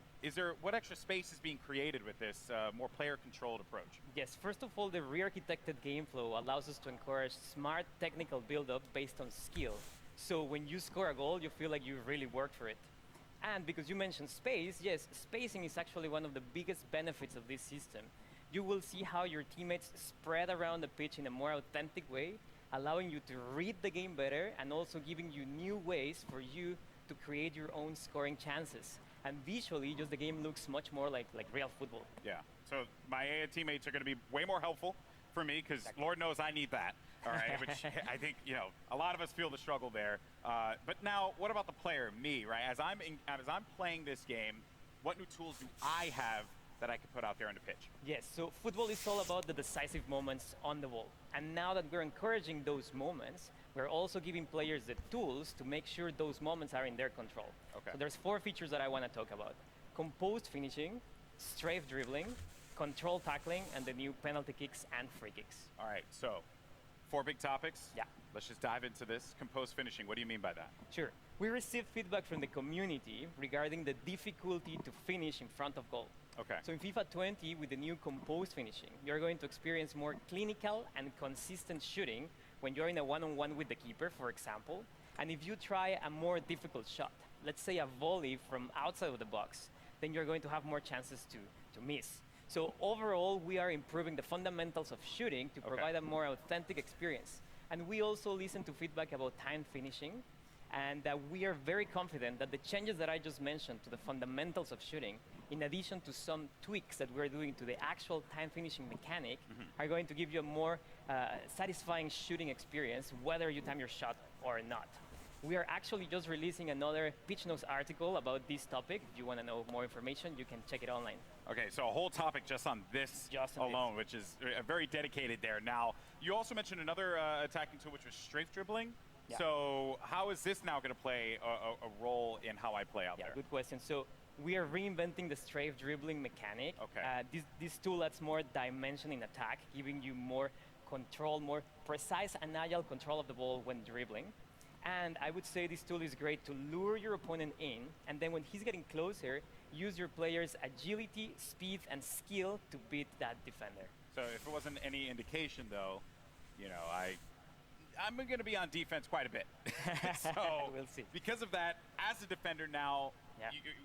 what extra space is being created with this more player-controlled approach? Yes, first of all, the re-architected game flow allows us to encourage smart technical build-up based on skill. So when you score a goal, you feel like you really worked for it. And because you mentioned space, yes, spacing is actually one of the biggest benefits of this system. You will see how your teammates spread around the pitch in a more authentic way, allowing you to read the game better and also giving you new ways for you to create your own scoring chances. And visually, just the game looks much more like real football. Yeah, so my AI teammates are going to be way more helpful for me because Lord knows I need that, all right? Which I think, you know, a lot of us feel the struggle there. But now, what about the player, me, right? As I'm playing this game, what new tools do I have that I can put out there on the pitch? Yes, so football is all about the decisive moments on the ball. And now that we're encouraging those moments, we're also giving players the tools to make sure those moments are in their control. Okay. So there's 4 features that I want to talk about: composed finishing, strafe dribbling, control tackling, and the new penalty kicks and free kicks. All right, so 4 big topics. Yeah. Let's just dive into this. Composed finishing, what do you mean by that? Sure. We received feedback from the community regarding the difficulty to finish in front of goal. Okay. So in FIFA 20, with the new composed finishing, you're going to experience more clinical and consistent shooting when you're in a one-on-one with the keeper, for example. And if you try a more difficult shot, let's say a volley from outside of the box, then you're going to have more chances to miss. So overall, we are improving the fundamentals of shooting to provide a more authentic experience. And we also listen to feedback about time finishing, and we are very confident that the changes that I just mentioned to the fundamentals of shooting, in addition to some tweaks that we're doing to the actual time finishing mechanic, are going to give you a more satisfying shooting experience, whether you time your shot or not. We are actually just releasing another pitch notes article about this topic. If you want to know more information, you can check it online. Okay, so a whole topic just on this alone, which is very dedicated there. Now, you also mentioned another attacking tool, which was strafe dribbling. Yeah. So how is this now going to play a role in how I play out there? Good question. So we are reinventing the strafe dribbling mechanic. Okay. This tool adds more dimension in attack, giving you more control, more precise and agile control of the ball when dribbling. And I would say this tool is great to lure your opponent in, and then when he's getting closer, use your player's agility, speed, and skill to beat that defender. So if it wasn't any indication, though, you know, I'm going to be on defense quite a bit. So we'll see. Because of that, as a defender now,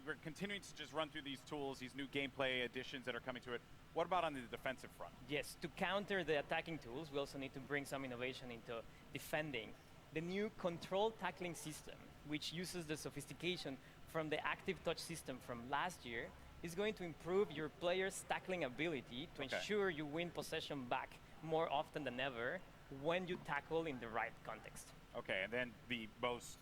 we're continuing to just run through these tools, these new gameplay additions that are coming to it. What about on the defensive front? Yes, to counter the attacking tools, we also need to bring some innovation into defending. The new control tackling system, which uses the sophistication from the active touch system from last year, is going to improve your player's tackling ability to ensure you win possession back more often than ever when you tackle in the right context. Okay, and then the most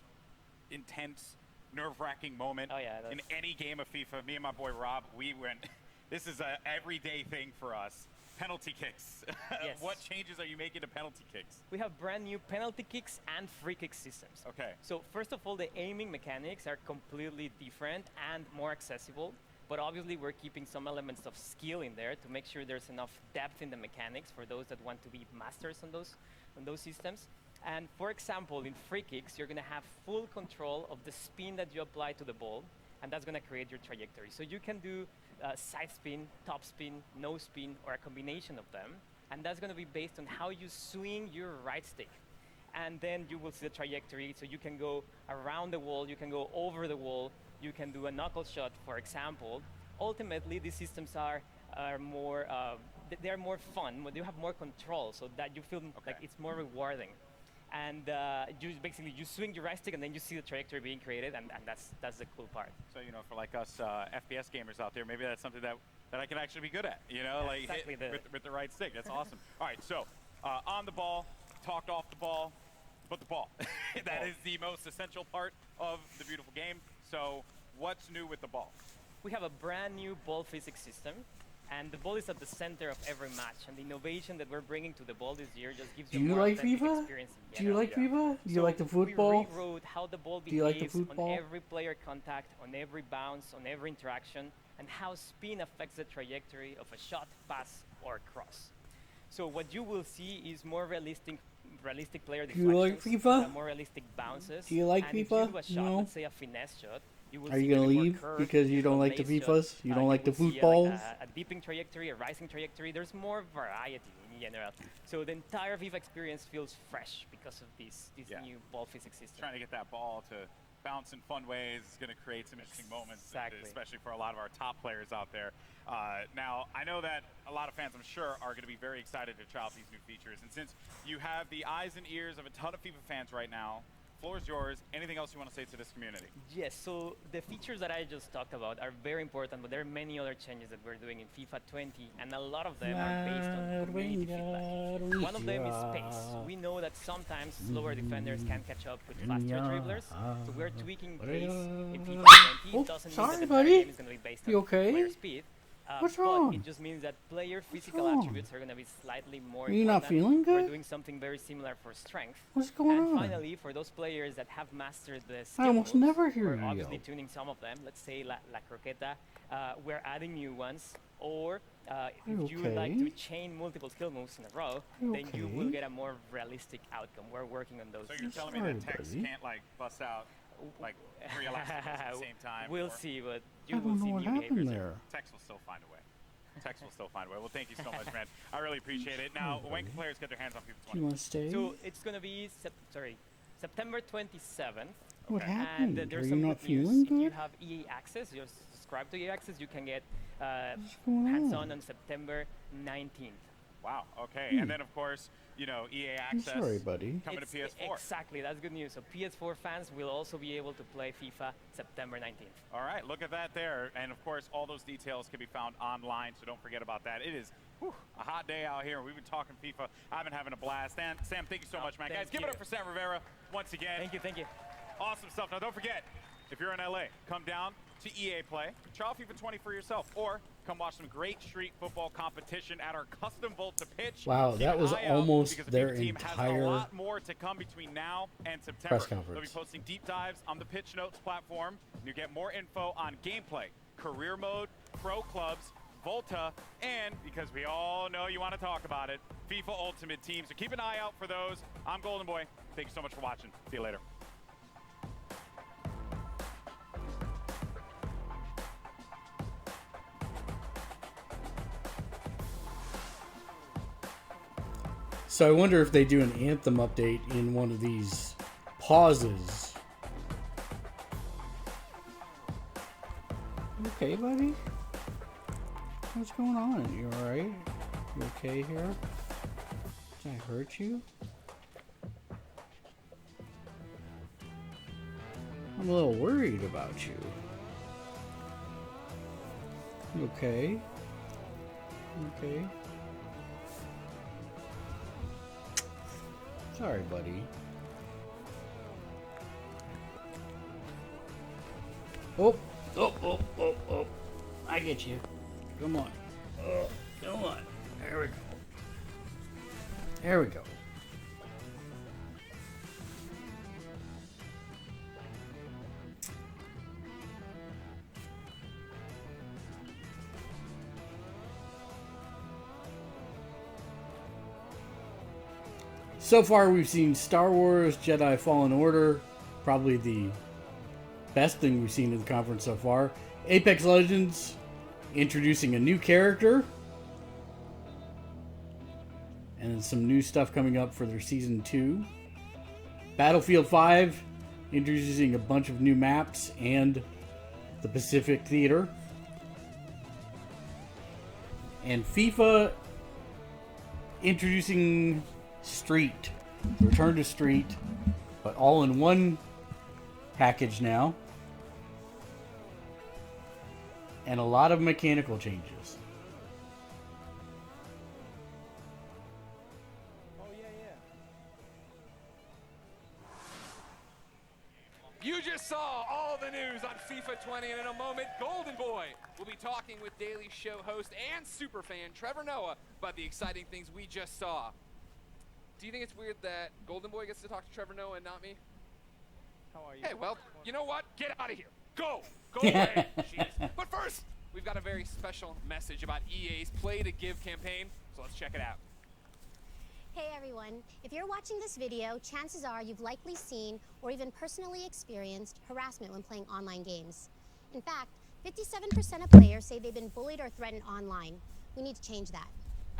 intense, nerve-wracking moment in any game of FIFA, me and my boy Rob, we went, this is an everyday thing for us. Penalty kicks. Yes. What changes are you making to penalty kicks? We have brand new penalty kicks and free kick systems. Okay. So first of all, the aiming mechanics are completely different and more accessible. But obviously, we're keeping some elements of skill in there to make sure there's enough depth in the mechanics for those that want to be masters on those systems. And for example, in free kicks, you're going to have full control of the spin that you apply to the ball, and that's going to create your trajectory. So you can do side spin, top spin, no spin, or a combination of them, and that's going to be based on how you swing your right stick. And then you will see the trajectory, so you can go around the wall, you can go over the wall, you can do a knuckle shot, for example. Ultimately, these systems are more, they're more fun, you have more control, so that you feel like it's more rewarding. And you swing your right stick, and then you see the trajectory being created, and that's the cool part. So, you know, for like us FPS gamers out there, maybe that's something that I can actually be good at, you know, like exactly hit with the right stick. That's awesome. All right, so on the ball, talked off the ball, but the ball. That is the most essential part of the beautiful game. So what's new with the ball? We have a brand new ball physics system, and the ball is at the center of every match. And the innovation that we're bringing to the ball this year just gives you more authentic experience. Do you like FIFA? Do you like the football? We rewrote how the ball Do you like the behaves football? on every player contact, on every bounce, on every interaction, and how spin affects the trajectory of a shot, pass, or cross. So what you will see is more realistic player Do you like deflections, FIFA? more realistic bounces. Do you like and FIFA? If you do a shot, No. let's say a finesse shot, you will Are see you gonna maybe more leave curve, because you don't more like the lace FIFAs? shot. You don't like the will see, footballs? a dipping trajectory, a rising trajectory. There's more variety in general. So the entire FIFA experience feels fresh because of this new ball physics system. Trying to get that ball to bounce in fun ways is going to create some interesting moments, especially for a lot of our top players out there. Now, I know that a lot of fans, I'm sure, are going to be very excited to try out these new features. And since you have the eyes and ears of a ton of FIFA fans right now, floor is yours. Anything else you want to say to this community? Yes, so the features that I just talked about are very important, but there are many other changes that we're doing in FIFA 20, and a lot of them are based on community feedback. One of them is pace. We know that sometimes slower defenders can catch up with faster dribblers, so we're tweaking pace in FIFA 20. It doesn't mean that the entire game is going to be based on player speed. What's but wrong? it just means that player physical wrong? attributes are going to be slightly more Are you not feeling We're good? doing something very similar for strength. What's going and on? finally, for those players that have mastered the I almost skill moves, never hear we're you obviously yell. tuning some of them. Let's say La Croqueta. We're adding new ones. Or if you would like to chain multiple skill moves in a row, then you will get a more realistic outcome. We're working on those. So you're telling me that Tex can't like bust out like 3 elasticals at the same time? We'll see, but I you will don't know see what new happened behaviors. there. Tex will still find a way. Tex will still find a way. Well, thank you so much, man. I really appreciate it. Now, when can players get their hands on FIFA 20? Do you want to stay? So it's going to be September 27th. What And happened? there's Are some you not good news. feeling If you good? have EA Access, you're subscribed to EA Access, you can get going hands-on on September 19th. Wow. Okay. And then, of course, you know, EA Access sorry, buddy. coming to PS4. Exactly. That's good news. So PS4 fans will also be able to play FIFA September 19th. All right. Look at that there. And, of course, all those details can be found online, so don't forget about that. It is a hot day out here. We've been talking FIFA. I've been having a blast. And Sam, thank you so much, man. Guys, give it up for Sam Rivera once again. Thank you. Thank you. Awesome stuff. Now, don't forget, if you're in LA, come down to EA Play, try out FIFA 20 for yourself, or come watch some great street football competition at our custom Volta pitch. Wow, Keep that an was eye out almost because the their FIFA team has a entire lot more to come between now and September. press conference. They'll be posting deep dives on the Pitch Notes platform. You get more info on gameplay, career mode, pro clubs, Volta, and because we all know you want to talk about it, FIFA Ultimate Team. So keep an eye out for those. I'm Golden Boy. Thank you so much for watching. See you later. So I wonder if they do an Anthem update in one of these pauses. Okay, buddy? What's going on? You alright? You okay here? Did I hurt you? I'm a little worried about you. You okay? Okay. Sorry, buddy. Oh, oh. I get you. Come on. Oh, come on. There we go. There we go. So far, we've seen Star Wars Jedi Fallen Order, probably the best thing we've seen in the conference so far. Apex Legends, introducing a new character. And some new stuff coming up for their Season 2. Battlefield 5, introducing a bunch of new maps and the Pacific Theater. And FIFA introducing Street. Return to Street, but all in one package now. And a lot of mechanical changes. You just saw all the news on FIFA 20, and in a moment, Golden Boy will be talking with Daily Show host and superfan Trevor Noah about the exciting things we just saw. Do you think it's weird that Golden Boy gets to talk to Trevor Noah and not me? How are you? Hey, well, you know what? Get out of here. Go away. Jeez. But first, we've got a very special message about EA's Play to Give campaign, so let's check it out. Hey everyone, if you're watching this video, chances are you've likely seen or even personally experienced harassment when playing online games. In fact, 57% of players say they've been bullied or threatened online. We need to change that.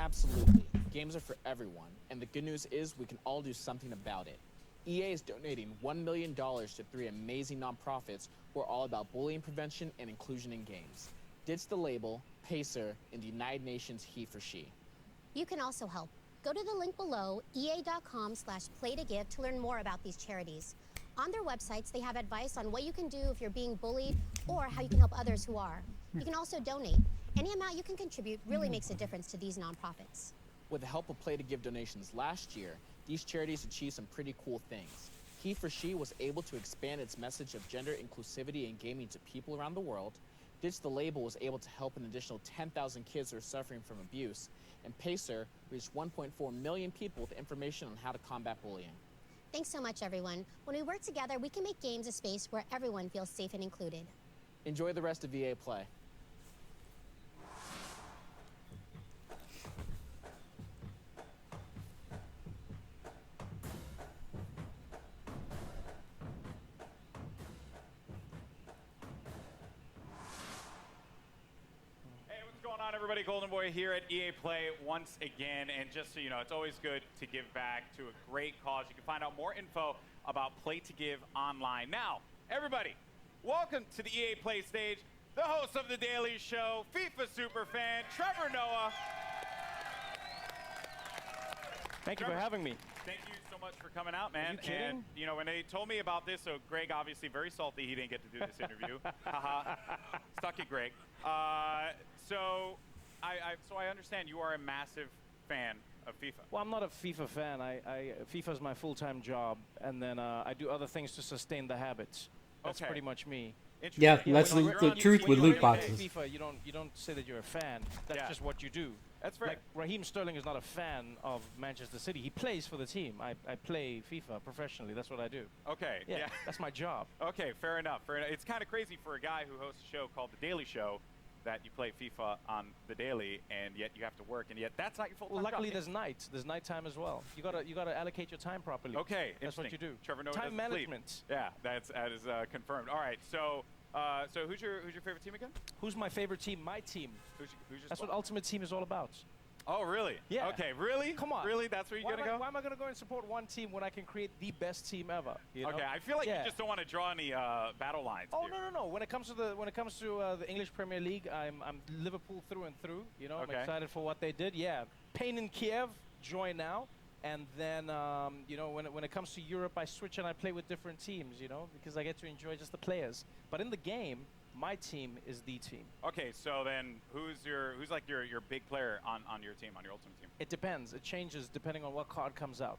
Absolutely. Games are for everyone, and the good news is we can all do something about it. EA is donating $1 million to 3 amazing nonprofits who are all about bullying prevention and inclusion in games. Ditch the label, Pacer, and the United Nations He for She. You can also help. Go to the link below, ea.com/playtogive to learn more about these charities. On their websites, they have advice on what you can do if you're being bullied or how you can help others who are. You can also donate. Any amount you can contribute really makes a difference to these nonprofits. With the help of Play to Give donations last year, these charities achieved some pretty cool things. He for She was able to expand its message of gender inclusivity in gaming to people around the world. Ditch the Label was able to help an additional 10,000 kids who are suffering from abuse. And Pacer reached 1.4 million people with information on how to combat bullying. Thanks so much, everyone. When we work together, we can make games a space where everyone feels safe and included. Enjoy the rest of EA Play. Everybody, Golden Boy here at EA Play once again, and just so you know, it's always good to give back to a great cause. You can find out more info about Play to Give online. Now, everybody, welcome to the EA Play stage, the host of The Daily Show, FIFA superfan, Trevor Noah. Thank you for having me. Thank you so much for coming out, man. Are you kidding? And, you know, when they told me about this, so Greg obviously very salty he didn't get to do this interview. Haha. Stuck it, Greg. So I understand you are a massive fan of FIFA. Well, I'm not a FIFA fan. FIFA is my full-time job, and then I do other things to sustain the habits. That's pretty much me. Yeah, that's the truth with loot boxes. FIFA, you don't say that you're a fan. That's just what you do. That's right. Like Raheem Sterling is not a fan of Manchester City. He plays for the team. I play FIFA professionally. That's what I do. Okay. Yeah. That's my job. Okay, fair enough. Fair enough. It's kind of crazy for a guy who hosts a show called The Daily Show that you play FIFA on the daily, and yet you have to work, and yet that's not your full-time job. Luckily, there's nights. There's nighttime as well. You gotta allocate your time properly. Okay, that's what you do. Trevor Noah time doesn't sleep. management. Yeah, that is confirmed. All right, so who's your favorite team again? Who's my favorite team? My team. Who's your That's squad? what Ultimate Team is all about. Oh, really? Yeah. Okay, really? Come on. Really? That's where you're going to go? Why am I going to go and support one team when I can create the best team ever? You know? Okay, I feel like you just don't want to draw any battle lines. Oh, no. When it comes to the English Premier League, I'm Liverpool through and through. You know, I'm excited for what they did. Yeah, pain in Kiev, joy now. And then, you know, when it comes to Europe, I switch and I play with different teams, you know, because I get to enjoy just the players. But in the game, my team is the team. Okay, so then who's like your big player on your team, on your ultimate team? It depends. It changes depending on what card comes out.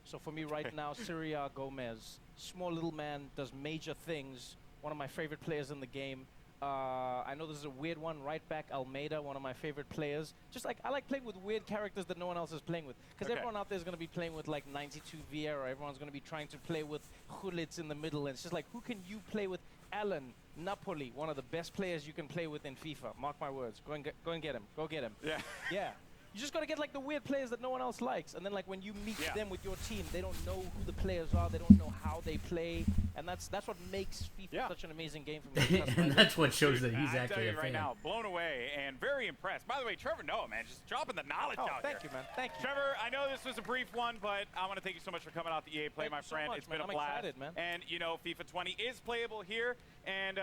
So for me right now, Syria Gomez, small little man, does major things. One of my favorite players in the game. I know this is a weird one. Right back Almeida, one of my favorite players. Just like I like playing with weird characters that no one else is playing with. Because everyone out there is going to be playing with like 92 Vieira. Everyone's going to be trying to play with Gullit in the middle. And it's just like, who can you play with? Alan, Napoli, one of the best players you can play with in FIFA. Mark my words. Go and get him. Go get him. Yeah. Yeah. You just got to get like the weird players that no one else likes. And then like when you meet them with your team, they don't know who the players are. They don't know how they play. And that's what makes FIFA such an amazing game for me. And that's what shows that he's I'm actually telling a you right fan. now, blown away and very impressed. By the way, Trevor Noah, man, just dropping the knowledge out thank you, man. Thank you. Trevor, I know this was a brief one, but I want to thank you so much for coming out to EA Play, my friend. Much, it's been man. a I'm blast. excited, man. And, you know, FIFA 20 is playable here, and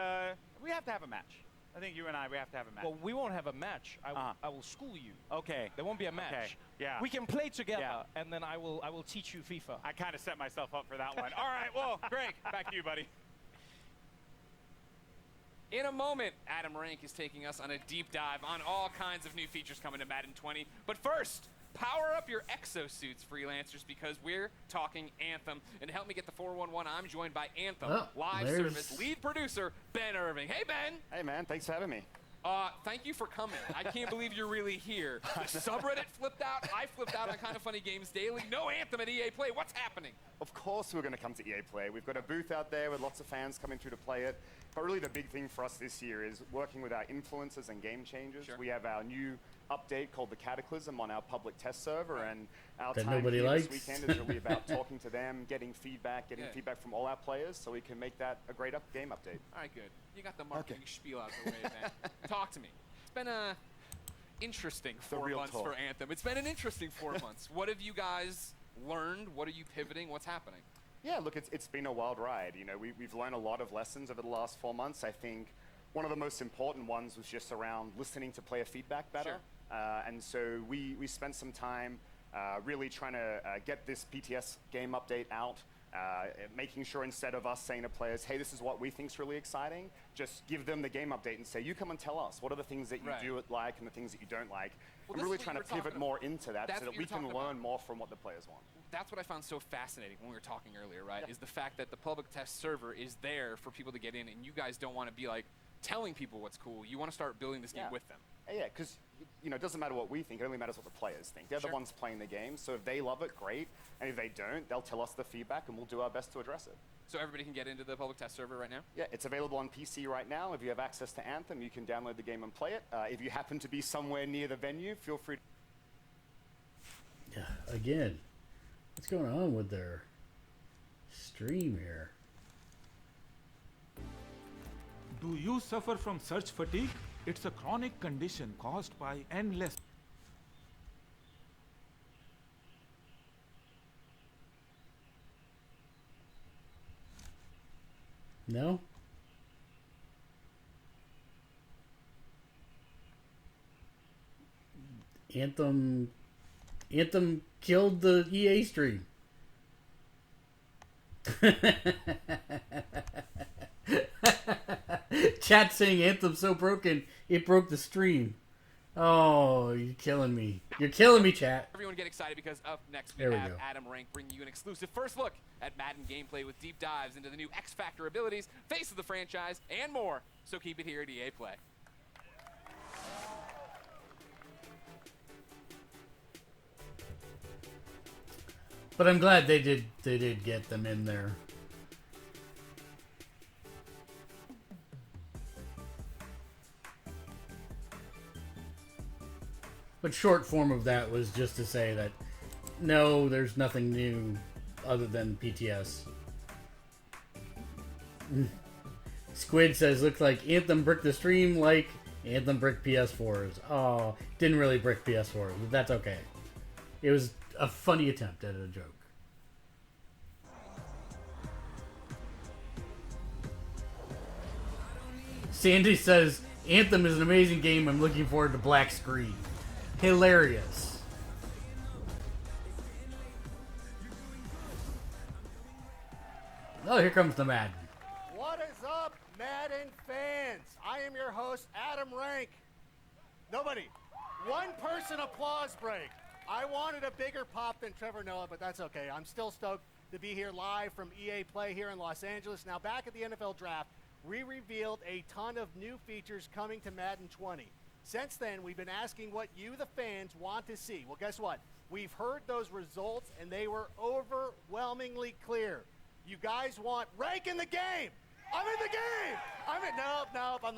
we have to have a match. I think you and we have to have a match. Well, we won't have a match. I will school you. Okay. There won't be a match. Okay. Yeah. We can play together, and then I will teach you FIFA. I kind of set myself up for that one. All right, well, Greg, back to you, buddy. In a moment, Adam Rank is taking us on a deep dive on all kinds of new features coming to Madden 20. But first, power up your exosuits, freelancers, because we're talking Anthem. And to help me get the 411, I'm joined by Anthem live service lead producer, Ben Irving. Hey, Ben. Hey, man. Thanks for having me. Thank you for coming. I can't believe you're really here. The subreddit flipped out. I flipped out on Kind of Funny Games Daily. No Anthem at EA Play. What's happening? Of course we're going to come to EA Play. We've got a booth out there with lots of fans coming through to play it. But really the big thing for us this year is working with our influencers and game changers. Sure. We have our new update called the Cataclysm on our public test server, and our That time nobody here likes. this weekend is really about talking to them, getting feedback from all our players so we can make that a great game update. All right, good. You got the marketing spiel out of the way, man. Talk to me. It's been a interesting 4 months for Anthem. It's been an interesting 4 months. What have you guys learned? What are you pivoting? What's happening? Yeah, look, it's been a wild ride. You know, we've learned a lot of lessons over the last 4 months. I think one of the most important ones was just around listening to player feedback better. Sure. And so we spent some time really trying to get this PTS game update out, making sure instead of us saying to players, hey, this is what we think is really exciting, just give them the game update and say, you come and tell us, what are the things that you do like and the things that you don't like? Well, and really trying to pivot more into that so that we can learn more from what the players want. That's what I found so fascinating when we were talking earlier, right? Is the fact that the public test server is there for people to get in, and you guys don't want to be like telling people what's cool. You want to start building this game with them. Yeah, because you know, it doesn't matter what we think, it only matters what the players think. They're the ones playing the game, so if they love it, great. And if they don't, they'll tell us the feedback and we'll do our best to address it. So everybody can get into the public test server right now? Yeah, it's available on PC right now. If you have access to Anthem, you can download the game and play it. If you happen to be somewhere near the venue, feel free to... Yeah, again, what's going on with their stream here? Do you suffer from search fatigue? It's a chronic condition caused by endless... No? Anthem killed the EA stream. Chat saying Anthem's so broken, it broke the stream. Oh, you're killing me. You're killing me, chat. Everyone get excited because up next we There we have go. Adam Rank bringing you an exclusive first look at Madden gameplay with deep dives into the new X Factor abilities, face of the franchise, and more. So keep it here at EA Play. But I'm glad they did get them in there. But short form of that was just to say that no, there's nothing new other than PTS. Squid says, looks like Anthem bricked the stream like Anthem brick PS4s. Oh, didn't really brick PS4s, but that's okay. It was a funny attempt at a joke. Sandy says, Anthem is an amazing game. I'm looking forward to black screen. Hilarious. Oh, here comes the Madden. What is up, Madden fans? I am your host, Adam Rank. Nobody. One person applause break. I wanted a bigger pop than Trevor Noah, but that's okay. I'm still stoked to be here live from EA Play here in Los Angeles. Now, back at the NFL Draft, we revealed a ton of new features coming to Madden 20. Since then, we've been asking what you, the fans, want to see. Well, guess what? We've heard those results, and they were overwhelmingly clear. You guys want rank in the game. I'm in the game. Nope. I'm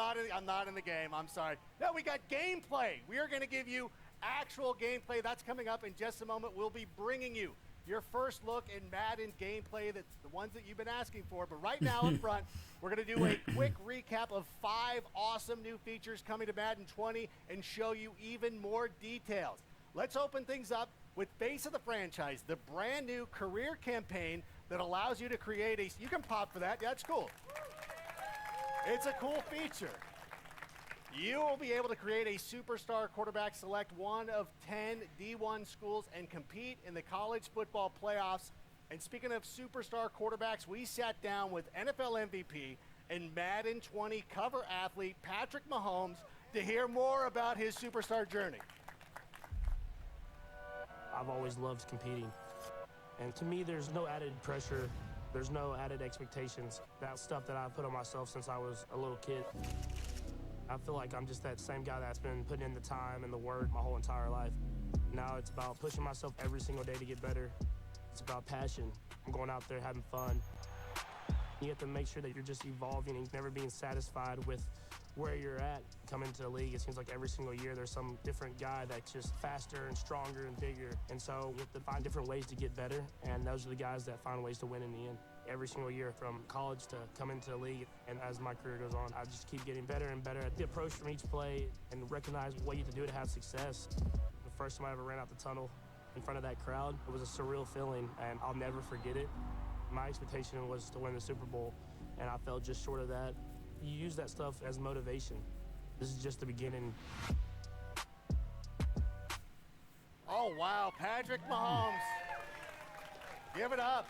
not in the game. I'm sorry. No, we got gameplay. We are going to give you actual gameplay. That's coming up in just a moment. We'll be bringing you your first look in Madden gameplay, that's the ones that you've been asking for. But right now in front, we're going to do a quick recap of 5 awesome new features coming to Madden 20 and show you even more details. Let's open things up with Face of the Franchise, the brand new career campaign that allows you to create a, you can pop for that, yeah, that's cool. It's a cool feature. You will be able to create a superstar quarterback, select one of 10 D1 schools, and compete in the college football playoffs. And speaking of superstar quarterbacks, we sat down with NFL MVP and Madden 20 cover athlete Patrick Mahomes to hear more about his superstar journey. I've always loved competing. And to me, there's no added pressure. There's no added expectations. That's stuff that I've put on myself since I was a little kid. I feel like I'm just that same guy that's been putting in the time and the work my whole entire life. Now it's about pushing myself every single day to get better. It's about passion. I'm going out there having fun. You have to make sure that you're just evolving and never being satisfied with where you're at coming to the league. It seems like every single year there's some different guy that's just faster and stronger and bigger. And so you have to find different ways to get better, and those are the guys that find ways to win in the end. Every single year from college to coming to the league, and as my career goes on, I just keep getting better and better at the approach from each play and recognize what you have to do to have success. The first time I ever ran out the tunnel in front of that crowd, it was a surreal feeling, and I'll never forget it. My expectation was to win the Super Bowl, and I fell just short of that. You use that stuff as motivation. This is just the beginning. Oh, wow, Patrick Mahomes. Give it up.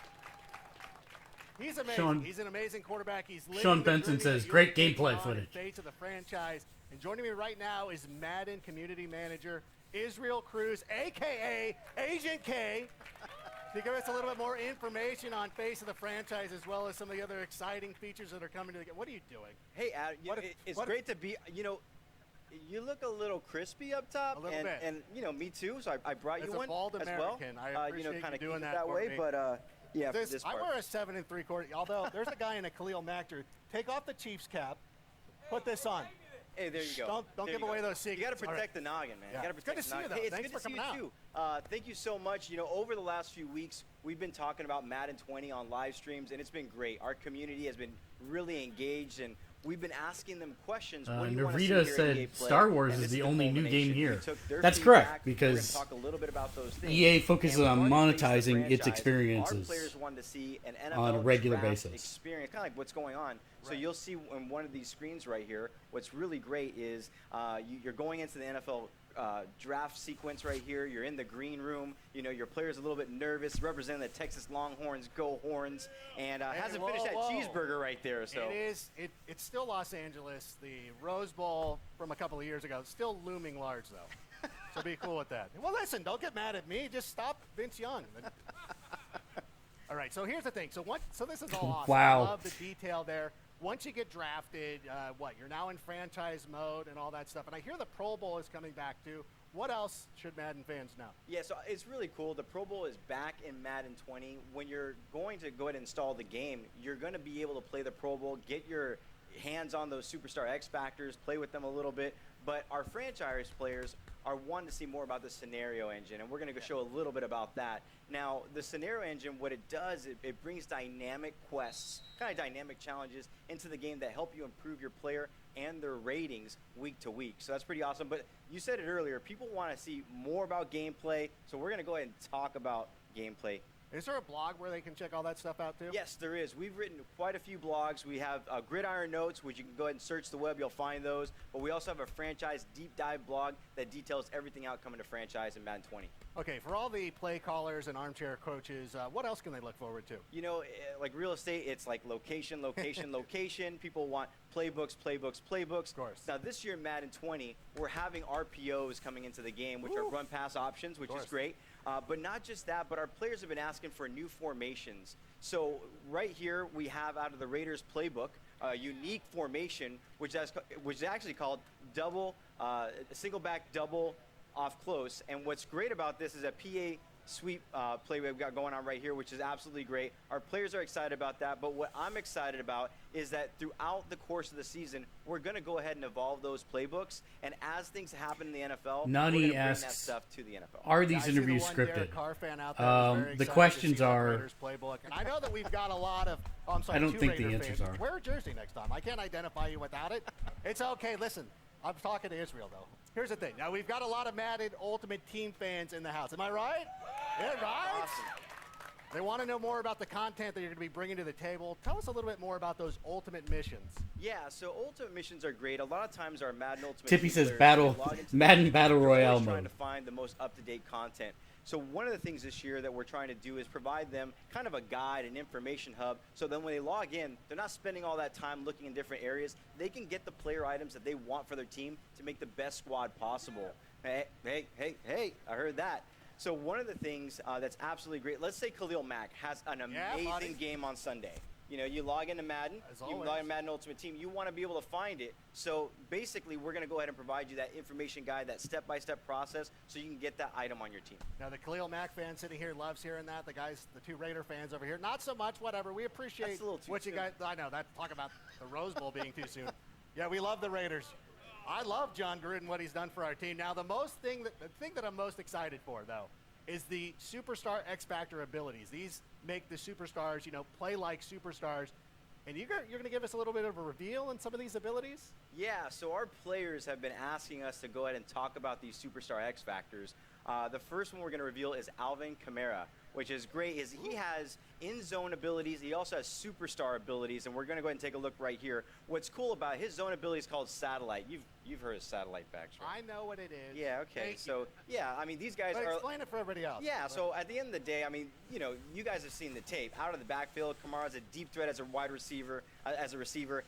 He's amazing. He's an amazing quarterback. He's Sean Benson says, great gameplay footage. Face of the franchise. And joining me right now is Madden Community Manager Israel Cruz, a.k.a. Agent K, to give us a little bit more information on Face of the Franchise, as well as some of the other exciting features that are coming to the game. What are you doing? Hey, Adam, it's great to be, you look a little crispy up top. A little bit. And, me too, so I brought you one as a bald American, as well. I appreciate kind of you doing that way, me. but, yeah, for this part. I wear a 7 3/4, although there's a guy in a Khalil Mack jersey. Take off the Chiefs cap, put this on. Hey, there you go. Don't give away those secrets. You got to protect the noggin, man. Yeah. You got to protect It's good to see you, though. Hey, it's Thanks good for to see coming you too. Thank you so much. Over the last few weeks, we've been talking about Madden 20 on live streams, and it's been great. Our community has been really engaged, and we've been asking them questions. What do you want to see here Narita at said EA Play? Star Wars And is this the the only new game culmination. here. We took their That's feedback. correct, We're gonna because talk a little bit about those things. EA focuses And on regarding Face of the monetizing its franchise, experiences our players wanted to see an NFL on a regular draft basis. experience, kind of like what's going on. So you'll see on one of these screens right here, what's really great is you're going into the NFL draft sequence right here. You're in the green room. Your player's a little bit nervous, representing the Texas Longhorns, go Horns, and hasn't finished that cheeseburger right there. So It's still Los Angeles. The Rose Bowl from a couple of years ago, still looming large, though. So be cool with that. Well, listen, don't get mad at me. Just stop Vince Young. All right, so here's the thing. So this is all awesome. Wow. I love the detail there. Once you get drafted, you're now in franchise mode and all that stuff. And I hear the Pro Bowl is coming back too. What else should Madden fans know? Yeah, so it's really cool. The Pro Bowl is back in Madden 20. When you're going to go ahead and install the game, you're going to be able to play the Pro Bowl, get your hands on those superstar X Factors, play with them a little bit. But our franchise players are wanting to see more about the scenario engine, and we're going to show a little bit about that. Now, the scenario engine, what it does, it brings dynamic quests, kind of dynamic challenges into the game that help you improve your player and their ratings week to week. So that's pretty awesome. But you said it earlier, people want to see more about gameplay, so we're going to go ahead and talk about gameplay. Is there a blog where they can check all that stuff out too? Yes, there is. We've written quite a few blogs. We have Gridiron Notes, which you can go ahead and search the web. You'll find those. But we also have a franchise deep dive blog that details everything out coming to franchise in Madden 20. Okay, for all the play callers and armchair coaches, what else can they look forward to? You know, like real estate, it's like location, location, location. People want playbooks, playbooks, playbooks. Of course. Now, this year in Madden 20, we're having RPOs coming into the game, which are run-pass options, which is great. But not just that, but our players have been asking for new formations. So right here, we have out of the Raiders playbook, a unique formation, which is actually called double, single back double off close. And what's great about this is a PA sweep play we've got going on right here, which is absolutely great. Our players are excited about that, but what I'm excited about is that throughout the course of the season, we're going to go ahead and evolve those playbooks, and as things happen in the NFL, Nani we're going to bring asks, that stuff to the NFL. are these interviews scripted? The questions are... And I know that we've got a lot of... Oh, I'm sorry, I don't two think Raider the answers fans. are. Wear a jersey next time. I can't identify you without it. It's okay. Listen, I'm talking to Israel, though. Here's the thing. Now, we've got a lot of Madden Ultimate Team fans in the house. Am I right? Yeah, right? Awesome. They want to know more about the content that you're going to be bringing to the table. Tell us a little bit more about those Ultimate missions. Yeah, so Ultimate missions are great. A lot of times our Madden Ultimate Tippy Team says players, battle, they log into the Madden game, Battle they're Royale always trying mode. to find the most up-to-date content. So one of the things this year that we're trying to do is provide them kind of a guide, an information hub, so then when they log in, they're not spending all that time looking in different areas. They can get the player items that they want for their team to make the best squad possible. Hey, I heard that. So one of the things that's absolutely great, let's say Khalil Mack has an amazing game on Sunday. You know, you log into Madden, you log into Madden Ultimate Team, you want to be able to find it. So basically, we're going to go ahead and provide you that information guide, that step-by-step process, so you can get that item on your team. Now, the Khalil Mack fan sitting here loves hearing that. The guys, the two Raider fans over here, not so much, whatever. We appreciate That's a little too what you soon. guys, I know, that talk about the Rose Bowl being too soon. Yeah, we love the Raiders. I love John Gruden, what he's done for our team. Now, the thing that I'm most excited for, though, is the Superstar X Factor abilities. These make the superstars, you know, play like superstars. And you're going to give us a little bit of a reveal on some of these abilities? Yeah, so our players have been asking us to go ahead and talk about these Superstar X Factors. The first one we're going to reveal is Alvin Kamara, which is great. He has in-zone abilities. He also has superstar abilities, and we're going to go ahead and take a look right here. What's cool about his zone ability is called Satellite. You've heard of Satellite backs, right? I know what it is. Yeah, okay. Thank you. Yeah, I mean, these guys But are... explain it for everybody else. Yeah, so at the end of the day, I mean, you know, you guys have seen the tape. Out of the backfield, Kamara's a deep threat as a wide receiver, as a receiver.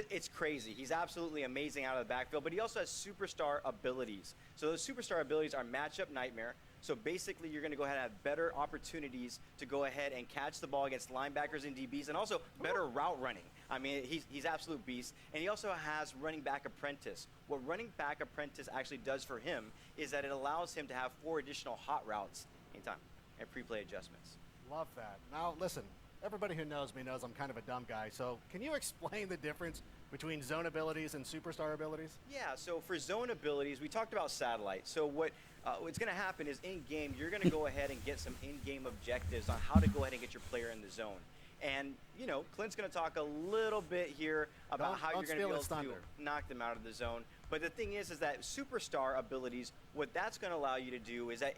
It's crazy. He's absolutely amazing out of the backfield, but he also has superstar abilities. So those superstar abilities are matchup nightmare. So basically, you're going to go ahead and have better opportunities to go ahead and catch the ball against linebackers and DBs, and also better route running. I mean, he's absolute beast. And he also has running back apprentice. What running back apprentice actually does for him is that it allows him to have 4 additional hot routes anytime and pre-play adjustments. Love that. Now, listen, everybody who knows me knows I'm kind of a dumb guy. So can you explain the difference between zone abilities and superstar abilities? Yeah, so for zone abilities, we talked about satellite. So what's going to happen is in-game, you're going to go ahead and get some in-game objectives on how to go ahead and get your player in the zone. And, you know, Clint's going to talk a little bit here about how you're going to be able to knock them out of the zone. But the thing is that superstar abilities, what that's going to allow you to do is that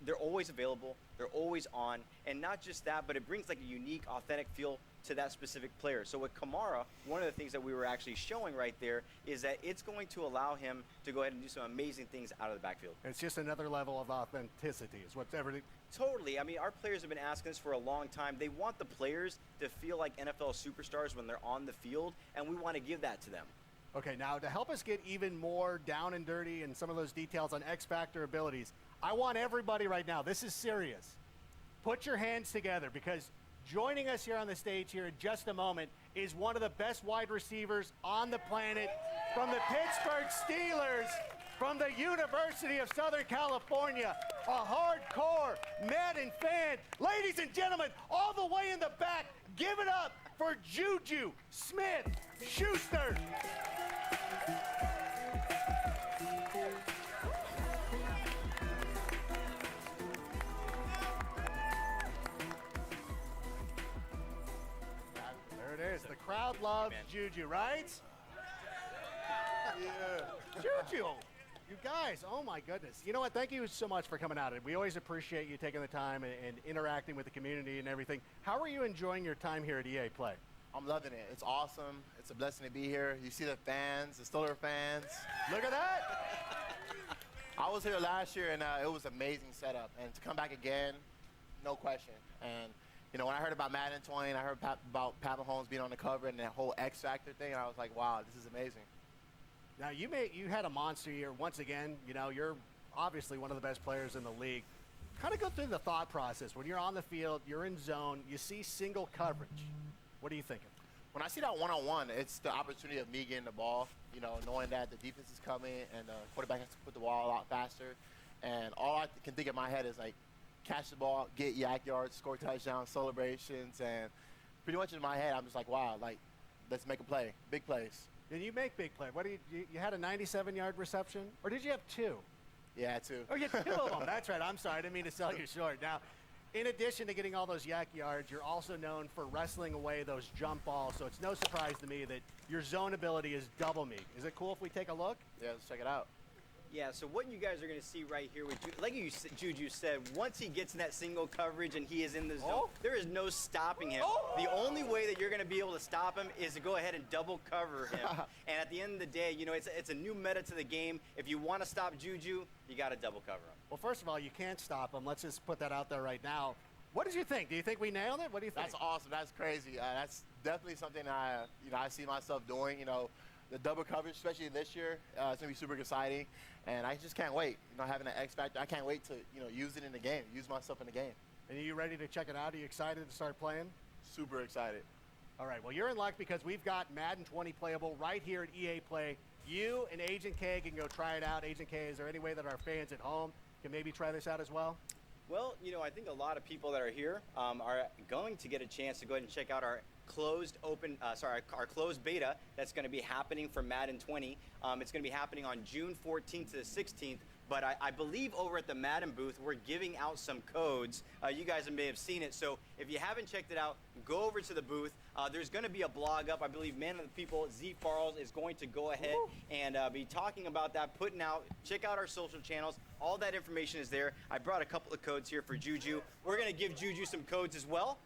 they're always available, they're always on, and not just that, but it brings like a unique, authentic feel to that specific player. So with Kamara, one of the things that we were actually showing right there is that it's going to allow him to go ahead and do some amazing things out of the backfield. It's just another level of authenticity is what's everything. Totally. I mean, our players have been asking us for a long time. They want the players to feel like NFL superstars when they're on the field, and we want to give that to them. Okay, now to help us get even more down and dirty and some of those details on X Factor abilities, I want everybody right now, this is serious, put your hands together, because joining us here on the stage here in just a moment is one of the best wide receivers on the planet from the Pittsburgh Steelers, from the University of Southern California, a hardcore Madden fan. Ladies and gentlemen, all the way in the back, give it up for Juju Smith-Schuster. There it is. The crowd loves Juju, right? Juju, you guys, oh my goodness. You know what? Thank you so much for coming out. We always appreciate you taking the time and interacting with the community and everything. How are you enjoying your time here at EA Play? I'm loving it. It's awesome. It's a blessing to be here. You see the fans, the Steelers fans. Look at that. I was here last year, and it was an amazing setup. And to come back again, no question. And, you know, when I heard about Madden 20, and I heard about Pat Mahomes being on the cover and that whole X Factor thing, and I was like, wow, this is amazing. Now, you had a monster year. Once again, you know, you're obviously one of the best players in the league. Kind of go through the thought process. When you're on the field, you're in zone, you see single coverage. What are you thinking? When I see that one-on-one, it's the opportunity of me getting the ball, you know, knowing that the defense is coming and the quarterback has to put the ball a lot faster. And all I can think in my head is, like, catch the ball, get yak yards, score touchdowns, celebrations, and pretty much in my head, I'm just like, wow, like, let's make a play, big plays. And you make big play. What you had a 97-yard reception, or did you have two? Yeah, two. Oh, you had two of them. That's right. I'm sorry. I didn't mean to sell you short. Now, in addition to getting all those yak yards, you're also known for wrestling away those jump balls. So it's no surprise to me that your zone ability is double me. Is it cool if we take a look? Yeah, let's check it out. Yeah, so what you guys are going to see right here with like Juju said, once he gets in that single coverage and he is in the zone, there is no stopping him. The only way that you're going to be able to stop him is to go ahead and double cover him. And at the end of the day, you know, it's a new meta to the game. If you want to stop Juju, you got to double cover him. Well, first of all, you can't stop him. Let's just put that out there right now. What did you think? Do you think we nailed it? What do you think? That's awesome. That's crazy. That's definitely something I see myself doing. You know, the double coverage, especially this year, it's gonna be super exciting, and I just can't wait. You know, having an X Factor, I can't wait to use it in the game, use myself in the game. And are you ready to check it out? Are you excited to start playing? Super excited. All right. Well, you're in luck because we've got Madden 20 playable right here at EA Play. You and Agent K can go try it out. Agent K, is there any way that our fans at home can maybe try this out as well? Well, you know, I think a lot of people that are here are going to get a chance to go ahead and check out our closed beta that's going to be happening for Madden 20. It's going to be happening on June 14th to the 16th. But I believe over at the Madden booth, we're giving out some codes. You guys may have seen it. So if you haven't checked it out, go over to the booth. There's going to be a blog up. I believe Man of the People, Z Farrells, is going to go ahead and be talking about that, putting out. Check out our social channels. All that information is there. I brought a couple of codes here for Juju. We're going to give Juju some codes as well.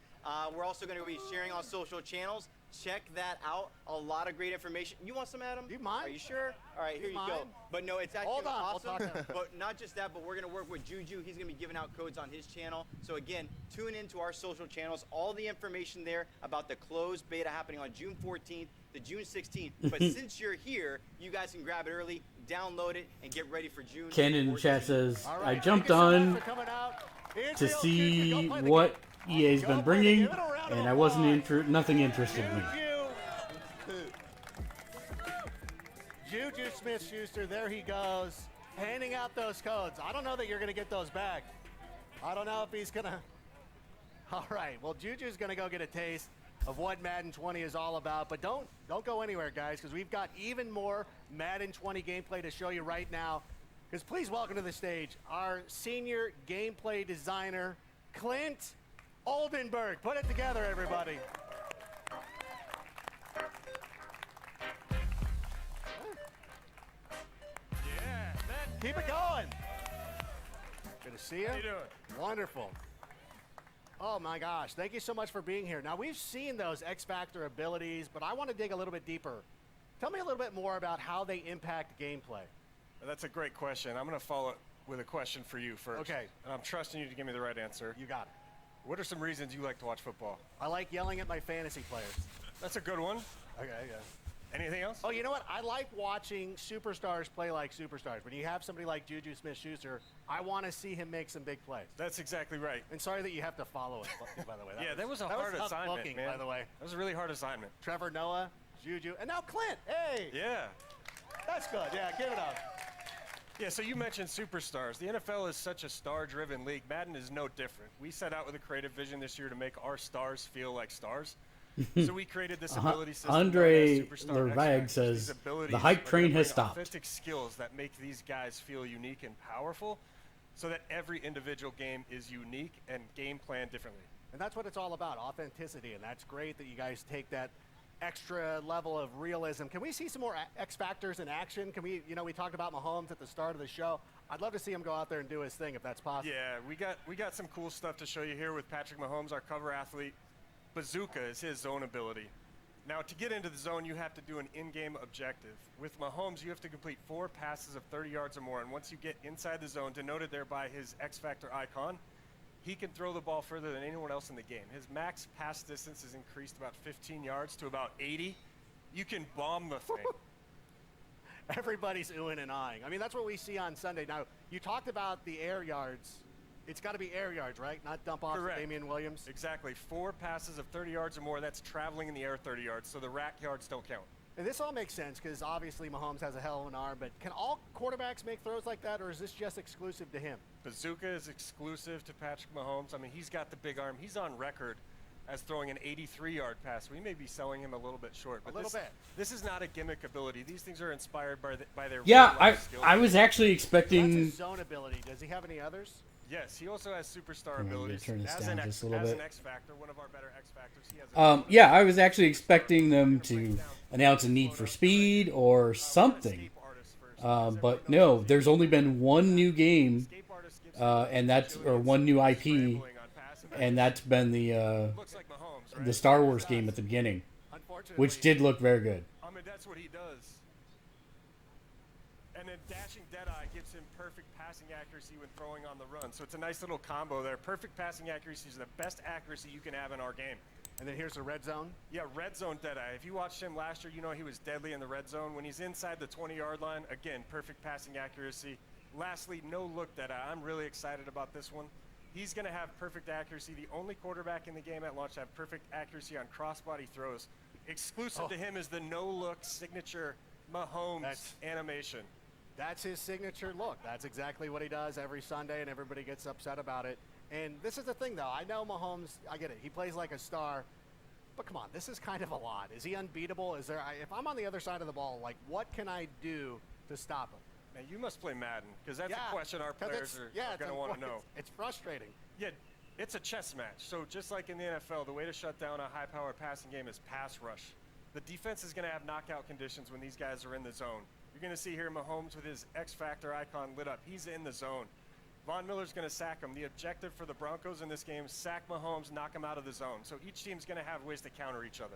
We're also going to be sharing on social channels. Check that out. A lot of great information. You want some, Adam? You mind? Are you sure? All right, here you go. But no, it's actually awesome. But not just that, but we're going to work with Juju. He's going to be giving out codes on his channel. So again, tune into our social channels. All the information there about the closed beta happening on June 14th to June 16th. But since you're here, you guys can grab it early, download it, and get ready for June. Ken in the chat says, I jumped on to see what EA's been bringing, and I wasn't nothing interested me. Juju Smith-Schuster, there he goes, handing out those codes. I don't know that you're going to get those back. I don't know if he's going to. All right, well, Juju's going to go get a taste of what Madden 20 is all about. But don't go anywhere, guys, because we've got even more Madden 20 gameplay to show you right now. Because please welcome to the stage our senior gameplay designer, Clint Oldenburg. Put it together, everybody. Yeah. Keep it going. Good to see you. How you doing? Wonderful. Oh my gosh, thank you so much for being here. Now, we've seen those X Factor abilities, but I want to dig a little bit deeper. Tell me a little bit more about how they impact gameplay. That's a great question. I'm going to follow it with a question for you first. Okay. And I'm trusting you to give me the right answer. You got it. What are some reasons you like to watch football? I like yelling at my fantasy players. That's a good one. Okay, yeah. Anything else? Oh, you know what? I like watching superstars play like superstars. When you have somebody like Juju Smith-Schuster, I want to see him make some big plays. That's exactly right. And sorry that you have to follow it, by the way. That was a hard assignment, looking, man. by the way. That was a really hard assignment. Trevor Noah, Juju, and now Clint. Hey! Yeah. That's good. Yeah, give it up. Yeah, so you mentioned superstars. The NFL is such a star-driven league. Madden is no different. We set out with a creative vision this year to make our stars feel like stars. So we created this ability system. Andre Lervag says, the hype train has stopped. Authentic skills that make these guys feel unique and powerful so that every individual game is unique and game planned differently. And that's what it's all about, authenticity. And that's great that you guys take that extra level of realism. Can we see some more X factors in action? Can we, we talked about Mahomes at the start of the show. I'd love to see him go out there and do his thing if that's possible. Yeah, we got some cool stuff to show you here with Patrick Mahomes, our cover athlete. Bazooka is his zone ability. Now, to get into the zone, you have to do an in-game objective. With Mahomes, you have to complete 4 passes of 30 yards or more, and once you get inside the zone, denoted there by his X Factor icon, he can throw the ball further than anyone else in the game. His max pass distance is increased about 15 yards to about 80. You can bomb the thing. Everybody's oohing and eyeing. I mean, that's what we see on Sunday. Now, you talked about the air yards. It's got to be air yards, right? Not dump off to Damian Williams? Exactly. 4 passes of 30 yards or more, that's traveling in the air 30 yards, so the rack yards don't count. And this all makes sense because obviously Mahomes has a hell of an arm, but can all quarterbacks make throws like that, or is this just exclusive to him? Bazooka is exclusive to Patrick Mahomes. I mean, he's got the big arm. He's on record as throwing an 83-yard pass. We may be selling him a little bit short, but this is not a gimmick ability. These things are inspired by their Yeah, I was actually expecting. That's his zone ability. Does he have any others? Yes, he also has superstar I'm gonna abilities. turn this as down an just a little bit. An X Factor, one of our better X Factors. He has Yeah, I was actually expecting them to announce a need for speed or something. But no, there's only been one new game, and that's one new IP, and that's been the Star Wars game at the beginning, which did look very good. I mean, that's what he does. And then dashing Deadeye gives him perfect passing accuracy when throwing on the run. So it's a nice little combo there. Perfect passing accuracy is the best accuracy you can have in our game. And then here's the red zone? Yeah, red zone Deadeye. If you watched him last year, you know he was deadly in the red zone. When he's inside the 20-yard line, again, perfect passing accuracy. Lastly, no look Deadeye. I'm really excited about this one. He's going to have perfect accuracy. The only quarterback in the game at launch to have perfect accuracy on crossbody throws. Exclusive to him is the no-look signature Mahomes animation. That's his signature look. That's exactly what he does every Sunday, and everybody gets upset about it. And this is the thing, though. I know Mahomes, I get it. He plays like a star. But come on, this is kind of a lot. Is he unbeatable? Is there? If I'm on the other side of the ball, like, what can I do to stop him? Man, you must play Madden, because that's a question our players are going to want to know. It's frustrating. Yeah, it's a chess match. So just like in the NFL, the way to shut down a high-powered passing game is pass rush. The defense is going to have knockout conditions when these guys are in the zone. You're going to see here Mahomes with his X Factor icon lit up. He's in the zone. Von Miller's going to sack him. The objective for the Broncos in this game is sack Mahomes, knock him out of the zone. So each team's going to have ways to counter each other.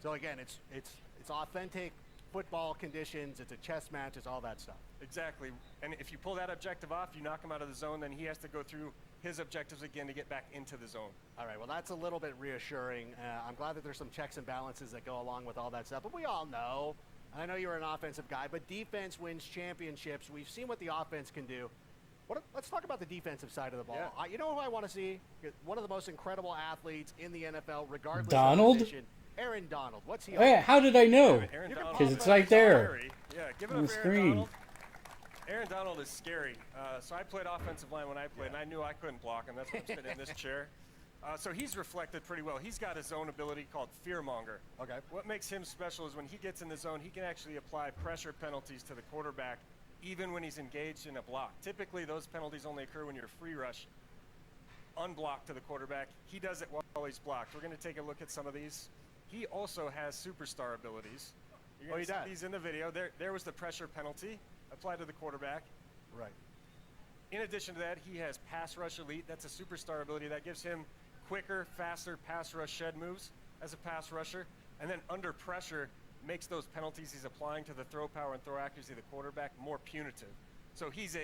So again, it's authentic football conditions. It's a chess match. It's all that stuff. Exactly. And if you pull that objective off, you knock him out of the zone, then he has to go through his objectives again to get back into the zone. All right, well, that's a little bit reassuring. I'm glad that there's some checks and balances that go along with all that stuff. But we all know, and I know you're an offensive guy, but defense wins championships. We've seen what the offense can do. Let's talk about the defensive side of the ball. Yeah. You know who I want to see? One of the most incredible athletes in the NFL, regardless Donald? of position. Aaron Donald. What's he? Oh, yeah, how did I know? Because it's right there Yeah, give it on up the for screen. Aaron Donald. Aaron Donald is scary. So I played offensive line when I played, and I knew I couldn't block him. That's why I'm sitting in this chair. So he's reflected pretty well. He's got his own ability called Fearmonger. Okay. What makes him special is when he gets in the zone, he can actually apply pressure penalties to the quarterback, even when he's engaged in a block. Typically, those penalties only occur when you're free rush, unblocked to the quarterback. He does it while he's blocked. We're going to take a look at some of these. He also has superstar abilities. You're going to see these in the video. There was the pressure penalty applied to the quarterback. Right. In addition to that, he has pass rush elite. That's a superstar ability that gives him quicker, faster pass rush shed moves as a pass rusher. And then under pressure, makes those penalties he's applying to the throw power and throw accuracy of the quarterback more punitive. So he's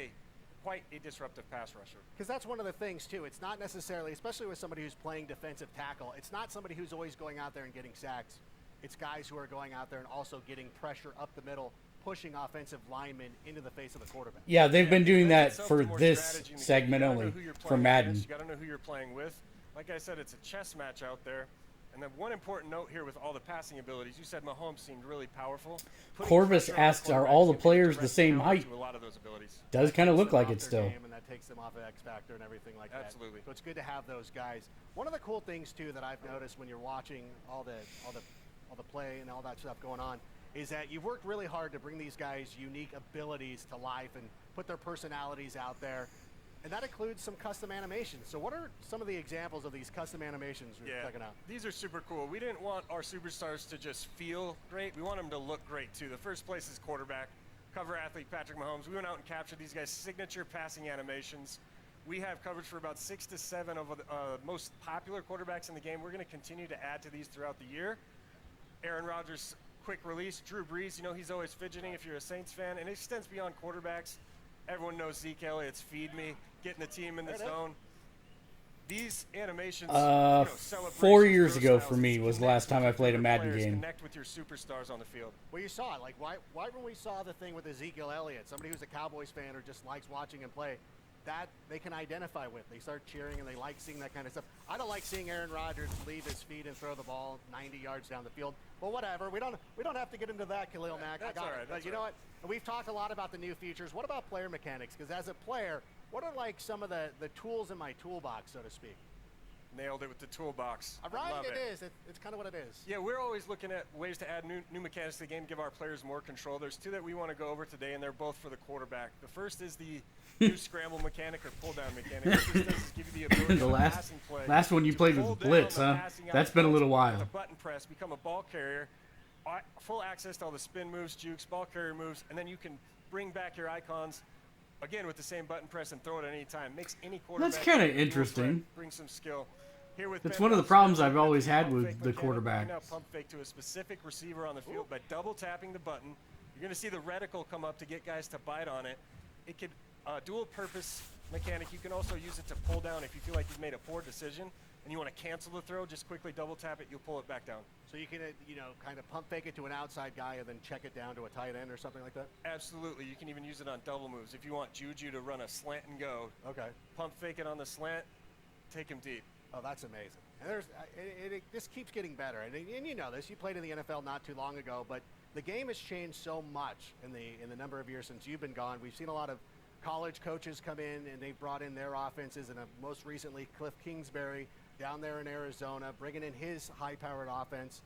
quite a disruptive pass rusher. Because that's one of the things, too. It's not necessarily, especially with somebody who's playing defensive tackle, it's not somebody who's always going out there and getting sacks. It's guys who are going out there and also getting pressure up the middle, pushing offensive linemen into the face of the quarterback. Yeah, they've been doing that for this segment only, for Madden. You got to know who you're playing with. Like I said, it's a chess match out there. And then one important note here with all the passing abilities, you said Mahomes seemed really powerful. Corvus asks, are all the players the same height? A lot of those abilities. Does kind of look like it still. And that takes them off of X Factor and everything like that. Absolutely. So it's good to have those guys. One of the cool things too that I've noticed when you're watching all the play and all that stuff going on is that you've worked really hard to bring these guys' unique abilities to life and put their personalities out there. And that includes some custom animations. So what are some of the examples of these custom animations we're checking out? These are super cool. We didn't want our superstars to just feel great. We want them to look great, too. The first place is quarterback, cover athlete Patrick Mahomes. We went out and captured these guys' signature passing animations. We have coverage for about 6 to 7 of the most popular quarterbacks in the game. We're going to continue to add to these throughout the year. Aaron Rodgers, quick release. Drew Brees, you know, he's always fidgeting if you're a Saints fan. And it extends beyond quarterbacks. Everyone knows Zeke Elliott's feed me, getting the team in the zone. These animations, 4 years ago for me was the last time I played a Madden game. Connect with your superstars on the field. Well, you saw it. Like, why when we saw the thing with Ezekiel Elliott, somebody who's a Cowboys fan or just likes watching him play, that they can identify with. They start cheering and they like seeing that kind of stuff. I don't like seeing Aaron Rodgers leave his feet and throw the ball 90 yards down the field. But whatever. We don't have to get into that, Khalil Mack. That's all right. But you know what? We've talked a lot about the new features. What about player mechanics? Because as a player, what are like some of the tools in my toolbox, so to speak? Nailed it with the toolbox. Right, love it is. It's kind of what it is. Yeah, we're always looking at ways to add new mechanics to the game, give our players more control. There's 2 that we want to go over today, and they're both for the quarterback. The first is the new scramble mechanic or pull-down mechanic. What this does is give you the ability The on a last passing play last one you played was pull down Blitz, the huh? passing That's been a little icons while. with a button press, become a ball carrier, full access to all the spin moves, jukes, ball carrier moves, and then you can bring back your icons again with the same button press and throw it at any time. Makes any quarterback. That's kind of interesting. Bring some skill. Here with That's Ben one of the Roethlisberger, problems I've always pump had fake with the mechanic. You quarterbacks. can now pump fake to a specific receiver on the field by double tapping the button. You're going to see the reticle come up to get guys to bite on it. It could dual purpose mechanic. You can also use it to pull down if you feel like you've made a poor decision and you want to cancel the throw. Just quickly double tap it. You'll pull it back down. So you can, kind of pump fake it to an outside guy and then check it down to a tight end or something like that? Absolutely. You can even use it on double moves. If you want Juju to run a slant and go, pump fake it on the slant, take him deep. Oh, that's amazing. And it just keeps getting better. And you know this. You played in the NFL not too long ago, but the game has changed so much in the number of years since you've been gone. We've seen a lot of college coaches come in, and they've brought in their offenses, and most recently Cliff Kingsbury down there in Arizona, bringing in his high-powered offense.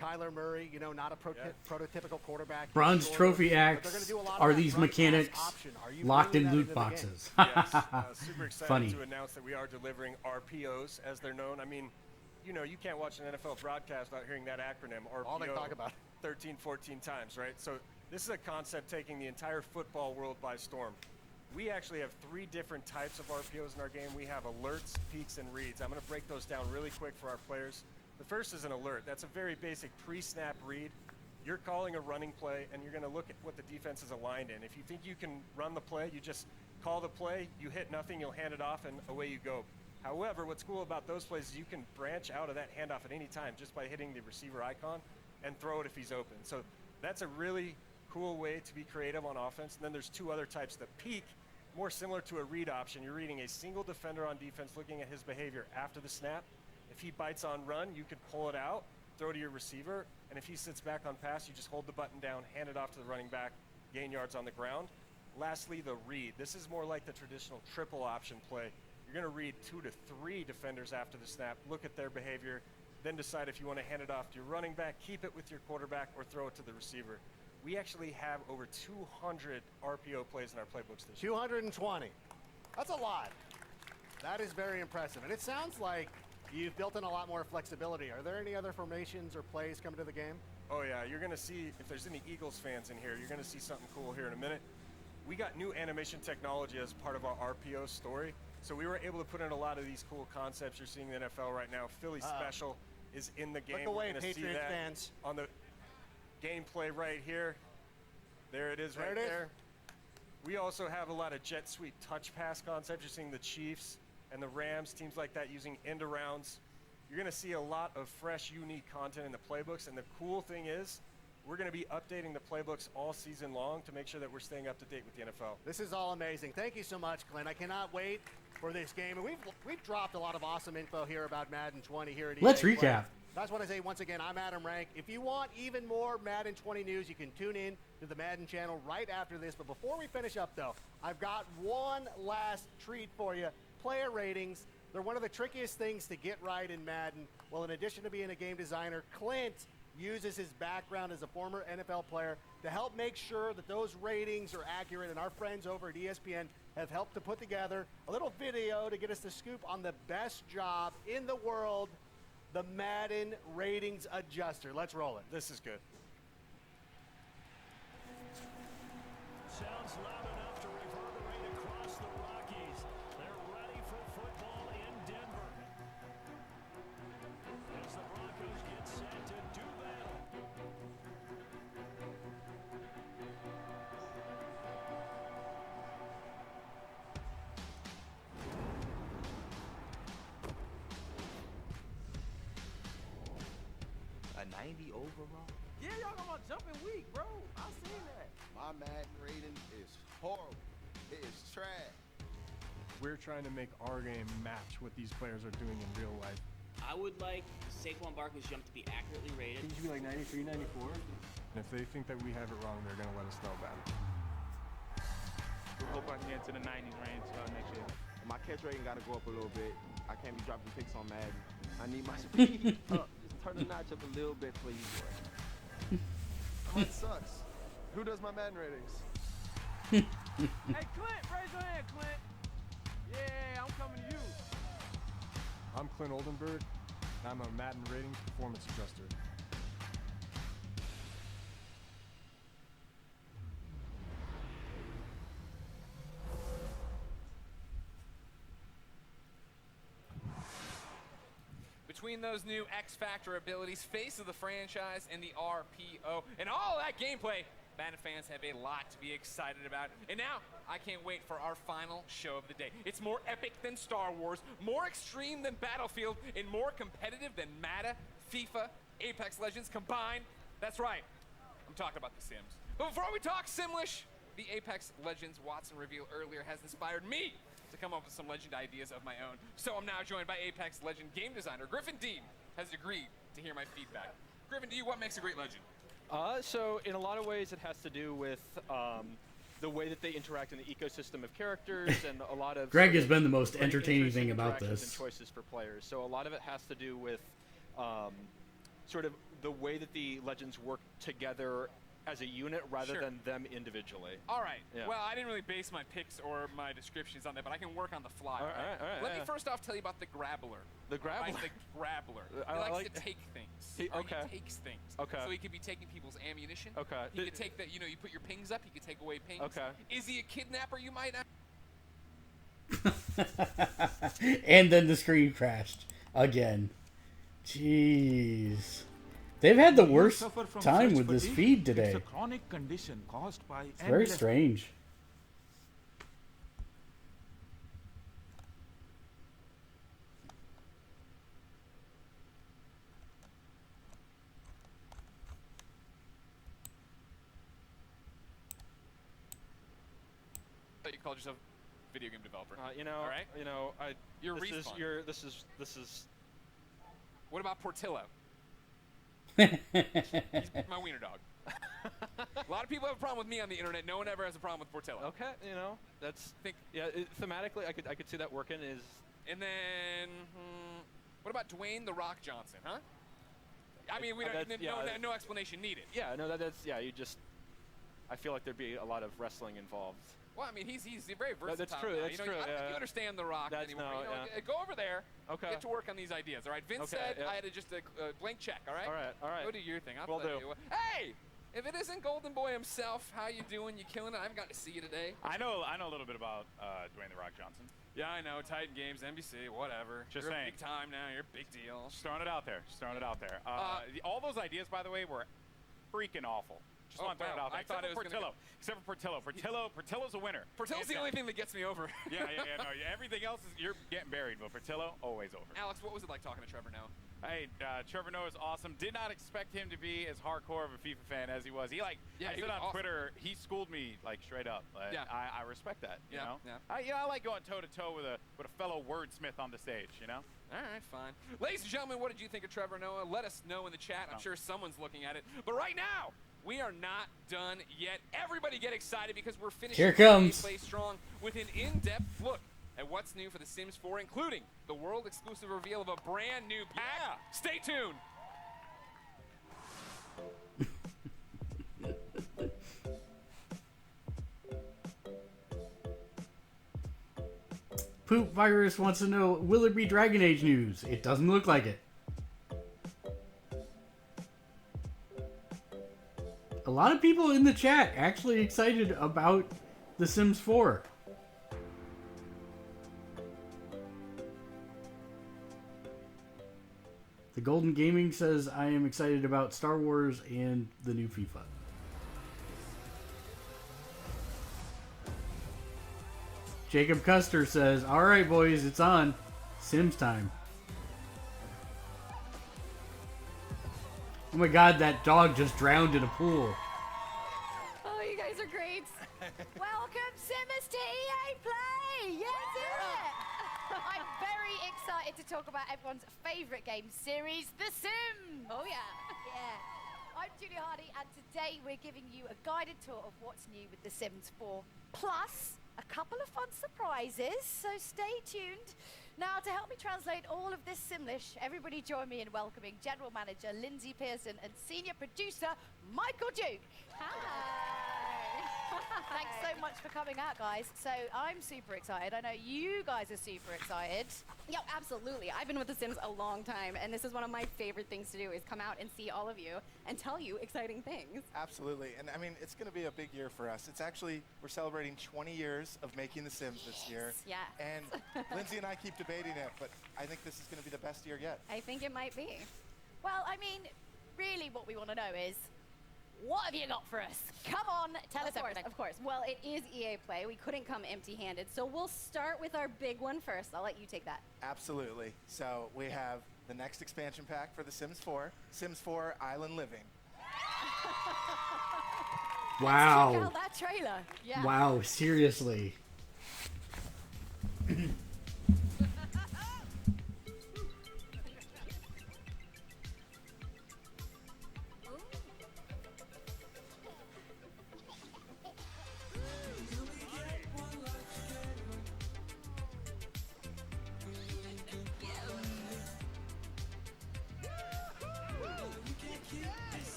Kyler Murray, not a prototypical quarterback. Bronze Trophy acts are these mechanics locked in loot boxes. Yes, super excited Funny. to announce that we are delivering RPOs, as they're known. I mean, you can't watch an NFL broadcast without hearing that acronym, RPO. All they talk about. 13, 14 times, right? So this is a concept taking the entire football world by storm. We actually have 3 different types of RPOs in our game. We have alerts, peaks, and reads. I'm going to break those down really quick for our players. The first is an alert. That's a very basic pre-snap read. You're calling a running play, and you're going to look at what the defense is aligned in. If you think you can run the play, you just call the play, you hit nothing, you'll hand it off, and away you go. However, what's cool about those plays is you can branch out of that handoff at any time just by hitting the receiver icon and throw it if he's open. So that's a really cool way to be creative on offense. And then there's 2 other types. The peak, more similar to a read option. You're reading a single defender on defense, looking at his behavior after the snap. If he bites on run, you can pull it out, throw to your receiver, and if he sits back on pass, you just hold the button down, hand it off to the running back, gain yards on the ground. Lastly, the read. This is more like the traditional triple option play. You're going to read 2 to 3 defenders after the snap, look at their behavior, then decide if you want to hand it off to your running back, keep it with your quarterback, or throw it to the receiver. We actually have over 200 RPO plays in our playbooks this year. 220. That's a lot. That is very impressive. And it sounds like you've built in a lot more flexibility. Are there any other formations or plays coming to the game? Oh, yeah. You're going to see, if there's any Eagles fans in here, you're going to see something cool here in a minute. We got new animation technology as part of our RPO story. So we were able to put in a lot of these cool concepts you're seeing in the NFL right now. Philly Special is in the game. Look away, we're gonna Patriots see that fans. on the gameplay right here. There it is right there. We also have a lot of jet sweep touch pass concepts. You're seeing the Chiefs and the Rams, teams like that using end arounds. You're going to see a lot of fresh, unique content in the playbooks. And the cool thing is, we're going to be updating the playbooks all season long to make sure that we're staying up to date with the NFL. This is all amazing. Thank you so much, Clint. I cannot wait for this game. And we've dropped a lot of awesome info here about Madden 20 here at EA. Let's recap. That's what I say once again. I'm Adam Rank. If you want even more Madden 20 news, you can tune in to the Madden channel right after this. But before we finish up, though, I've got one last treat for you. Player ratings. They're one of the trickiest things to get right in Madden. Well, in addition to being a game designer, Clint uses his background as a former NFL player to help make sure that those ratings are accurate, and our friends over at ESPN have helped to put together a little video to get us the scoop on the best job in the world, the Madden Ratings Adjuster. Let's roll it. This is good. Sounds loud enough to reverberate across the Rockies. They're ready for football in Denver. As the Broncos get set to do battle. A 90 overall? Yeah, y'all come on jumping week, bro. I seen that. My Madden rating is horrible. It is trash. We're trying to make our game match what these players are doing in real life. I would like Saquon Barkley's jump to be accurately rated. He should be like 93, 94. And if they think that we have it wrong, they're going to let us know about it. We hope I can get to the 90s range next year. My catch rating got to go up a little bit. I can't be dropping picks on Madden. I need my speed up. Just turn the notch up a little bit for you, boy. Mine sucks. Who does my Madden ratings? Hey, Clint, raise your hand, Clint. Yeah, I'm coming to you. I'm Clint Oldenburg, and I'm a Madden Ratings Performance Adjuster. Between those new X Factor abilities, face of the franchise, and the RPO, and all that gameplay, Madden fans have a lot to be excited about. And now, I can't wait for our final show of the day. It's more epic than Star Wars, more extreme than Battlefield, and more competitive than Madden, FIFA, Apex Legends combined. That's right, I'm talking about The Sims. But before we talk Simlish, the Apex Legends Watson reveal earlier has inspired me to come up with some legend ideas of my own. So I'm now joined by Apex Legend game designer Griffin Dean has agreed to hear my feedback. Griffin, to you, what makes a great legend? So in a lot of ways, it has to do with the way that they interact in the ecosystem of characters and a lot of Greg has been the most entertaining thing about this. And choices for players. So a lot of it has to do with sort of the way that the legends work together as a unit rather than them individually. All right. Yeah. Well, I didn't really base my picks or my descriptions on that, but I can work on the fly. All right, Let me first off tell you about the Grabbler. The Grabbler? Right, the Grabbler. I He likes like- to take things. He takes things. Okay. So he could be taking people's ammunition. Okay. He could take that, you put your pings up, he could take away pings. Okay. Is he a kidnapper, you might ask? And then the screen crashed again. Jeez. They've had the worst Suffer from time search with this fatigue? feed today. It's a chronic condition caused by It's very endless strange. I thought you called yourself a video game developer. All right. You're this Respawn. is this is. What about Portillo? He's my wiener dog. A lot of people have a problem with me on the internet. No one ever has a problem with Portillo. Okay, that's thematically I could see that working is. And then, what about Dwayne The Rock Johnson, huh? I mean, we don't. No explanation needed. Yeah, no, that's you just. I feel like there'd be a lot of wrestling involved. Well, I mean, he's very versatile. That's true. Now. That's true. I don't think you understand The Rock anymore. Go over there. Okay. Get to work on these ideas. All right. Vince said I had just a blank check. All right. All right. Go do your thing. I'll Will tell do. you. Hey, if it isn't Golden Boy himself, how you doing? You killing it? I haven't gotten to see you today. I know a little bit about Dwayne The Rock Johnson. Yeah, I know. Titan Games, NBC, whatever. Just You're saying. big time now. You're a big deal. Just throwing it out there. All those ideas, by the way, were freaking awful. Just want to throw it out there. I thought it was Portillo. Except for Portillo. Portillo's a winner. Portillo's the only thing that gets me over. Yeah. Everything else is you're getting buried, but Portillo always over. Alex, what was it like talking to Trevor Noah? Hey, Trevor Noah is awesome. Did not expect him to be as hardcore of a FIFA fan as he was. I said on Twitter, he schooled me straight up. I respect that. You know. I like going toe to toe with a fellow wordsmith on the stage. All right, fine. Ladies and gentlemen, what did you think of Trevor Noah? Let us know in the chat. I'm sure someone's looking at it. But right now, we are not done yet. Everybody get excited because we're finishing Here it comes. Play Strong with an in-depth look at what's new for The Sims 4, including the world-exclusive reveal of a brand new pack. Stay tuned. Poop Virus wants to know, will it be Dragon Age news? It doesn't look like it. A lot of people in the chat actually excited about The Sims 4. The Golden Gaming says, I am excited about Star Wars and the new FIFA. Jacob Custer says, alright boys, it's on. Sims time. Oh my god, that dog just drowned in a pool. Oh, you guys are great. Welcome, Simmers, to EA Play. Yes, I'm very excited to talk about everyone's favorite game series, The Sims. Oh, yeah. Yeah. I'm Julie Hardy, and today we're giving you a guided tour of what's new with The Sims 4, plus a couple of fun surprises, so stay tuned. Now, to help me translate all of this Simlish, everybody join me in welcoming General Manager Lindsay Pearson and Senior Producer Michael Duke. Hi. Thanks so much for coming out, guys. So I'm super excited. I know you guys are super excited. Yeah, absolutely. I've been with The Sims a long time, and this is one of my favorite things to do is come out and see all of you and tell you exciting things. Absolutely. And I mean, it's going to be a big year for us. It's actually, we're celebrating 20 years of making The Sims this year. Yeah. And Lindsay and I keep debating it, but I think this is going to be the best year yet. I think it might be. Well, I mean, really what we want to know is, what have you got for us? Come on, tell us everything. Of course. Well, it is EA Play. We couldn't come empty-handed, so we'll start with our big one first. I'll let you take that. Absolutely. So we have the next expansion pack for The Sims 4, Sims 4 Island Living. Wow. Check out that trailer. Yeah. Wow, seriously.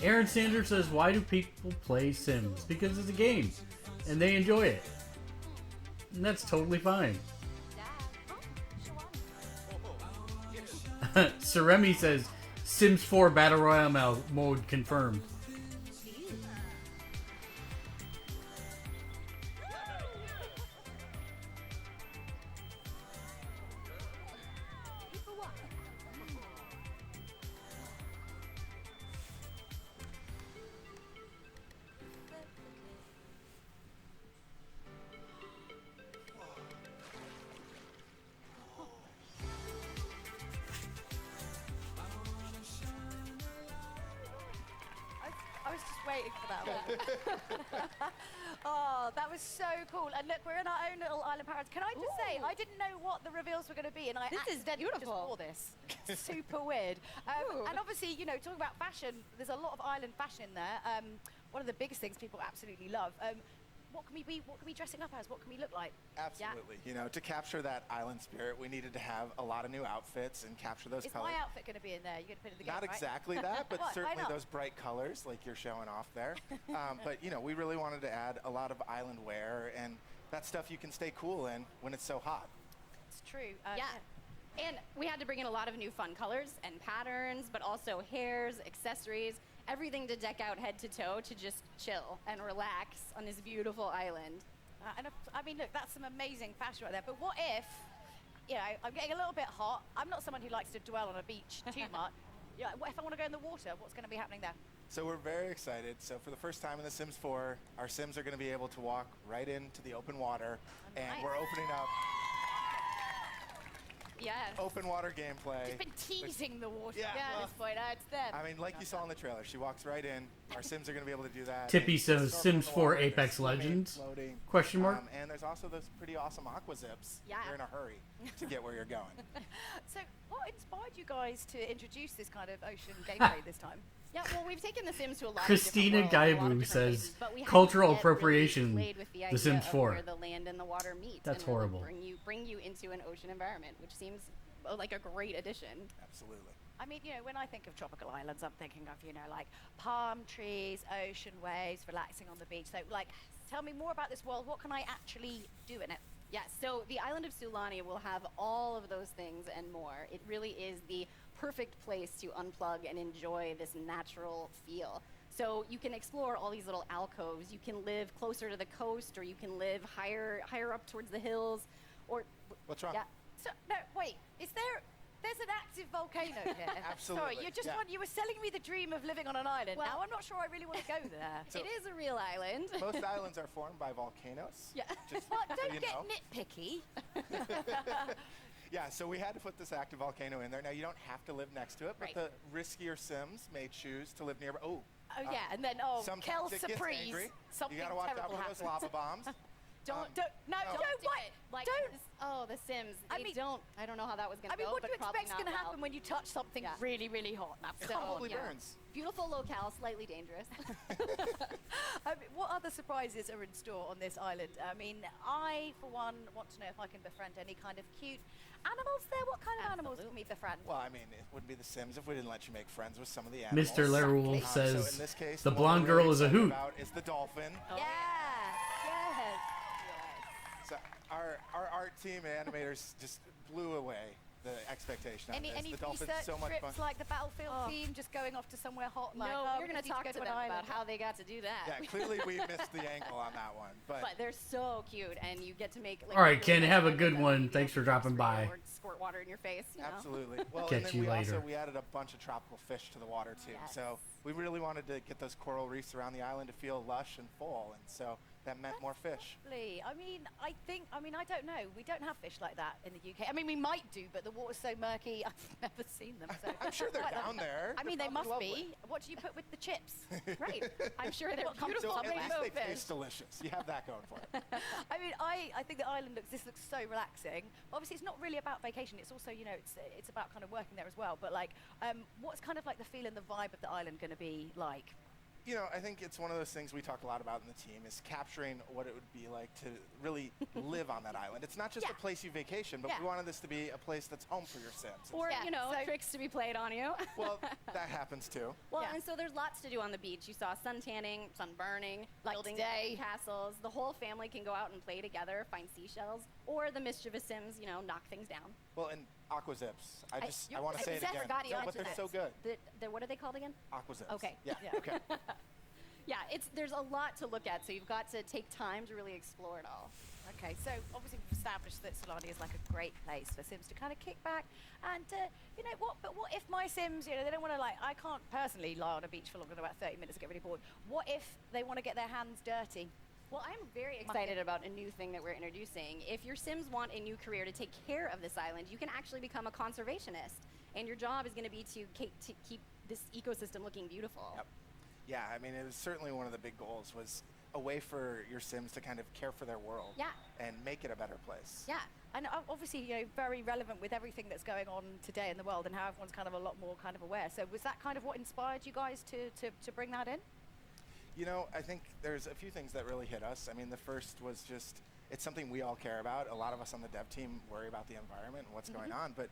Aaron Sanders says, why do people play Sims? Because it's a game, and they enjoy it. And that's totally fine. Saremi says, Sims 4 Battle Royale mode confirmed. I was just waiting for that one. Oh, that was so cool. And look, we're in our own little island paradise. Can I just say, I didn't know what the reveals were going to be, and I accidentally just wore this. Super weird. And obviously, you know, talking about fashion, there's a lot of island fashion in there. One of the biggest things people absolutely love. What can we be? What can we be dressing up as? What can we look like? Absolutely. You know, to capture that island spirit, we needed to have a lot of new outfits and capture those Is colors. my outfit going to be in there? You're going to put it in the game, Not right? exactly that, but What? Why certainly not? those bright colors like you're showing off there. But, you know, we really wanted to add a lot of island wear and that stuff you can stay cool in when it's so hot. It's true. Yeah. And we had to bring in a lot of new fun colors and patterns, but also hairs, accessories, everything to deck out head to toe to just chill and relax on this beautiful island. I mean, look, that's some amazing fashion right there. But what if, you know, I'm getting a little bit hot. I'm not someone who likes to dwell on a beach too much. Yeah, what if I want to go in the water? What's going to be happening there? So we're very excited. So for the first time in The Sims 4, our Sims are going to be able to walk right into the open water. And we're opening up open water gameplay. Just been teasing the water. Yeah, At well, this point, it's them. I mean, like you saw in the trailer, she walks right in. Our Sims are going to be able to do that. Tippy And says, snorkel in Sims the 4 water, they're Apex swimming, Legends? floating. Question mark? And there's also those pretty awesome aqua zips. Yeah. You're in a hurry to get where you're going. So what inspired you guys to introduce this kind of ocean gameplay this time? Yeah, well, we've taken The Sims to a lot Christina of different worlds, a lot of Gaibu different says, places, but we haven't cultural yet really appropriation, played with the The idea Sims of 4. where the land and the water meet. That's and really horrible. Bring you into an ocean environment, which seems like a great addition. Absolutely. I mean, you know, when I think of tropical islands, I'm thinking of, you know, like palm trees, ocean waves, relaxing on the beach. So, like, tell me more about this world. What can I actually do in it? Yes, so the island of Sulani will have all of those things and more. It really is the perfect place to unplug and enjoy this natural feel. So you can explore all these little alcoves. You can live closer to the coast, or you can live higher up towards the hills, or What's wrong? yeah. So, no, wait, there's an active volcano here. Absolutely, Sorry, yeah. you were selling me the dream of living on an island. Well- Now I'm not sure I really want to go there. So- It is a real island. Most islands are formed by volcanoes. Yeah. Just Well, so don't you get know. nitpicky. Yeah, so we had to put this active volcano in there. Now, you don't have to live next to it, but Right. the riskier Sims may choose to live nearby. Oh yeah, and then sometimes Kel it gets surprise. angry. Something You gotta watch out terrible for those happens. lava bombs. Don't do what? it. Like, Don't. Oh, The Sims. I They mean- don't. I don't know how that was gonna I mean, go, what do but you probably expect's not going to well. happen when you touch something Yeah. really, really hot? It So, probably yeah. burns. Beautiful locale, slightly dangerous. I mean, what other surprises are in store on this island? I mean, I, for one, want to know if I can befriend any kind of cute animals there. What kind of animals can we befriend? Well, I mean, it would be The Sims if we didn't let you make friends with some of the animals. Mr. Lerule So in says this case, the one blonde we're really girl is a excited hoot. about is the dolphin. Yes. So our art team and animators just blew away the expectation of this. Any The dolphin's research so much trips fun. like the Battlefield team, just going off to somewhere hot? Like, No, oh, we're we going to need talk go to an them island. about how they got to do that. Yeah, clearly we missed the angle on that one, but But they're so cute, and you get to make. Like, All right, really Ken, nice have a art good with them, one. you know, Thanks for dropping by. Or squirt water in your face. You know? absolutely. Well, Catch and then you we later. also we added a bunch of tropical fish to the water too. Yes. So we really wanted to get those coral reefs around the island to feel lush and full, and so that meant more fish. Lovely. I mean, I don't know. We don't have fish like that in the UK. I mean, we might do, but the water's so murky, I've never seen them. So I'm sure they're down there. I mean, They're they must probably be. lovely. What do you put with the chips? Right. I'm sure they're What comes beautiful. So Some at least rainbow they fish. taste delicious. You have that going for it. I mean, I think the island looks so relaxing. Obviously, it's not really about vacation. It's also, you know, it's about kind of working there as well. But like, what's kind of like the feel and the vibe of the island going to be like? You know, I think it's one of those things we talked a lot about in the team is capturing what it would be like to really live on that island. It's not just a place you vacation, but we wanted this to be a place that's home for your Sims. Or, Yeah, you know, so- tricks to be played on you. Well, that happens too. Well, Yeah. and so there's lots to do on the beach. You saw sun tanning, sun burning, Like building today. castles. The whole family can go out and play together, find seashells, or the mischievous Sims, you know, knock things down. Well, and aqua zips. I want to say it I again. forgot you No, but they're so good. What are they called again? Aqua zips. Okay. Yeah. Okay. Yeah, there's a lot to look at, so you've got to take time to really explore it all. Okay, so obviously we've established that Solani is like a great place for Sims to kind of kick back and, you know, but what if my Sims, you know, they don't want to like, I can't personally lie on a beach for longer than about 30 minutes and get really bored. What if they want to get their hands dirty? Well, I'm very excited about a new thing that we're introducing. If your Sims want a new career to take care of this island, you can actually become a conservationist. And your job is going to be to keep this ecosystem looking beautiful. Yep. Yeah, I mean, it was certainly one of the big goals was a way for your Sims to kind of care for their world. Yeah. And make it a better place. Yeah, and obviously, you know, very relevant with everything that's going on today in the world and how everyone's kind of a lot more kind of aware. So was that kind of what inspired you guys to bring that in? You know, I think there's a few things that really hit us. I mean, the first was just, it's something we all care about. A lot of us on the dev team worry about the environment and what's going on, but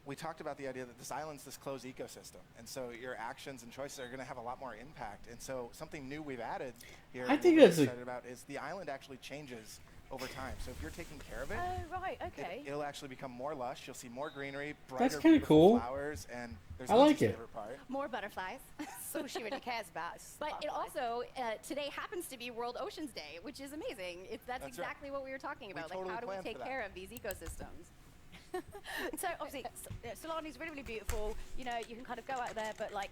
we talked about the idea that this island's this closed ecosystem, and so your actions and choices are going to have a lot more impact. And so something new we've added here, I and think we're that's a- excited about, is the island actually changes over time. So if you're taking care of it, Oh, right, okay. it'll actually become more lush. You'll see more greenery, brighter, That's kinda beautiful cool. flowers, and there's I like Lindsay's it. favorite part. More butterflies. That's all she really cares about. is But it butterflies. also, today happens to be World Oceans Day, which is amazing. That's That's right. exactly what we were talking about. totally Like, how do we planned for take that. care of these ecosystems? So obviously, Solani's really, really beautiful. You know, you can kind of go out there, but like,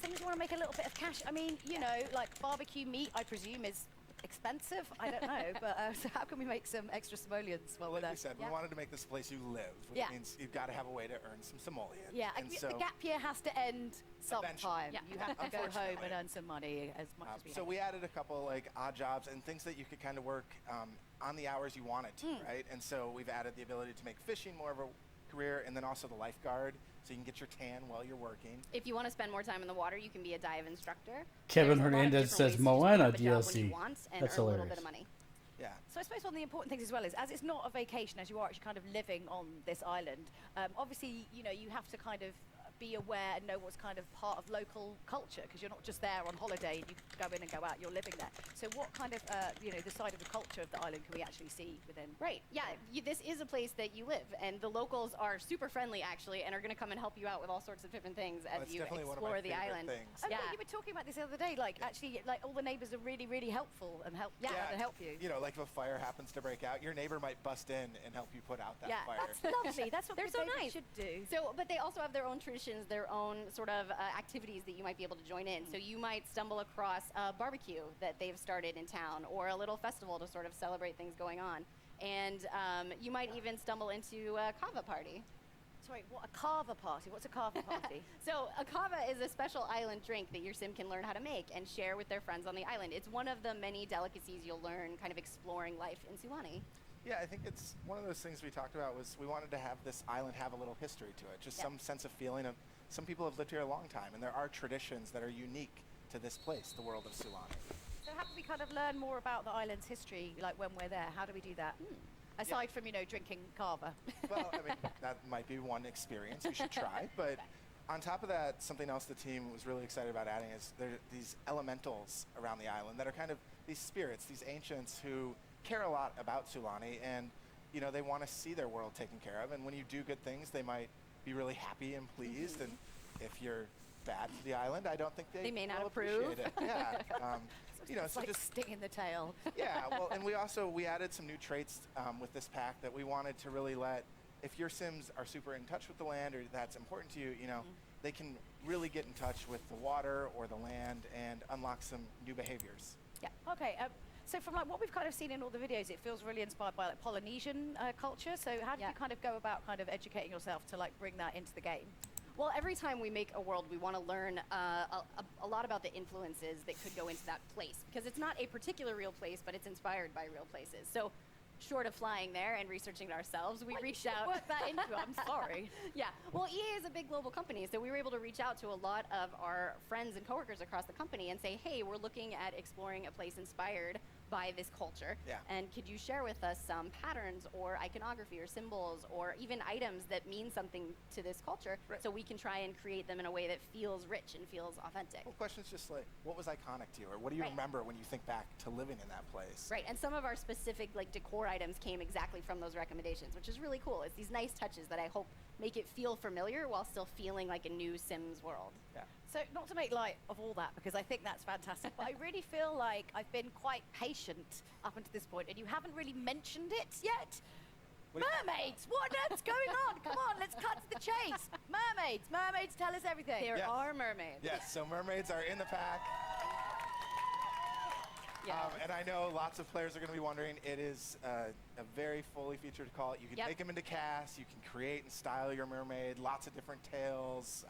Sims want to make a little bit of cash. I mean, you know, like barbecue meat, I presume, is expensive. I don't know, but so how can we make some extra simoleons while we're Like there? we said, we wanted to make this place you live, which Yeah. means you've got to have a way to earn some simoleons. Yeah, and so the gap year has to end sometime. Eventually. You have to go home and earn some money as much as we so have. we added a couple like odd jobs and things that you could kind of work on the hours you wanted to, right? And so we've added the ability to make fishing more of a career, and then also the lifeguard, so you can get your tan while you're working. If you want to spend more time in the water, you can be a dive instructor. Kevin There's a lot of Hernandez different says ways to just Moana pick up a job when you DLC. want and That's earn a little hilarious. bit of money. Yeah. So I suppose one of the important things as well is, as it's not a vacation, as you are actually kind of living on this island, obviously, you know, you have to kind of be aware and know what's kind of part of local culture, because you're not just there on holiday and you go in and go out, you're living there. So what kind of, the side of the culture of the island can we actually see within? Right, yeah, this is a place that you live, and the locals are super friendly, actually, and are going to come and help you out with all sorts of different things as you explore the island. Yeah. You were talking about this the other day, actually, all the neighbors are really, really helpful and help you. You know, like if a fire happens to break out, your neighbor might bust in and help you put out that fire. That's lovely. That's what they're so nice. should do. So, but they also have their own traditions, their own sort of activities that you might be able to join in. So you might stumble across a barbecue that they've started in town, or a little festival to sort of celebrate things going on. And you might even stumble into a kava party. Sorry, what, a kava party? What's a kava party? So a kava is a special island drink that your sim can learn how to make and share with their friends on the island. It's one of the many delicacies you'll learn kind of exploring life in Sulani. Yeah, I think it's one of those things we talked about was we wanted to have this island have a little history to it, just some sense of feeling of some people have lived here a long time, and there are traditions that are unique to this place, the world of Sulani. So how can we kind of learn more about the island's history, like when we're there? How do we do that? Aside from, drinking kava. Well, I mean, that might be one experience you should try, but on top of that, something else the team was really excited about adding is there are these elementals around the island that are kind of these spirits, these ancients who care a lot about Sulani, and they want to see their world taken care of, and when you do good things, they might be really happy and pleased, and if you're bad to the island, I don't think they may not will approve. Appreciate it. Yeah. It's like just sting in the tail. Yeah, well, and we added some new traits with this pack that we wanted to really let, if your Sims are super in touch with the land or that's important to you, they can really get in touch with the water or the land and unlock some new behaviors. Yeah. Okay. So from what we've kind of seen in all the videos, it feels really inspired by Polynesian culture. So how do you kind of go about kind of educating yourself to bring that into the game? Well, every time we make a world, we want to learn a lot about the influences that could go into that place, because it's not a particular real place, but it's inspired by real places. So short of flying there and researching it ourselves, we reached out. Work that into it. I'm sorry. Yeah. Well, EA is a big global company, so we were able to reach out to a lot of our friends and coworkers across the company and say, hey, we're looking at exploring a place inspired by this culture. Yeah. And could you share with us some patterns or iconography or symbols or even items that mean something to this culture, so we can try and create them in a way that feels rich and feels authentic. Well, questions just like, what was iconic to you, or what do you remember when you think back to living in that place? Right, and some of our specific decor items came exactly from those recommendations, which is really cool. It's these nice touches that I hope make it feel familiar while still feeling like a new Sims world. Yeah. So not to make light of all that, because I think that's fantastic, but I really feel like I've been quite patient up until this point, and you haven't really mentioned it yet. Mermaids! What on earth's going on? Come on, let's cut to the chase. Mermaids! Mermaids tell us everything. There are mermaids. Yes, so mermaids are in the pack. And I know lots of players are going to be wondering, it is a very fully featured call. You can make them into casts, you can create and style your mermaid, lots of different tails.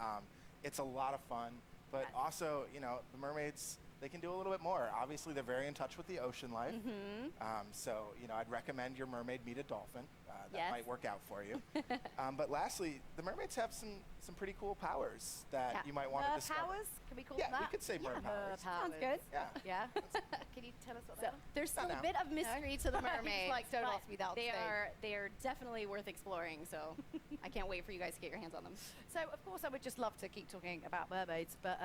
It's a lot of fun, but also, the mermaids, they can do a little bit more. Obviously, they're very in touch with the ocean life. So, I'd recommend your mermaid meet a dolphin. That might work out for you. But lastly, the mermaids have some pretty cool powers that you might want to discover. Powers? Can we call them that? We could say mer powers. Sounds good. Yeah. Can you tell us what they are? There's still a bit of mystery to the mermaids. Don't ask me that. They are definitely worth exploring, so I can't wait for you guys to get your hands on them. So, of course, I would just love to keep talking about mermaids, but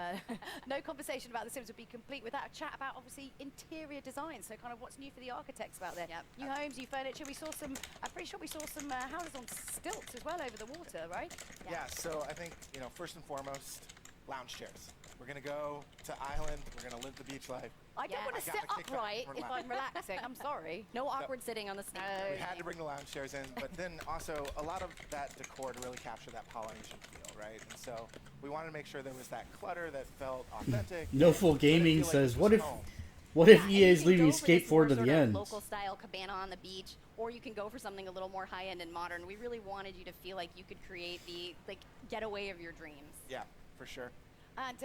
no conversation about The Sims would be complete without a chat about, obviously, interior design. So kind of what's new for the architects out there. New homes, new furniture. We saw some, I'm pretty sure we saw some houses on stilts as well over the water, right? Yeah, so I think, first and foremost, lounge chairs. We're going to go to island. We're going to live the beach life. I don't want to sit upright if I'm relaxing. I'm sorry. No awkward sitting on the stage. We had to bring the lounge chairs in, but then also a lot of that decor to really capture that Polynesian feel, right? And so we wanted to make sure there was that clutter that felt authentic. No Full Gaming says, what if EA is leaving skateboard to the end? Local style cabana on the beach, or you can go for something a little more high end and modern. We really wanted you to feel like you could create the getaway of your dreams. Yeah, for sure. And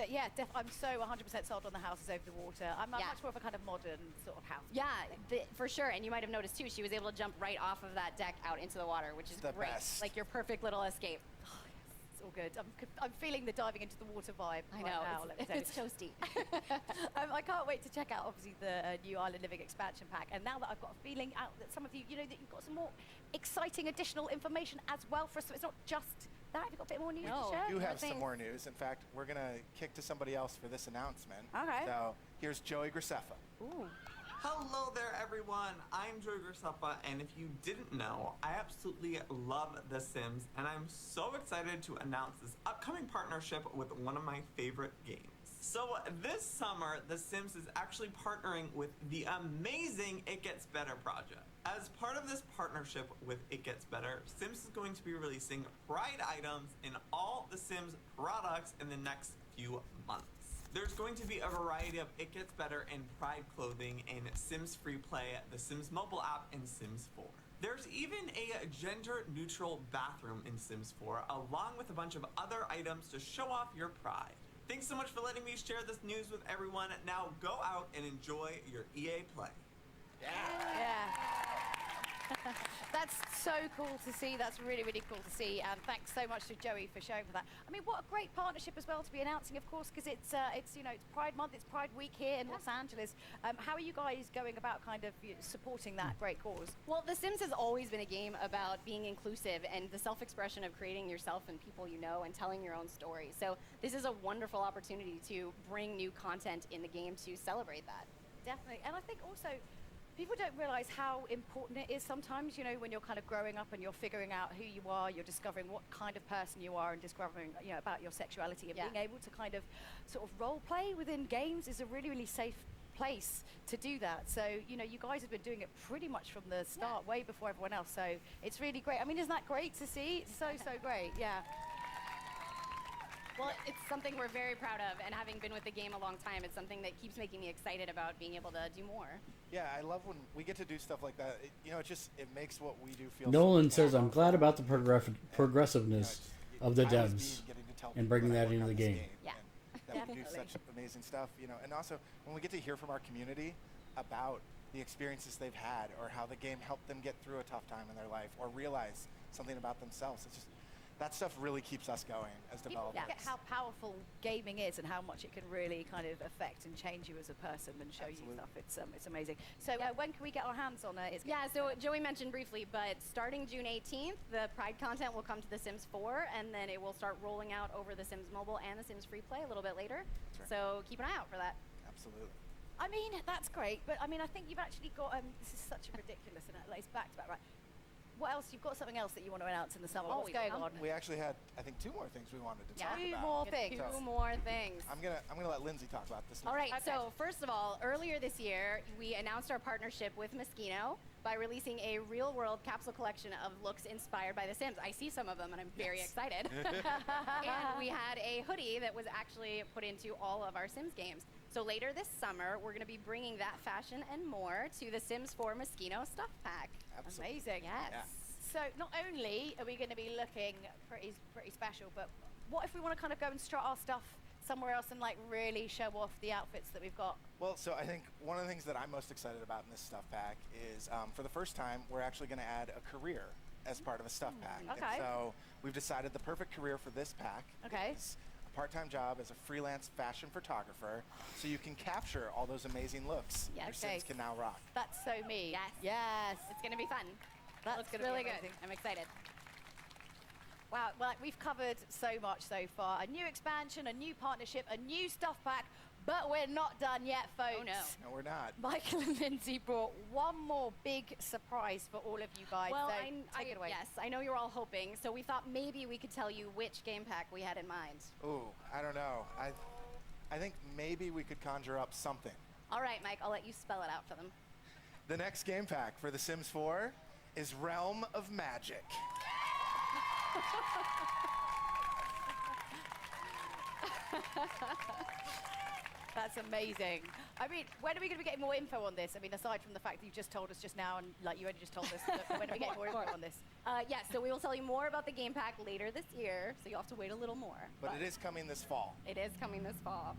I'm so 100% sold on the houses over the water. I'm much more of a kind of modern sort of house. Yeah, for sure. And you might have noticed too, she was able to jump right off of that deck out into the water, which is great. Best. Like your perfect little escape. Oh, yes, it's all good. I'm feeling the diving into the water vibe. I know. Right now, it's toasty. I can't wait to check out obviously the new Island Living expansion pack. And now that I've got a feeling out that some of you, that you've got some more exciting additional information as well for us. So it's not just that, have you got a bit more news No. to share? We do have Anything? some more news. In fact, we're going to kick to somebody else for this announcement. Okay. So here's Joey Graceffa. Ooh. Hello there, everyone. I'm Joey Graceffa, and if you didn't know, I absolutely love The Sims, and I'm so excited to announce this upcoming partnership with one of my favorite games. So this summer, The Sims is actually partnering with the amazing It Gets Better project. As part of this partnership with It Gets Better, Sims is going to be releasing Pride items in all The Sims products in the next few months. There's going to be a variety of It Gets Better and Pride clothing in Sims Free Play, the Sims mobile app, and Sims 4. There's even a gender-neutral bathroom in Sims 4, along with a bunch of other items to show off your pride. Thanks so much for letting me share this news with everyone. Now go out and enjoy your EA Play. Yeah. That's so cool to see. That's really, really cool to see. And thanks so much to Joey for showing for that. I mean, what a great partnership as well to be announcing, of course, because it's you know, it's Pride Month, it's Pride Week here in Los Angeles. How are you guys going about kind of supporting that great cause? Well, The Sims has always been a game about being inclusive and the self-expression of creating yourself and people you know and telling your own story. So this is a wonderful opportunity to bring new content in the game to celebrate that. Definitely. And I think also, people don't realize how important it is sometimes, you know, when you're kind of growing up and you're figuring out who you are, you're discovering what kind of person you are and discovering, you know, about your sexuality, and being able to kind of sort of role play within games is a really, really safe place to do that. So, you know, you guys have been doing it pretty much from the start, way before everyone else. So it's really great. I mean, isn't that great to see? It's so, so great. Yeah. Well, it's something we're very proud of, and having been with the game a long time, it's something that keeps making me excited about being able to do more. Yeah, I love when we get to do stuff like that. You know, it makes what we do feel. Nolan so says, I'm glad about the progressiveness of the devs and bringing that into the game. Yeah. That we do such amazing stuff, you know. And also, when we get to hear from our community about the experiences they've had, or how the game helped them get through a tough time in their life, or realize something about themselves, it's just, that stuff really keeps us going as People developers. forget how powerful gaming is and how much it can really kind of affect and change you as a person and show you stuff. It's amazing. So when can we get our hands on it? Yeah, so Joey mentioned briefly, but starting June 18th, the Pride content will come to The Sims 4, and then it will start rolling out over The Sims Mobile and The Sims Free Play a little bit later. Right. So keep an eye out for that. Absolutely. I mean, that's great, but I mean, I think you've actually got, this is such a ridiculous, and it's back to back, right? What else? You've got something else that you want to announce in the summer. What's going on? We actually had, I think, 2 more things we wanted to talk about. Two more things. Two more things. I'm gonna let Lindsay talk about this. All right, so first of all, earlier this year, we announced our partnership with Moschino by releasing a real-world capsule collection of looks inspired by The Sims. I see some of them, and I'm very excited. And we had a hoodie that was actually put into all of our Sims games. So later this summer, we're going to be bringing that fashion and more to the Sims 4 Moschino Stuff Pack. Absolutely. Amazing. Yes. Yeah. So not only are we going to be looking pretty special, but what if we want to kind of go and strut our stuff somewhere else and like really show off the outfits that we've got? Well, so I think one of the things that I'm most excited about in this stuff pack is, for the first time, we're actually going to add a career as part of a stuff pack. Okay. And so we've decided the perfect career for this pack is a part-time job as a freelance fashion photographer, so you can capture all those amazing looks your Sims can now rock. That's so me. Yes. Yes. It's going to be fun. That's Looks gonna be really good. amazing. I'm excited. Wow, well, we've covered so much so far. A new expansion, a new partnership, a new stuff pack, but we're not done yet, folks. Oh, no. No, we're not. Michael and Lindsay brought one more big surprise for all of you guys. Well, so take it away. Yes, I know you're all hoping, so we thought maybe we could tell you which game pack we had in mind. Ooh, I don't know. I think maybe we could conjure up something. All right, Mike, I'll let you spell it out for them. The next game pack for The Sims 4 is Realm of Magic. That's amazing. I mean, when are we going to be getting more info on this? I mean, aside from the fact that you just told us just now, and like you only just told us, when are we getting more info on this? Yes, so we will tell you more about the game pack later this year, so you'll have to wait a little more. But it is coming this fall. It is coming this fall.